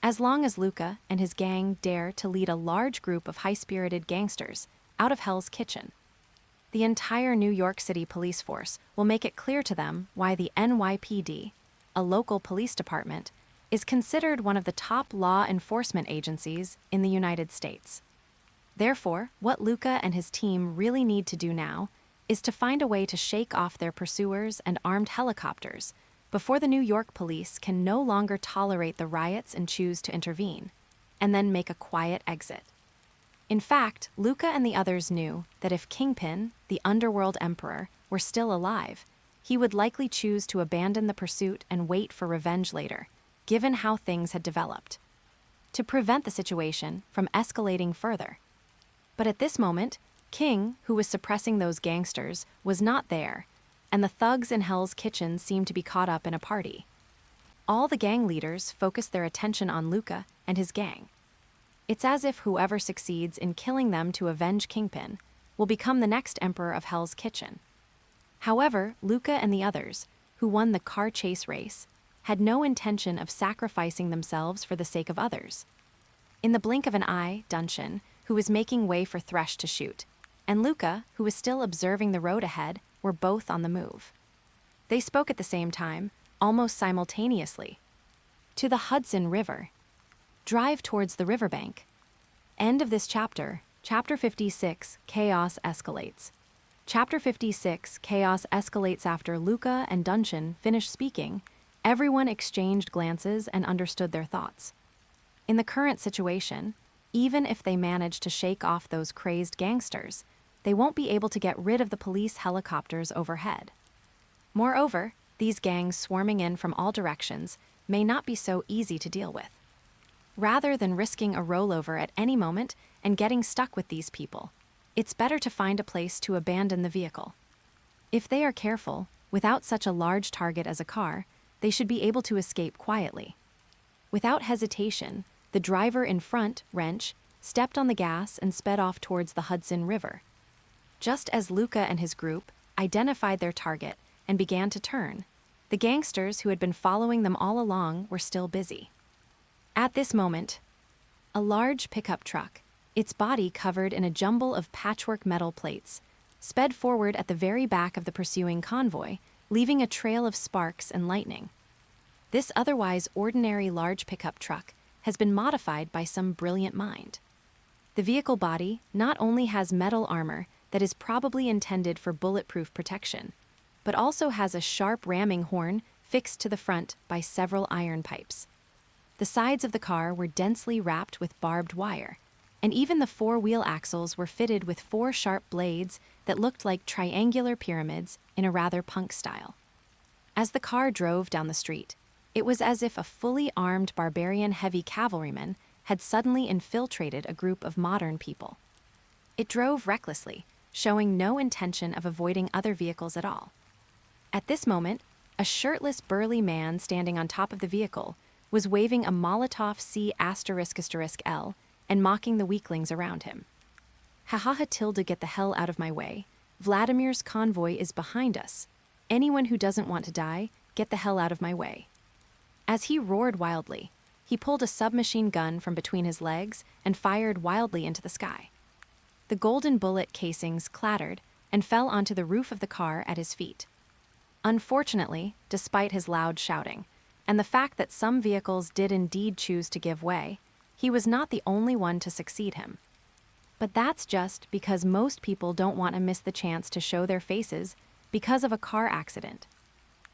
as long as Luca and his gang dare to lead a large group of high-spirited gangsters out of Hell's Kitchen, the entire New York City police force will make it clear to them why the NYPD, a local police department, is considered one of the top law enforcement agencies in the United States. Therefore, what Luca and his team really need to do now is to find a way to shake off their pursuers and armed helicopters before the New York police can no longer tolerate the riots and choose to intervene, and then make a quiet exit. In fact, Luca and the others knew that if Kingpin, the underworld emperor, were still alive, he would likely choose to abandon the pursuit and wait for revenge later, given how things had developed, to prevent the situation from escalating further. But at this moment, King, who was suppressing those gangsters, was not there, and the thugs in Hell's Kitchen seemed to be caught up in a party. All the gang leaders focused their attention on Luca and his gang. It's as if whoever succeeds in killing them to avenge Kingpin will become the next emperor of Hell's Kitchen. However, Luca and the others, who won the car chase race, had no intention of sacrificing themselves for the sake of others. In the blink of an eye, Duncan, who was making way for Thresh to shoot, and Luca, who was still observing the road ahead, were both on the move. They spoke at the same time, almost simultaneously. To the Hudson River. Drive towards the riverbank. End of this chapter. Chapter 56, Chaos Escalates. Chapter 56, Chaos escalates. After Luca and Duncan finished speaking, everyone exchanged glances and understood their thoughts. In the current situation, even if they manage to shake off those crazed gangsters, they won't be able to get rid of the police helicopters overhead. Moreover, these gangs swarming in from all directions may not be so easy to deal with. Rather than risking a rollover at any moment and getting stuck with these people, it's better to find a place to abandon the vehicle. If they are careful, without such a large target as a car, they should be able to escape quietly. Without hesitation, the driver in front, Wrench, stepped on the gas and sped off towards the Hudson River. Just as Luca and his group identified their target and began to turn, the gangsters who had been following them all along were still busy. At this moment, a large pickup truck, its body covered in a jumble of patchwork metal plates, sped forward at the very back of the pursuing convoy, leaving a trail of sparks and lightning. This otherwise ordinary large pickup truck has been modified by some brilliant mind. The vehicle body not only has metal armor that is probably intended for bulletproof protection, but also has a sharp ramming horn fixed to the front by several iron pipes. The sides of the car were densely wrapped with barbed wire, and even the four-wheel axles were fitted with four sharp blades that looked like triangular pyramids in a rather punk style. As the car drove down the street, it was as if a fully armed barbarian heavy cavalryman had suddenly infiltrated a group of modern people. It drove recklessly, showing no intention of avoiding other vehicles at all. At this moment, a shirtless burly man standing on top of the vehicle was waving a Molotov C***L and mocking the weaklings around him. "Ha tilde, get the hell out of my way. Vladimir's convoy is behind us. Anyone who doesn't want to die, get the hell out of my way." As he roared wildly, he pulled a submachine gun from between his legs and fired wildly into the sky. The golden bullet casings clattered and fell onto the roof of the car at his feet. Unfortunately, despite his loud shouting, and the fact that some vehicles did indeed choose to give way, he was not the only one to succeed him. But that's just because most people don't want to miss the chance to show their faces because of a car accident.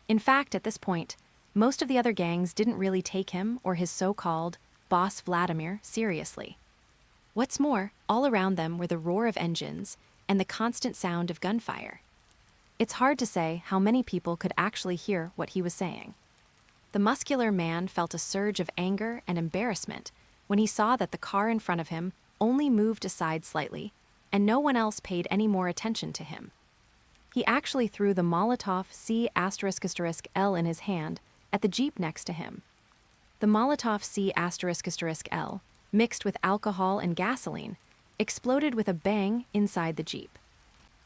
In fact, at this point, most of the other gangs didn't really take him or his so-called boss Vladimir seriously. What's more, all around them were the roar of engines and the constant sound of gunfire. It's hard to say how many people could actually hear what he was saying. The muscular man felt a surge of anger and embarrassment when he saw that the car in front of him only moved aside slightly, and no one else paid any more attention to him. He actually threw the Molotov C***L in his hand at the Jeep next to him. The Molotov C***L, mixed with alcohol and gasoline, exploded with a bang inside the Jeep.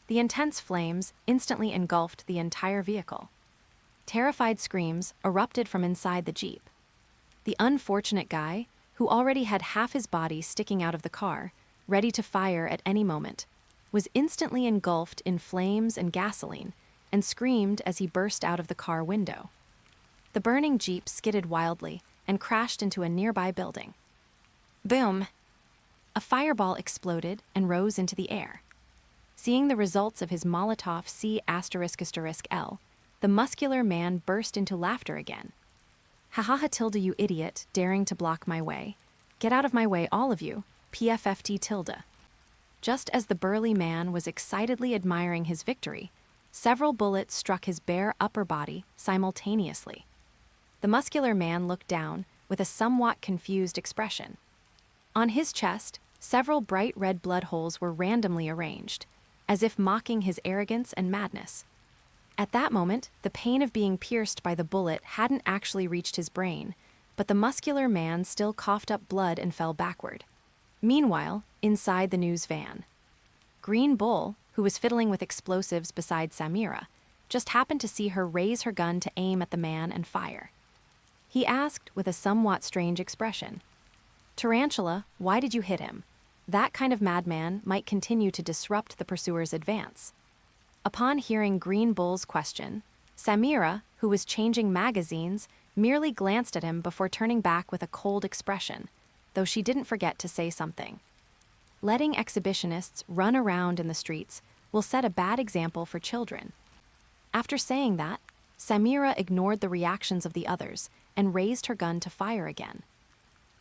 The intense flames instantly engulfed the entire vehicle. Terrified screams erupted from inside the Jeep. The unfortunate guy, who already had half his body sticking out of the car, ready to fire at any moment, was instantly engulfed in flames and gasoline and screamed as he burst out of the car window. The burning Jeep skidded wildly and crashed into a nearby building. Boom! A fireball exploded and rose into the air. Seeing the results of his Molotov C***L, the muscular man burst into laughter again. "Ha tilde, you idiot, daring to block my way. Get out of my way, all of you, PFFT tilde." Just as the burly man was excitedly admiring his victory, several bullets struck his bare upper body simultaneously. The muscular man looked down with a somewhat confused expression. On his chest, several bright red blood holes were randomly arranged, as if mocking his arrogance and madness. At that moment, the pain of being pierced by the bullet hadn't actually reached his brain, but the muscular man still coughed up blood and fell backward. Meanwhile, inside the news van. Green Bull, who was fiddling with explosives beside Samira, just happened to see her raise her gun to aim at the man and fire. He asked with a somewhat strange expression, "Tarantula, why did you hit him? That kind of madman might continue to disrupt the pursuer's advance." Upon hearing Green Bull's question, Samira, who was changing magazines, merely glanced at him before turning back with a cold expression, though she didn't forget to say something. Letting exhibitionists run around in the streets will set a bad example for children. After saying that, Samira ignored the reactions of the others and raised her gun to fire again.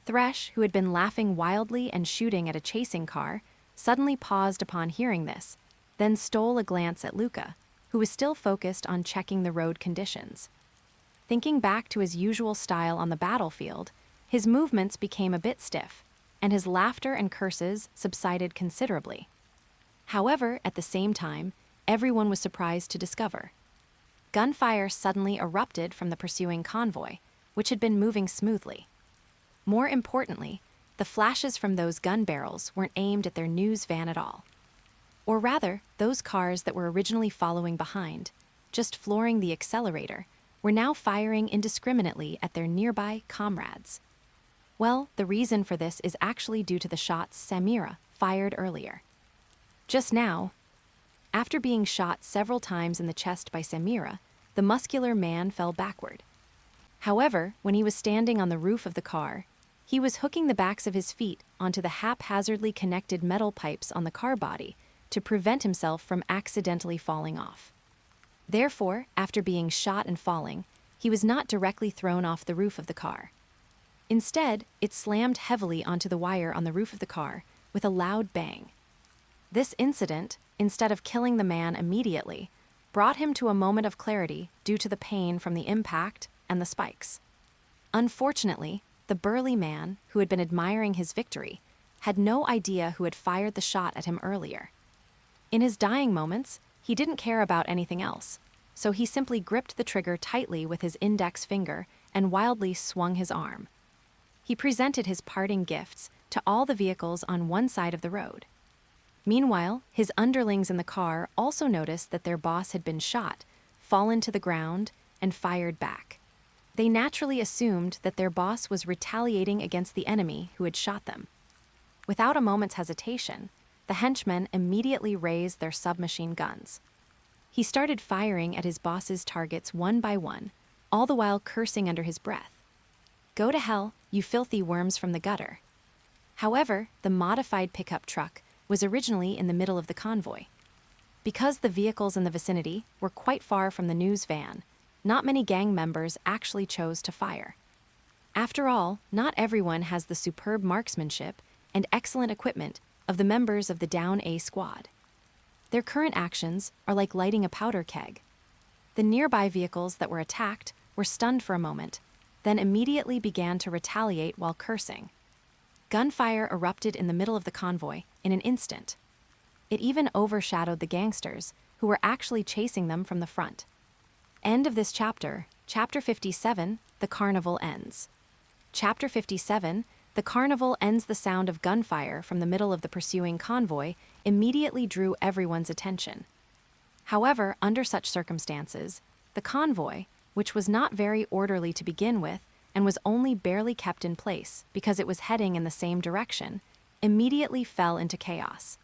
Thresh, who had been laughing wildly and shooting at a chasing car, suddenly paused upon hearing this, then stole a glance at Luca, who was still focused on checking the road conditions. Thinking back to his usual style on the battlefield, his movements became a bit stiff, and his laughter and curses subsided considerably. However, at the same time, everyone was surprised to discover gunfire suddenly erupted from the pursuing convoy, which had been moving smoothly. More importantly, the flashes from those gun barrels weren't aimed at their news van at all. Or rather, those cars that were originally following behind, just flooring the accelerator, were now firing indiscriminately at their nearby comrades. Well, the reason for this is actually due to the shots Samira fired earlier. Just now, after being shot several times in the chest by Samira, the muscular man fell backward. However, when he was standing on the roof of the car, he was hooking the backs of his feet onto the haphazardly connected metal pipes on the car body to prevent himself from accidentally falling off. Therefore, after being shot and falling, he was not directly thrown off the roof of the car. Instead, it slammed heavily onto the wire on the roof of the car with a loud bang. This incident, instead of killing the man immediately, brought him to a moment of clarity due to the pain from the impact and the spikes. Unfortunately, the burly man, who had been admiring his victory, had no idea who had fired the shot at him earlier. In his dying moments, he didn't care about anything else, so he simply gripped the trigger tightly with his index finger and wildly swung his arm. He presented his parting gifts to all the vehicles on one side of the road. Meanwhile, his underlings in the car also noticed that their boss had been shot, fallen to the ground, and fired back. They naturally assumed that their boss was retaliating against the enemy who had shot them. Without a moment's hesitation, the henchmen immediately raised their submachine guns. He started firing at his boss's targets one by one, all the while cursing under his breath. "Go to hell, you filthy worms from the gutter." However, the modified pickup truck was originally in the middle of the convoy. Because the vehicles in the vicinity were quite far from the news van, not many gang members actually chose to fire. After all, not everyone has the superb marksmanship and excellent equipment of the members of the Down A squad. Their current actions are like lighting a powder keg. The nearby vehicles that were attacked were stunned for a moment, then immediately began to retaliate while cursing. Gunfire erupted in the middle of the convoy in an instant. It even overshadowed the gangsters, who were actually chasing them from the front. End of this chapter, Chapter 57, The Carnival ends. Chapter 57, The Carnival ends. The sound of gunfire from the middle of the pursuing convoy immediately drew everyone's attention. However, under such circumstances, the convoy, which was not very orderly to begin with and was only barely kept in place because it was heading in the same direction, immediately fell into chaos.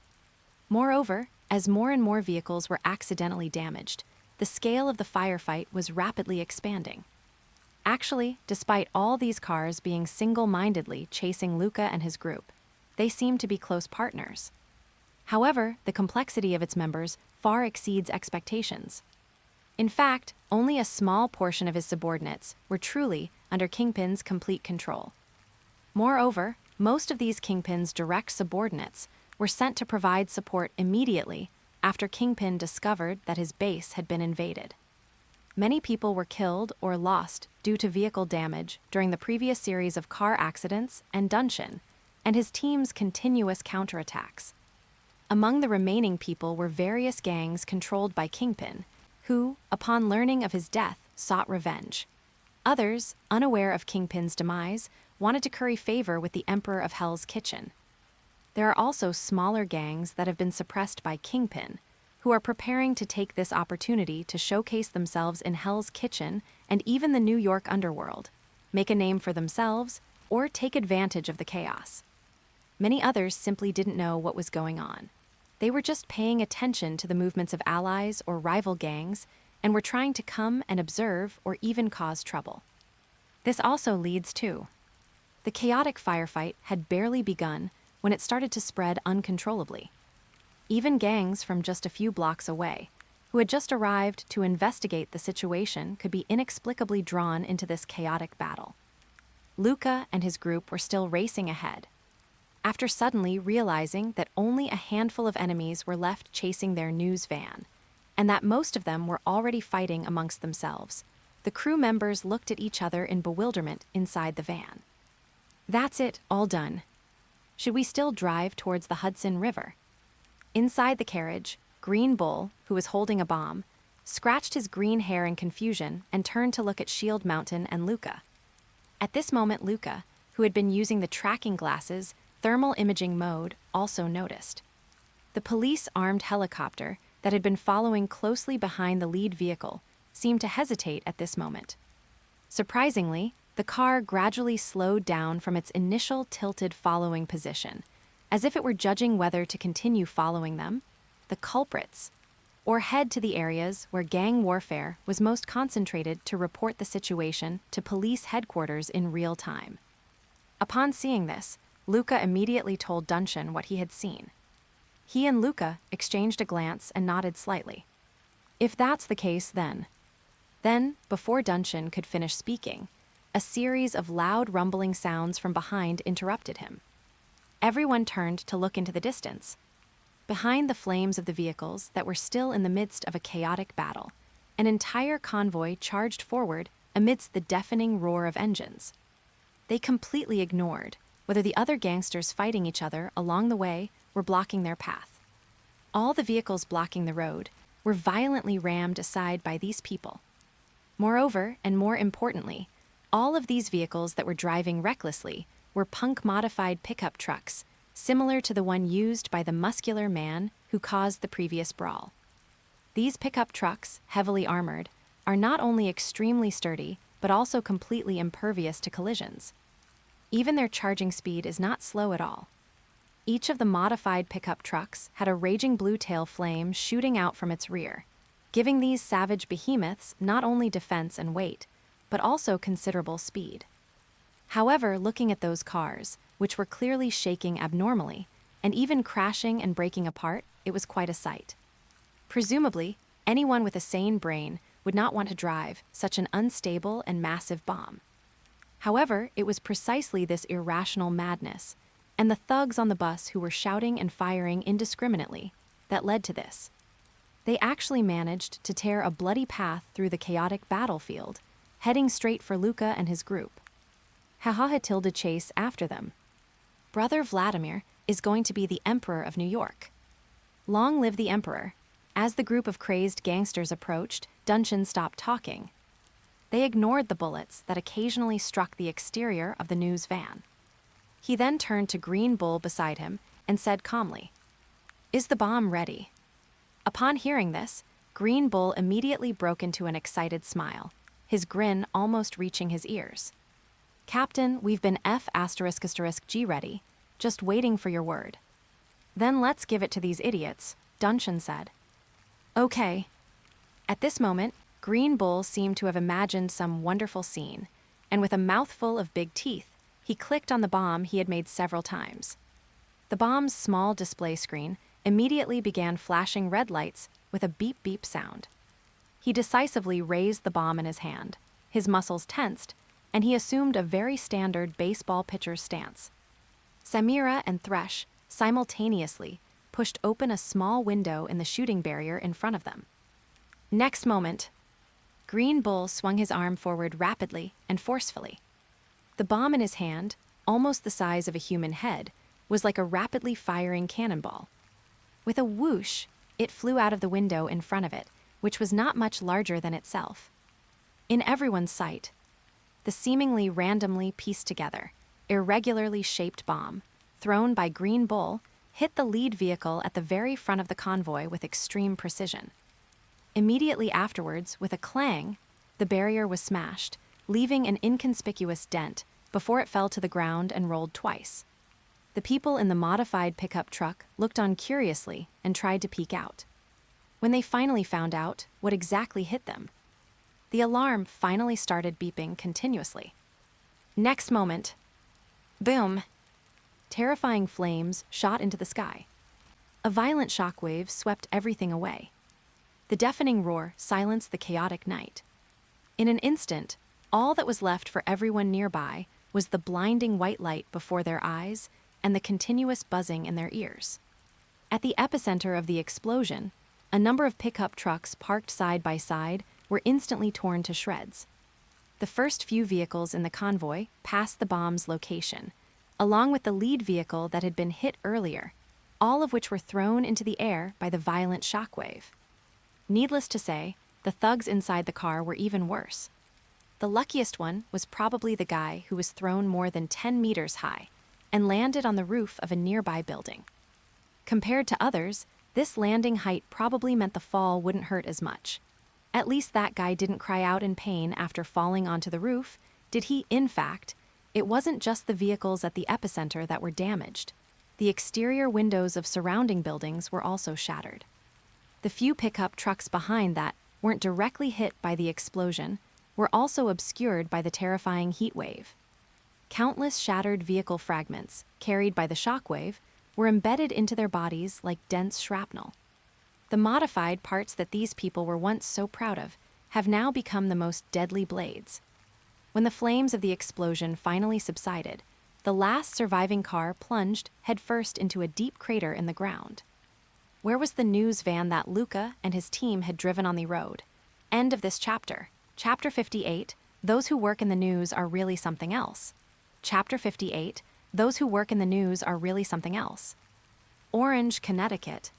Moreover, as more and more vehicles were accidentally damaged, the scale of the firefight was rapidly expanding. Actually, despite all these cars being single-mindedly chasing Luca and his group, they seemed to be close partners. However, the complexity of its members far exceeds expectations. In fact, only a small portion of his subordinates were truly under Kingpin's complete control. Moreover, most of these Kingpin's direct subordinates were sent to provide support immediately after Kingpin discovered that his base had been invaded. Many people were killed or lost due to vehicle damage during the previous series of car accidents and Dunshin, and his team's continuous counterattacks. Among the remaining people were various gangs controlled by Kingpin, who, upon learning of his death, sought revenge. Others, unaware of Kingpin's demise, wanted to curry favor with the Emperor of Hell's Kitchen. There are also smaller gangs that have been suppressed by Kingpin, who are preparing to take this opportunity to showcase themselves in Hell's Kitchen and even the New York underworld, make a name for themselves, or take advantage of the chaos. Many others simply didn't know what was going on. They were just paying attention to the movements of allies or rival gangs and were trying to come and observe or even cause trouble. This also leads to the chaotic firefight had barely begun when it started to spread uncontrollably. Even gangs from just a few blocks away, who had just arrived to investigate the situation, could be inexplicably drawn into this chaotic battle. Luca and his group were still racing ahead, after suddenly realizing that only a handful of enemies were left chasing their news van, and that most of them were already fighting amongst themselves. The crew members looked at each other in bewilderment inside the van. That's it, all done. Should we still drive towards the Hudson River? Inside the carriage, Green Bull, who was holding a bomb, scratched his green hair in confusion and turned to look at Shield Mountain and Luca. At this moment, Luca, who had been using the tracking glasses, thermal imaging mode, also noticed. The police-armed helicopter that had been following closely behind the lead vehicle seemed to hesitate at this moment. Surprisingly, the car gradually slowed down from its initial tilted following position, as if it were judging whether to continue following them, the culprits, or head to the areas where gang warfare was most concentrated to report the situation to police headquarters in real time. Upon seeing this, Luca immediately told Duncan what he had seen. He and Luca exchanged a glance and nodded slightly. If that's the case, then, before Duncan could finish speaking, a series of loud rumbling sounds from behind interrupted him. Everyone turned to look into the distance. Behind the flames of the vehicles that were still in the midst of a chaotic battle, an entire convoy charged forward amidst the deafening roar of engines. They completely ignored whether the other gangsters fighting each other along the way were blocking their path. All the vehicles blocking the road were violently rammed aside by these people. Moreover, and more importantly, all of these vehicles that were driving recklessly were punk-modified pickup trucks, similar to the one used by the muscular man who caused the previous brawl. These pickup trucks, heavily armored, are not only extremely sturdy, but also completely impervious to collisions. Even their charging speed is not slow at all. Each of the modified pickup trucks had a raging blue tail flame shooting out from its rear, giving these savage behemoths not only defense and weight, but also considerable speed. However, looking at those cars, which were clearly shaking abnormally, and even crashing and breaking apart, it was quite a sight. Presumably, anyone with a sane brain would not want to drive such an unstable and massive bomb. However, it was precisely this irrational madness, and the thugs on the bus who were shouting and firing indiscriminately, that led to this. They actually managed to tear a bloody path through the chaotic battlefield, heading straight for Luca and his group. Hōgyoku chase after them. Brother Vladimir is going to be the Emperor of New York. Long live the Emperor. As the group of crazed gangsters approached, Duncan stopped talking. They ignored the bullets that occasionally struck the exterior of the news van. He then turned to Green Bull beside him and said calmly, "Is the bomb ready?" Upon hearing this, Green Bull immediately broke into an excited smile, his grin almost reaching his ears. "Captain, we've been F***G ready, just waiting for your word." "Then let's give it to these idiots," Duncan said. "Okay." At this moment, Green Bull seemed to have imagined some wonderful scene, and with a mouthful of big teeth, he clicked on the bomb he had made several times. The bomb's small display screen immediately began flashing red lights with a beep-beep sound. He decisively raised the bomb in his hand, his muscles tensed, and he assumed a very standard baseball pitcher's stance. Samira and Thresh simultaneously pushed open a small window in the shooting barrier in front of them. Next moment, Green Bull swung his arm forward rapidly and forcefully. The bomb in his hand, almost the size of a human head, was like a rapidly firing cannonball. With a whoosh, it flew out of the window in front of it, which was not much larger than itself. In everyone's sight, the seemingly randomly pieced together, irregularly shaped bomb thrown by Green Bull, hit the lead vehicle at the very front of the convoy with extreme precision. Immediately afterwards, with a clang, the barrier was smashed, leaving an inconspicuous dent before it fell to the ground and rolled twice. The people in the modified pickup truck looked on curiously and tried to peek out. When they finally found out what exactly hit them, the alarm finally started beeping continuously. Next moment, boom! Terrifying flames shot into the sky. A violent shockwave swept everything away. The deafening roar silenced the chaotic night. In an instant, all that was left for everyone nearby was the blinding white light before their eyes and the continuous buzzing in their ears. At the epicenter of the explosion, a number of pickup trucks parked side by side were instantly torn to shreds. The first few vehicles in the convoy passed the bomb's location, along with the lead vehicle that had been hit earlier, all of which were thrown into the air by the violent shockwave. Needless to say, the thugs inside the car were even worse. The luckiest one was probably the guy who was thrown more than 10 meters high and landed on the roof of a nearby building. Compared to others, this landing height probably meant the fall wouldn't hurt as much. At least that guy didn't cry out in pain after falling onto the roof, did he? In fact, it wasn't just the vehicles at the epicenter that were damaged. The exterior windows of surrounding buildings were also shattered. The few pickup trucks behind that weren't directly hit by the explosion were also obscured by the terrifying heat wave. Countless shattered vehicle fragments, carried by the shockwave, were embedded into their bodies like dense shrapnel. The modified parts that these people were once so proud of have now become the most deadly blades. When the flames of the explosion finally subsided, the last surviving car plunged headfirst into a deep crater in the ground. Where was the news van that Luca and his team had driven on the road? End of this chapter. Chapter 58, Those Who Work in the News Are Really Something Else. Chapter 58, Those Who Work in the News Are Really Something Else. Orange, Connecticut.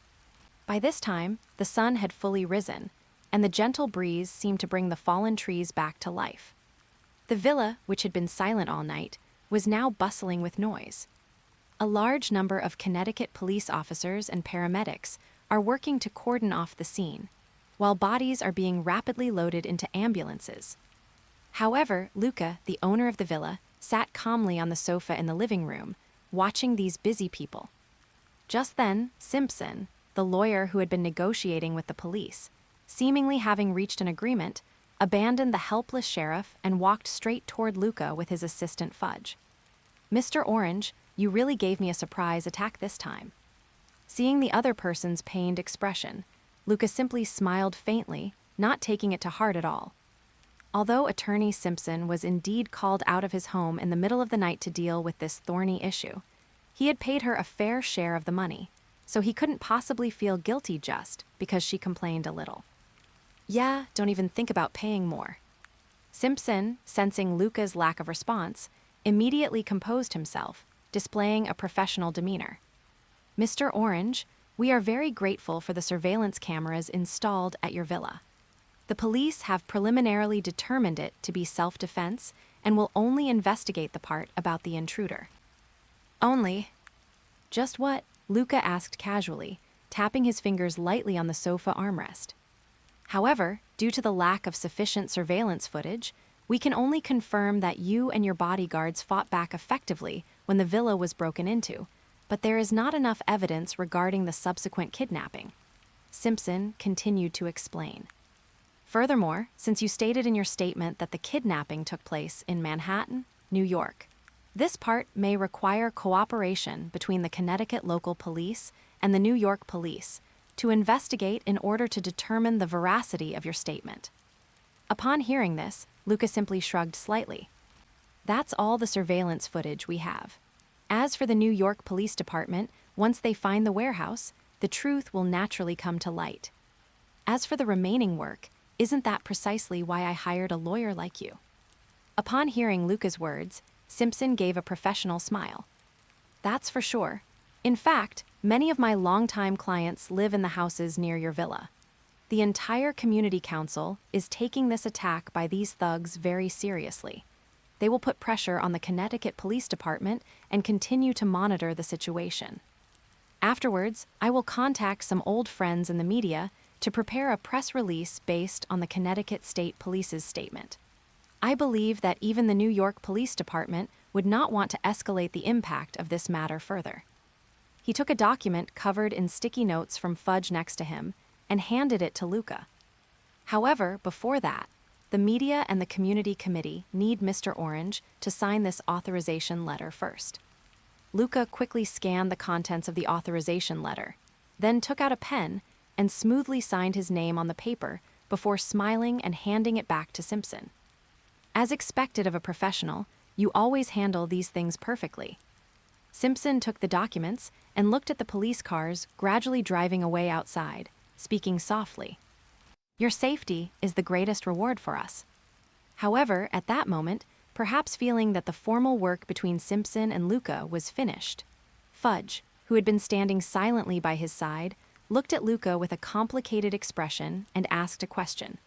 By this time, the sun had fully risen, and the gentle breeze seemed to bring the fallen trees back to life. The villa, which had been silent all night, was now bustling with noise. A large number of Connecticut police officers and paramedics are working to cordon off the scene, while bodies are being rapidly loaded into ambulances. However, Luca, the owner of the villa, sat calmly on the sofa in the living room, watching these busy people. Just then, Simpson, the lawyer who had been negotiating with the police, seemingly having reached an agreement, abandoned the helpless sheriff and walked straight toward Luca with his assistant Fudge. "Mr. Orange, you really gave me a surprise attack this time." Seeing the other person's pained expression, Luca simply smiled faintly, not taking it to heart at all. Although Attorney Simpson was indeed called out of his home in the middle of the night to deal with this thorny issue, he had paid her a fair share of the money, so he couldn't possibly feel guilty just because she complained a little. "Yeah, don't even think about paying more." Simpson, sensing Luca's lack of response, immediately composed himself, displaying a professional demeanor. "Mr. Orange, we are very grateful for the surveillance cameras installed at your villa. The police have preliminarily determined it to be self-defense and will only investigate the part about the intruder." "Only?" "Just what?" Luca asked casually, tapping his fingers lightly on the sofa armrest. "However, due to the lack of sufficient surveillance footage, we can only confirm that you and your bodyguards fought back effectively when the villa was broken into, but there is not enough evidence regarding the subsequent kidnapping." Simpson continued to explain. "Furthermore, since you stated in your statement that the kidnapping took place in Manhattan, New York, this part may require cooperation between the Connecticut local police and the New York police to investigate in order to determine the veracity of your statement." Upon hearing this, Luca simply shrugged slightly. "That's all the surveillance footage we have. As for the New York Police Department, once they find the warehouse, the truth will naturally come to light. As for the remaining work, isn't that precisely why I hired a lawyer like you?" Upon hearing Luca's words, Simpson gave a professional smile. "That's for sure. In fact, many of my longtime clients live in the houses near your villa. The entire community council is taking this attack by these thugs very seriously. they will put pressure on the Connecticut Police Department and continue to monitor the situation. Afterwards, I will contact some old friends in the media to prepare a press release based on the Connecticut State Police's statement. I believe that even the New York Police Department would not want to escalate the impact of this matter further. He took a document covered in sticky notes from Fudge next to him and handed it to Luca. However, before that, the media and the community committee need Mr. Orange to sign this authorization letter first. Luca quickly scanned the contents of the authorization letter, then took out a pen and smoothly signed his name on the paper before smiling and handing it back to Simpson. As expected of a professional, you always handle these things perfectly. Simpson took the documents and looked at the police cars gradually driving away outside, speaking softly. Your safety is the greatest reward for us. However, at that moment, perhaps feeling that the formal work between Simpson and Luca was finished, Fudge, who had been standing silently by his side, looked at Luca with a complicated expression and asked a question.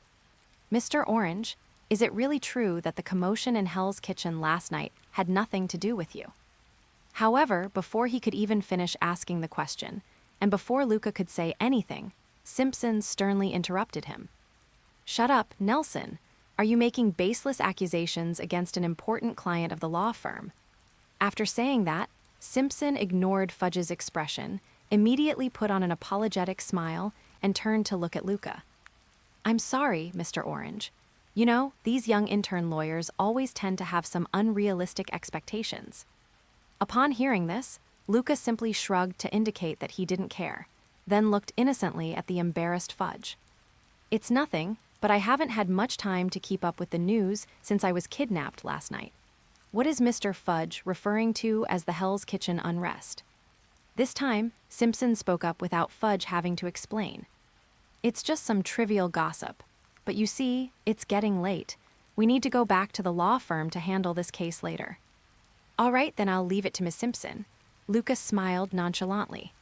Mr. Orange, is it really true that the commotion in Hell's Kitchen last night had nothing to do with you? However, before he could even finish asking the question, and before Luca could say anything, Simpson sternly interrupted him. Shut up, Nelson. Are you making baseless accusations against an important client of the law firm? After saying that, Simpson ignored Fudge's expression, immediately put on an apologetic smile, and turned to look at Luca. I'm sorry, Mr. Orange. You know, these young intern lawyers always tend to have some unrealistic expectations. Upon hearing this, Luca simply shrugged to indicate that he didn't care, then looked innocently at the embarrassed Fudge. It's nothing, but I haven't had much time to keep up with the news since I was kidnapped last night. What is Mr. Fudge referring to as the Hell's Kitchen unrest? This time, Simpson spoke up without Fudge having to explain. It's just some trivial gossip. But you see, it's getting late. We need to go back to the law firm to handle this case later. All right, then I'll leave it to Miss Simpson. Luca smiled nonchalantly.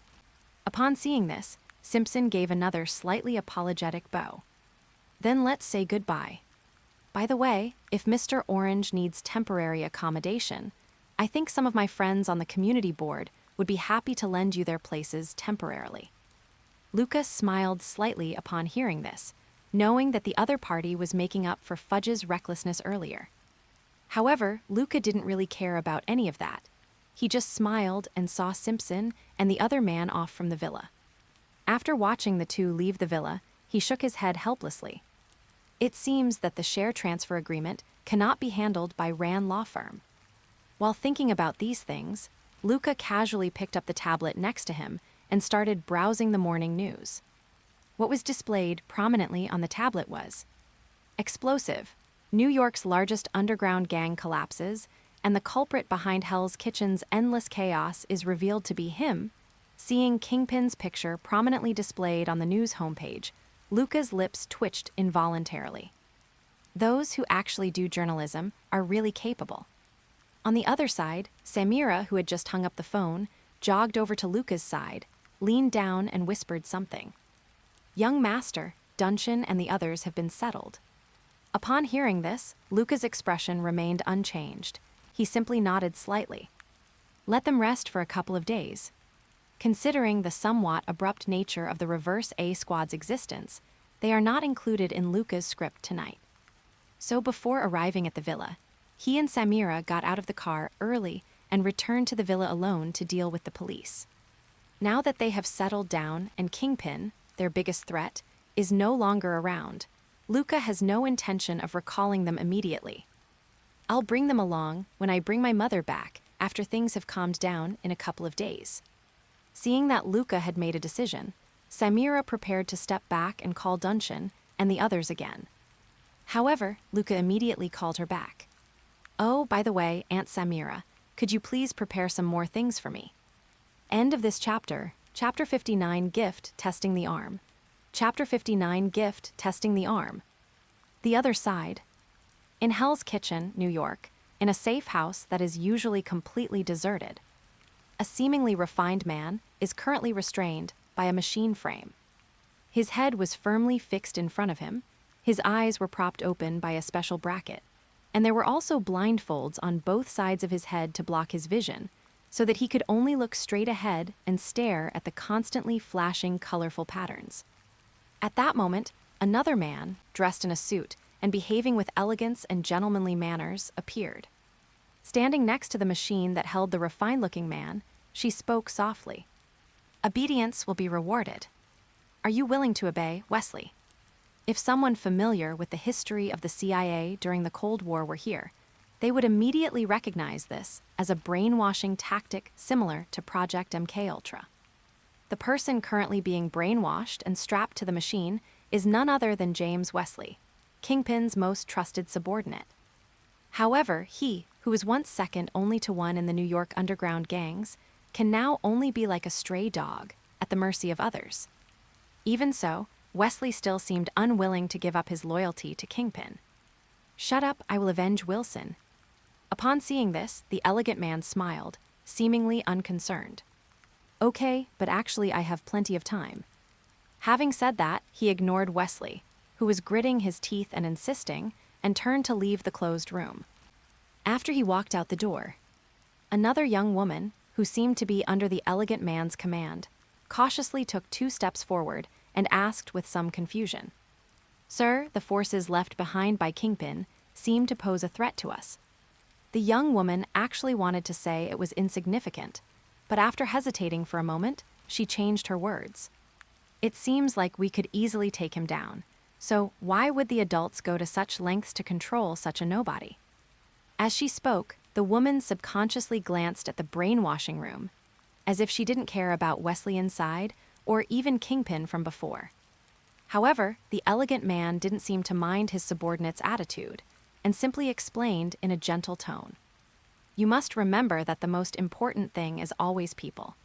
Upon seeing this, Simpson gave another slightly apologetic bow. Then let's say goodbye. By the way, if Mr. Orange needs temporary accommodation, I think some of my friends on the community board would be happy to lend you their places temporarily. Luca smiled slightly upon hearing this, knowing that the other party was making up for Fudge's recklessness earlier. However, Luca didn't really care about any of that. He just smiled and saw Simpson and the other man off from the villa. After watching the two leave the villa, he shook his head helplessly. It seems that the share transfer agreement cannot be handled by Rand Law Firm. While thinking about these things, Luca casually picked up the tablet next to him and started browsing the morning news. What was displayed prominently on the tablet was explosive. New York's largest underground gang collapses, and the culprit behind Hell's Kitchen's endless chaos is revealed to be him. Seeing Kingpin's picture prominently displayed on the news homepage, Luca's lips twitched involuntarily. Those who actually do journalism are really capable. On the other side, Samira, who had just hung up the phone, jogged over to Luca's side, leaned down and whispered something. Young Master, Duncan, and the others have been settled. Upon hearing this, Luca's expression remained unchanged. He simply nodded slightly. Let them rest for a couple of days. Considering the somewhat abrupt nature of the Reverse A Squad's existence, they are not included in Luca's script tonight. So before arriving at the villa, he and Samira got out of the car early and returned to the villa alone to deal with the police. Now that they have settled down and Kingpin, their biggest threat, is no longer around, Luca has no intention of recalling them immediately. I'll bring them along when I bring my mother back after things have calmed down in a couple of days. Seeing that Luca had made a decision, Samira prepared to step back and call Duncan and the others again. However, Luca immediately called her back. Oh, by the way, Aunt Samira, could you please prepare some more things for me? End of this chapter, Chapter 59, Gift, Testing the Arm. Chapter 59, Gift, Testing the Arm. The other side. In Hell's Kitchen, New York, in a safe house that is usually completely deserted, a seemingly refined man is currently restrained by a machine frame. His head was firmly fixed in front of him, his eyes were propped open by a special bracket, and there were also blindfolds on both sides of his head to block his vision, so that he could only look straight ahead and stare at the constantly flashing colorful patterns. At that moment, another man, dressed in a suit and behaving with elegance and gentlemanly manners, appeared. Standing next to the machine that held the refined-looking man, she spoke softly. "Obedience will be rewarded. Are you willing to obey, Wesley?" If someone familiar with the history of the CIA during the Cold War were here, they would immediately recognize this as a brainwashing tactic similar to Project MKUltra. The person currently being brainwashed and strapped to the machine is none other than James Wesley, Kingpin's most trusted subordinate. However, he, who was once second only to one in the New York underground gangs, can now only be like a stray dog, at the mercy of others. Even so, Wesley still seemed unwilling to give up his loyalty to Kingpin. "Shut up, I will avenge Wilson." Upon seeing this, the elegant man smiled, seemingly unconcerned. "Okay, but actually I have plenty of time." Having said that, he ignored Wesley, who was gritting his teeth and insisting, and turned to leave the closed room. After he walked out the door, another young woman, who seemed to be under the elegant man's command, cautiously took 2 steps forward and asked with some confusion, "Sir, the forces left behind by Kingpin seem to pose a threat to us." The young woman actually wanted to say it was insignificant, but after hesitating for a moment, she changed her words. "It seems like we could easily take him down, so why would the adults go to such lengths to control such a nobody?" As she spoke, the woman subconsciously glanced at the brainwashing room, as if she didn't care about Wesley inside or even Kingpin from before. However, the elegant man didn't seem to mind his subordinate's attitude, and simply explained in a gentle tone. "You must remember that the most important thing is always people.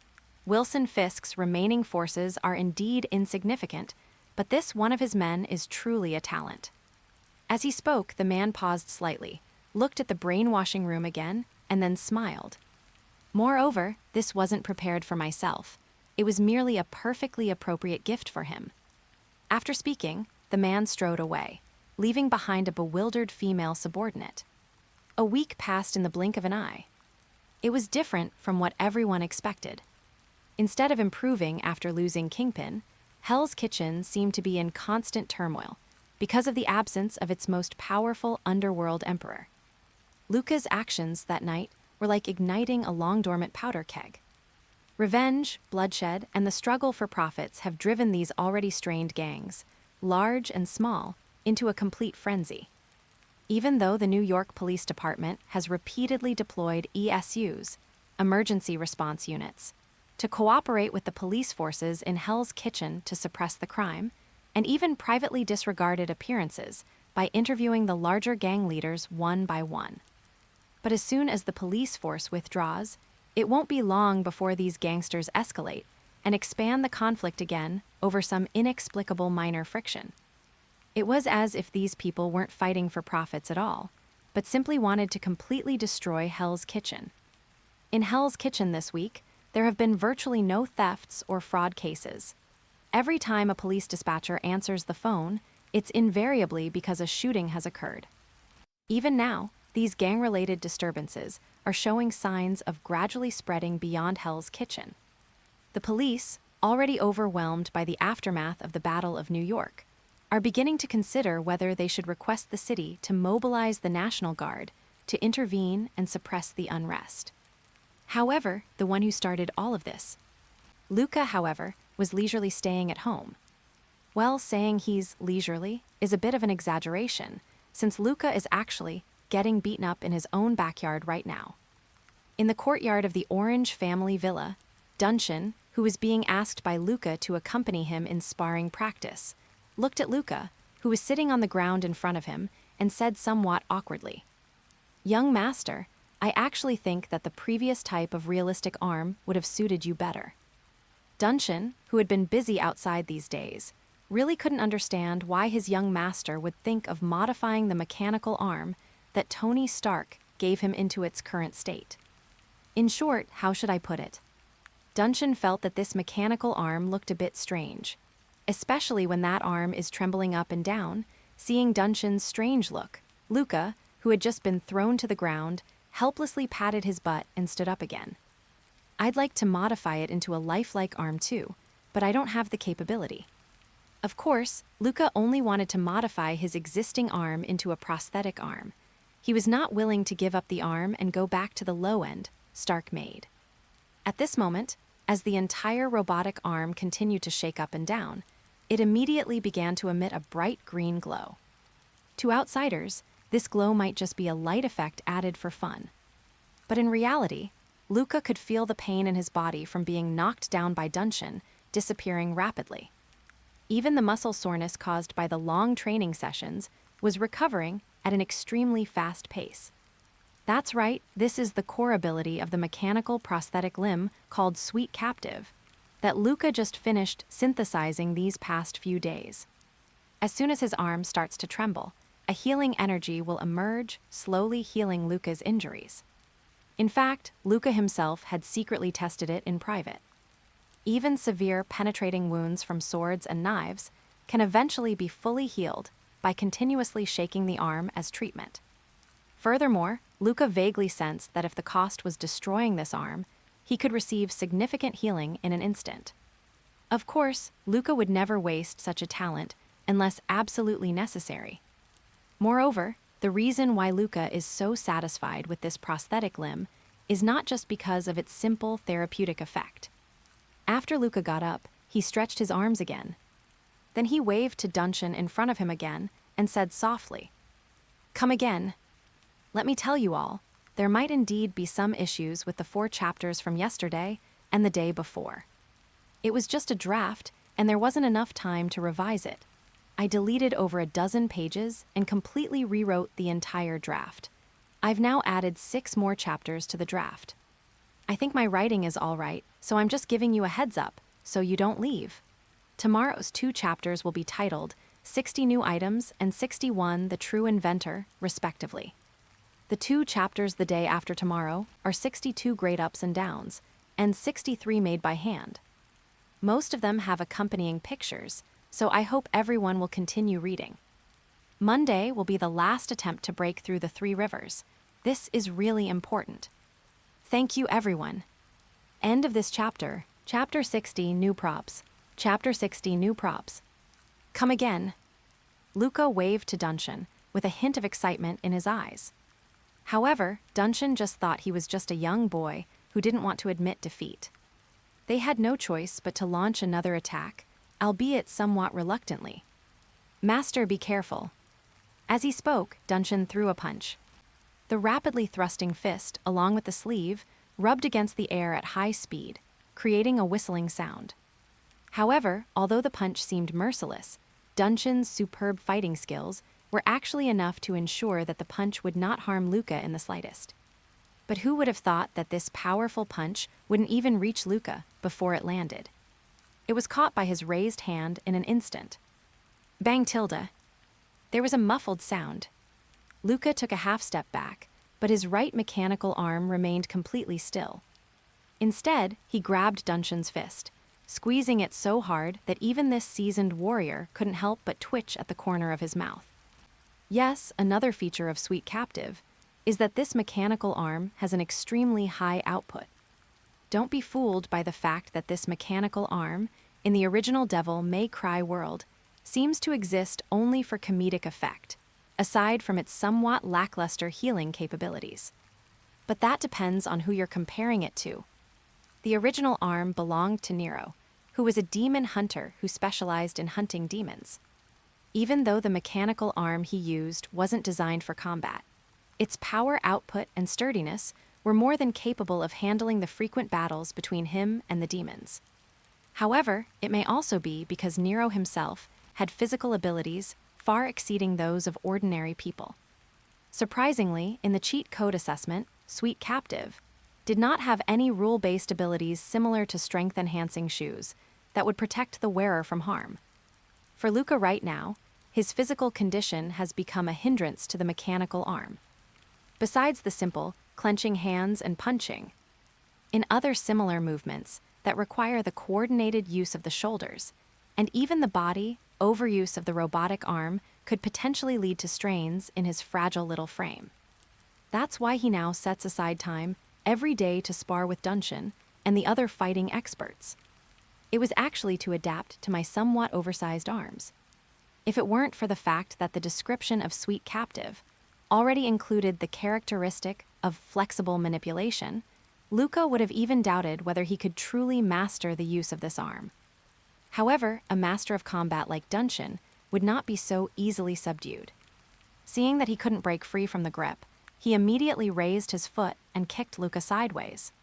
Wilson Fisk's remaining forces are indeed insignificant, but this one of his men is truly a talent." As he spoke, the man paused slightly, looked at the brainwashing room again, and then smiled. "Moreover, this wasn't prepared for myself. It was merely a perfectly appropriate gift for him." After speaking, the man strode away, leaving behind a bewildered female subordinate. A week passed in the blink of an eye. It was different from what everyone expected. Instead of improving after losing Kingpin, Hell's Kitchen seemed to be in constant turmoil because of the absence of its most powerful underworld emperor. Luca's actions that night were like igniting a long-dormant powder keg. Revenge, bloodshed, and the struggle for profits have driven these already strained gangs, large and small, into a complete frenzy. Even though the New York Police Department has repeatedly deployed ESUs, emergency response units, to cooperate with the police forces in Hell's Kitchen to suppress the crime, and even privately disregarded appearances by interviewing the larger gang leaders one by one. But as soon as the police force withdraws, it won't be long before these gangsters escalate and expand the conflict again over some inexplicable minor friction. It was as if these people weren't fighting for profits at all, but simply wanted to completely destroy Hell's Kitchen. In Hell's Kitchen this week, there have been virtually no thefts or fraud cases. Every time a police dispatcher answers the phone, it's invariably because a shooting has occurred. Even now, these gang-related disturbances are showing signs of gradually spreading beyond Hell's Kitchen. The police, already overwhelmed by the aftermath of the Battle of New York, are beginning to consider whether they should request the city to mobilize the National Guard to intervene and suppress the unrest. However, the one who started all of this, Luca, however, was leisurely staying at home. Well, saying he's leisurely is a bit of an exaggeration, since Luca is actually getting beaten up in his own backyard right now. In the courtyard of the Orange family villa, Duncan, who was being asked by Luca to accompany him in sparring practice, looked at Luca, who was sitting on the ground in front of him, and said somewhat awkwardly, "Young master, I actually think that the previous type of realistic arm would have suited you better." Duncan, who had been busy outside these days, really couldn't understand why his young master would think of modifying the mechanical arm that Tony Stark gave him into its current state. In short, how should I put it? Duncan felt that this mechanical arm looked a bit strange, especially when that arm is trembling up and down. Seeing Duncan's strange look, Luca, who had just been thrown to the ground, helplessly patted his butt and stood up again. I'd like to modify it into a lifelike arm too, but I don't have the capability. Of course, Luca only wanted to modify his existing arm into a prosthetic arm. He was not willing to give up the arm and go back to the low end Stark made. At this moment, as the entire robotic arm continued to shake up and down, it immediately began to emit a bright green glow. To outsiders, this glow might just be a light effect added for fun. But in reality, Luca could feel the pain in his body from being knocked down by Dunshin disappearing rapidly. Even the muscle soreness caused by the long training sessions was recovering at an extremely fast pace. That's right, this is the core ability of the mechanical prosthetic limb called Sweet Captive that Luca just finished synthesizing these past few days. As soon as his arm starts to tremble, a healing energy will emerge, slowly healing Luca's injuries. In fact, Luca himself had secretly tested it in private. Even severe penetrating wounds from swords and knives can eventually be fully healed by continuously shaking the arm as treatment. Furthermore, Luca vaguely sensed that if the cost was destroying this arm, he could receive significant healing in an instant. Of course, Luca would never waste such a talent unless absolutely necessary. Moreover, the reason why Luca is so satisfied with this prosthetic limb is not just because of its simple therapeutic effect. After Luca got up, he stretched his arms again. Then he waved to Dunshin in front of him again and said softly, "Come again. Let me tell you all, there might indeed be some issues with the 4 chapters from yesterday and the day before. It was just a draft, and there wasn't enough time to revise it. I deleted over a dozen pages and completely rewrote the entire draft. I've now added 6 more chapters to the draft. I think my writing is all right, so I'm just giving you a heads up, so you don't leave. Tomorrow's 2 chapters will be titled 60 New Items and 61 The True Inventor, respectively. The 2 chapters the day after tomorrow are 62 grade ups and downs, and 63 made by hand. Most of them have accompanying pictures, so I hope everyone will continue reading. Monday will be the last attempt to break through the 3 rivers. This is really important. Thank you, everyone. End of this chapter, Chapter 60, New Props. Chapter 60, New Props. Come again. Luca waved to Dunshin, with a hint of excitement in his eyes. However, Dunshin just thought he was just a young boy who didn't want to admit defeat. They had no choice but to launch another attack, albeit somewhat reluctantly. Master, be careful. As he spoke, Dunshin threw a punch. The rapidly thrusting fist, along with the sleeve, rubbed against the air at high speed, creating a whistling sound. However, although the punch seemed merciless, Dunshin's superb fighting skills were actually enough to ensure that the punch would not harm Luca in the slightest. But who would have thought that this powerful punch wouldn't even reach Luca before it landed? It was caught by his raised hand in an instant. Bang tilde. There was a muffled sound. Luca took a half step back, but his right mechanical arm remained completely still. Instead, he grabbed Dunshin's fist, squeezing it so hard that even this seasoned warrior couldn't help but twitch at the corner of his mouth. Yes, another feature of Sweet Captive is that this mechanical arm has an extremely high output. Don't be fooled by the fact that this mechanical arm, in the original Devil May Cry world, seems to exist only for comedic effect, aside from its somewhat lackluster healing capabilities. But that depends on who you're comparing it to. The original arm belonged to Nero, who was a demon hunter who specialized in hunting demons. Even though the mechanical arm he used wasn't designed for combat, its power output and sturdiness were more than capable of handling the frequent battles between him and the demons. However, it may also be because Nero himself had physical abilities far exceeding those of ordinary people. Surprisingly, in the cheat code assessment, Sweet Captive did not have any rule-based abilities similar to strength-enhancing shoes that would protect the wearer from harm. For Luca right now, his physical condition has become a hindrance to the mechanical arm. Besides the simple clenching hands and punching, in other similar movements that require the coordinated use of the shoulders, and even the body, overuse of the robotic arm could potentially lead to strains in his fragile little frame. That's why he now sets aside time every day to spar with Dunshin and the other fighting experts. It was actually to adapt to my somewhat oversized arms. If it weren't for the fact that the description of Sweet Captive already included the characteristic of flexible manipulation, Luca would have even doubted whether he could truly master the use of this arm. However, a master of combat like Dunshin would not be so easily subdued. Seeing that he couldn't break free from the grip, he immediately raised his foot and kicked Luca sideways.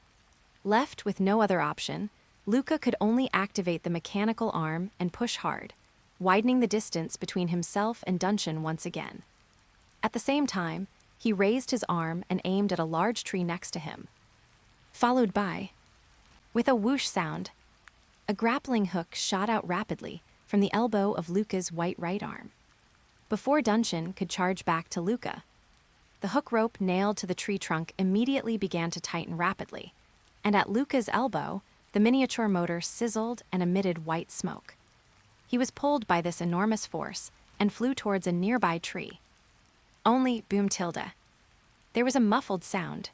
Left with no other option, Luca could only activate the mechanical arm and push hard, widening the distance between himself and Dunshin once again. At the same time, he raised his arm and aimed at a large tree next to him. Followed by, with a whoosh sound, a grappling hook shot out rapidly from the elbow of Luca's white right arm. Before Dunshin could charge back to Luca, the hook rope nailed to the tree trunk immediately began to tighten rapidly, and at Luca's elbow, the miniature motor sizzled and emitted white smoke. He was pulled by this enormous force and flew towards a nearby tree. Only boom tilde. There was a muffled sound.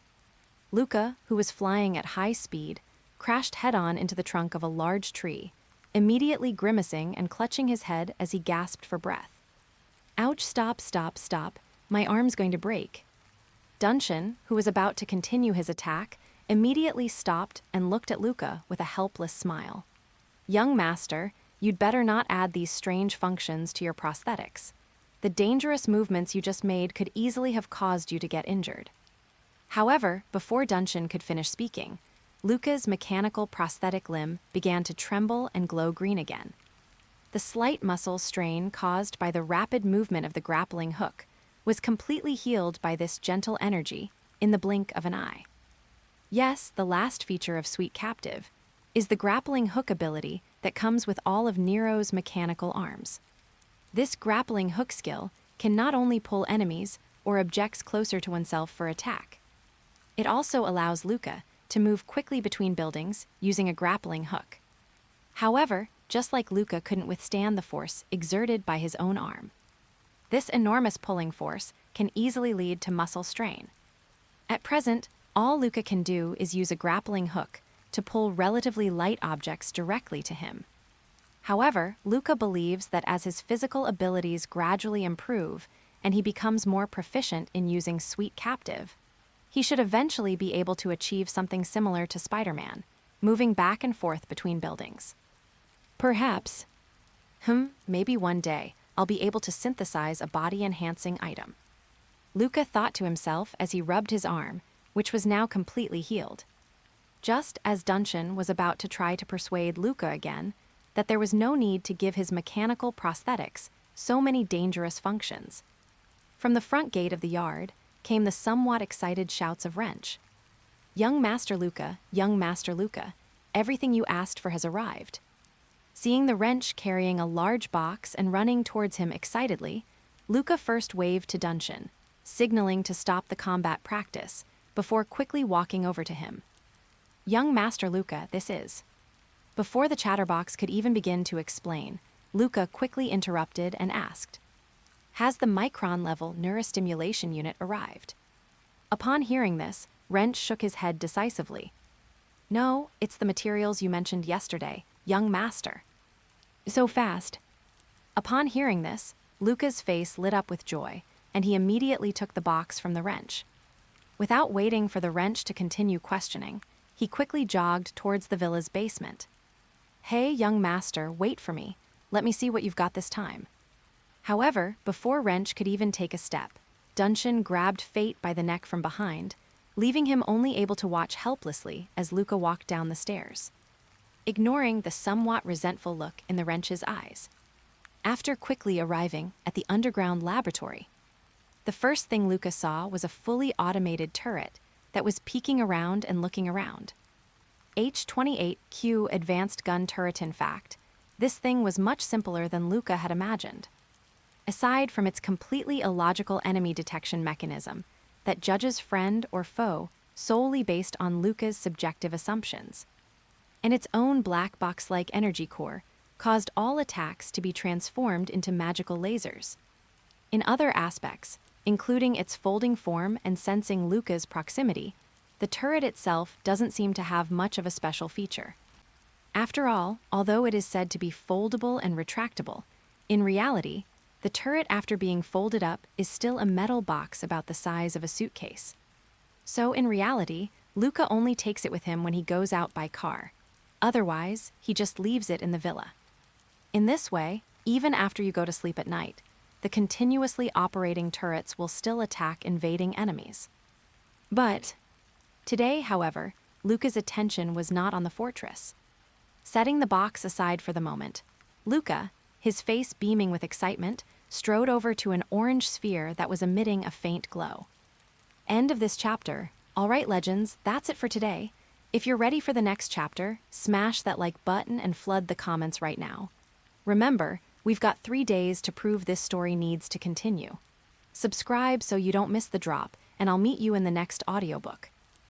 Luca, who was flying at high speed, crashed head-on into the trunk of a large tree, immediately grimacing and clutching his head as he gasped for breath. Ouch, stop, stop, stop. My arm's going to break. Dunshin, who was about to continue his attack, immediately stopped and looked at Luca with a helpless smile. Young master, you'd better not add these strange functions to your prosthetics. The dangerous movements you just made could easily have caused you to get injured. However, before Dunshin could finish speaking, Luca's mechanical prosthetic limb began to tremble and glow green again. The slight muscle strain caused by the rapid movement of the grappling hook was completely healed by this gentle energy in the blink of an eye. Yes, the last feature of Sweet Captive is the grappling hook ability that comes with all of Nero's mechanical arms. This grappling hook skill can not only pull enemies or objects closer to oneself for attack. It also allows Luca to move quickly between buildings using a grappling hook. However, just like Luca couldn't withstand the force exerted by his own arm, this enormous pulling force can easily lead to muscle strain. At present, all Luca can do is use a grappling hook to pull relatively light objects directly to him. However, Luca believes that as his physical abilities gradually improve and he becomes more proficient in using Sweet Captive, he should eventually be able to achieve something similar to Spider-Man, moving back and forth between buildings. Perhaps, maybe one day I'll be able to synthesize a body-enhancing item. Luca thought to himself as he rubbed his arm, which was now completely healed. Just as Dunshin was about to try to persuade Luca again that there was no need to give his mechanical prosthetics so many dangerous functions. From the front gate of the yard came the somewhat excited shouts of Wrench. Young Master Luca, everything you asked for has arrived. Seeing the Wrench carrying a large box and running towards him excitedly, Luca first waved to Dunshin, signaling to stop the combat practice, before quickly walking over to him. Young Master Luca, this is. Before the chatterbox could even begin to explain, Luca quickly interrupted and asked, has the micron-level neurostimulation unit arrived? Upon hearing this, Wrench shook his head decisively. No, it's the materials you mentioned yesterday, young master. So fast. Upon hearing this, Luca's face lit up with joy, and he immediately took the box from the Wrench. Without waiting for the Wrench to continue questioning, he quickly jogged towards the villa's basement. Hey, young master, wait for me. Let me see what you've got this time. However, before Wrench could even take a step, Dunshin grabbed Fate by the neck from behind, leaving him only able to watch helplessly as Luca walked down the stairs, ignoring the somewhat resentful look in the Wrench's eyes. After quickly arriving at the underground laboratory, the first thing Luca saw was a fully automated turret that was peeking around and looking around. H-28Q advanced gun turret. In fact, this thing was much simpler than Luca had imagined. Aside from its completely illogical enemy detection mechanism that judges friend or foe solely based on Luca's subjective assumptions, and its own black box-like energy core caused all attacks to be transformed into magical lasers. In other aspects, including its folding form and sensing Luca's proximity, the turret itself doesn't seem to have much of a special feature. After all, although it is said to be foldable and retractable, in reality, the turret after being folded up is still a metal box about the size of a suitcase. So in reality, Luca only takes it with him when he goes out by car. Otherwise, he just leaves it in the villa. In this way, even after you go to sleep at night, the continuously operating turrets will still attack invading enemies. But today, however, Luca's attention was not on the fortress. Setting the box aside for the moment, Luca, his face beaming with excitement, strode over to an orange sphere that was emitting a faint glow. End of this chapter. All right, legends, that's it for today. If you're ready for the next chapter, smash that like button and flood the comments right now. Remember, we've got 3 days to prove this story needs to continue. Subscribe so you don't miss the drop, and I'll meet you in the next audiobook.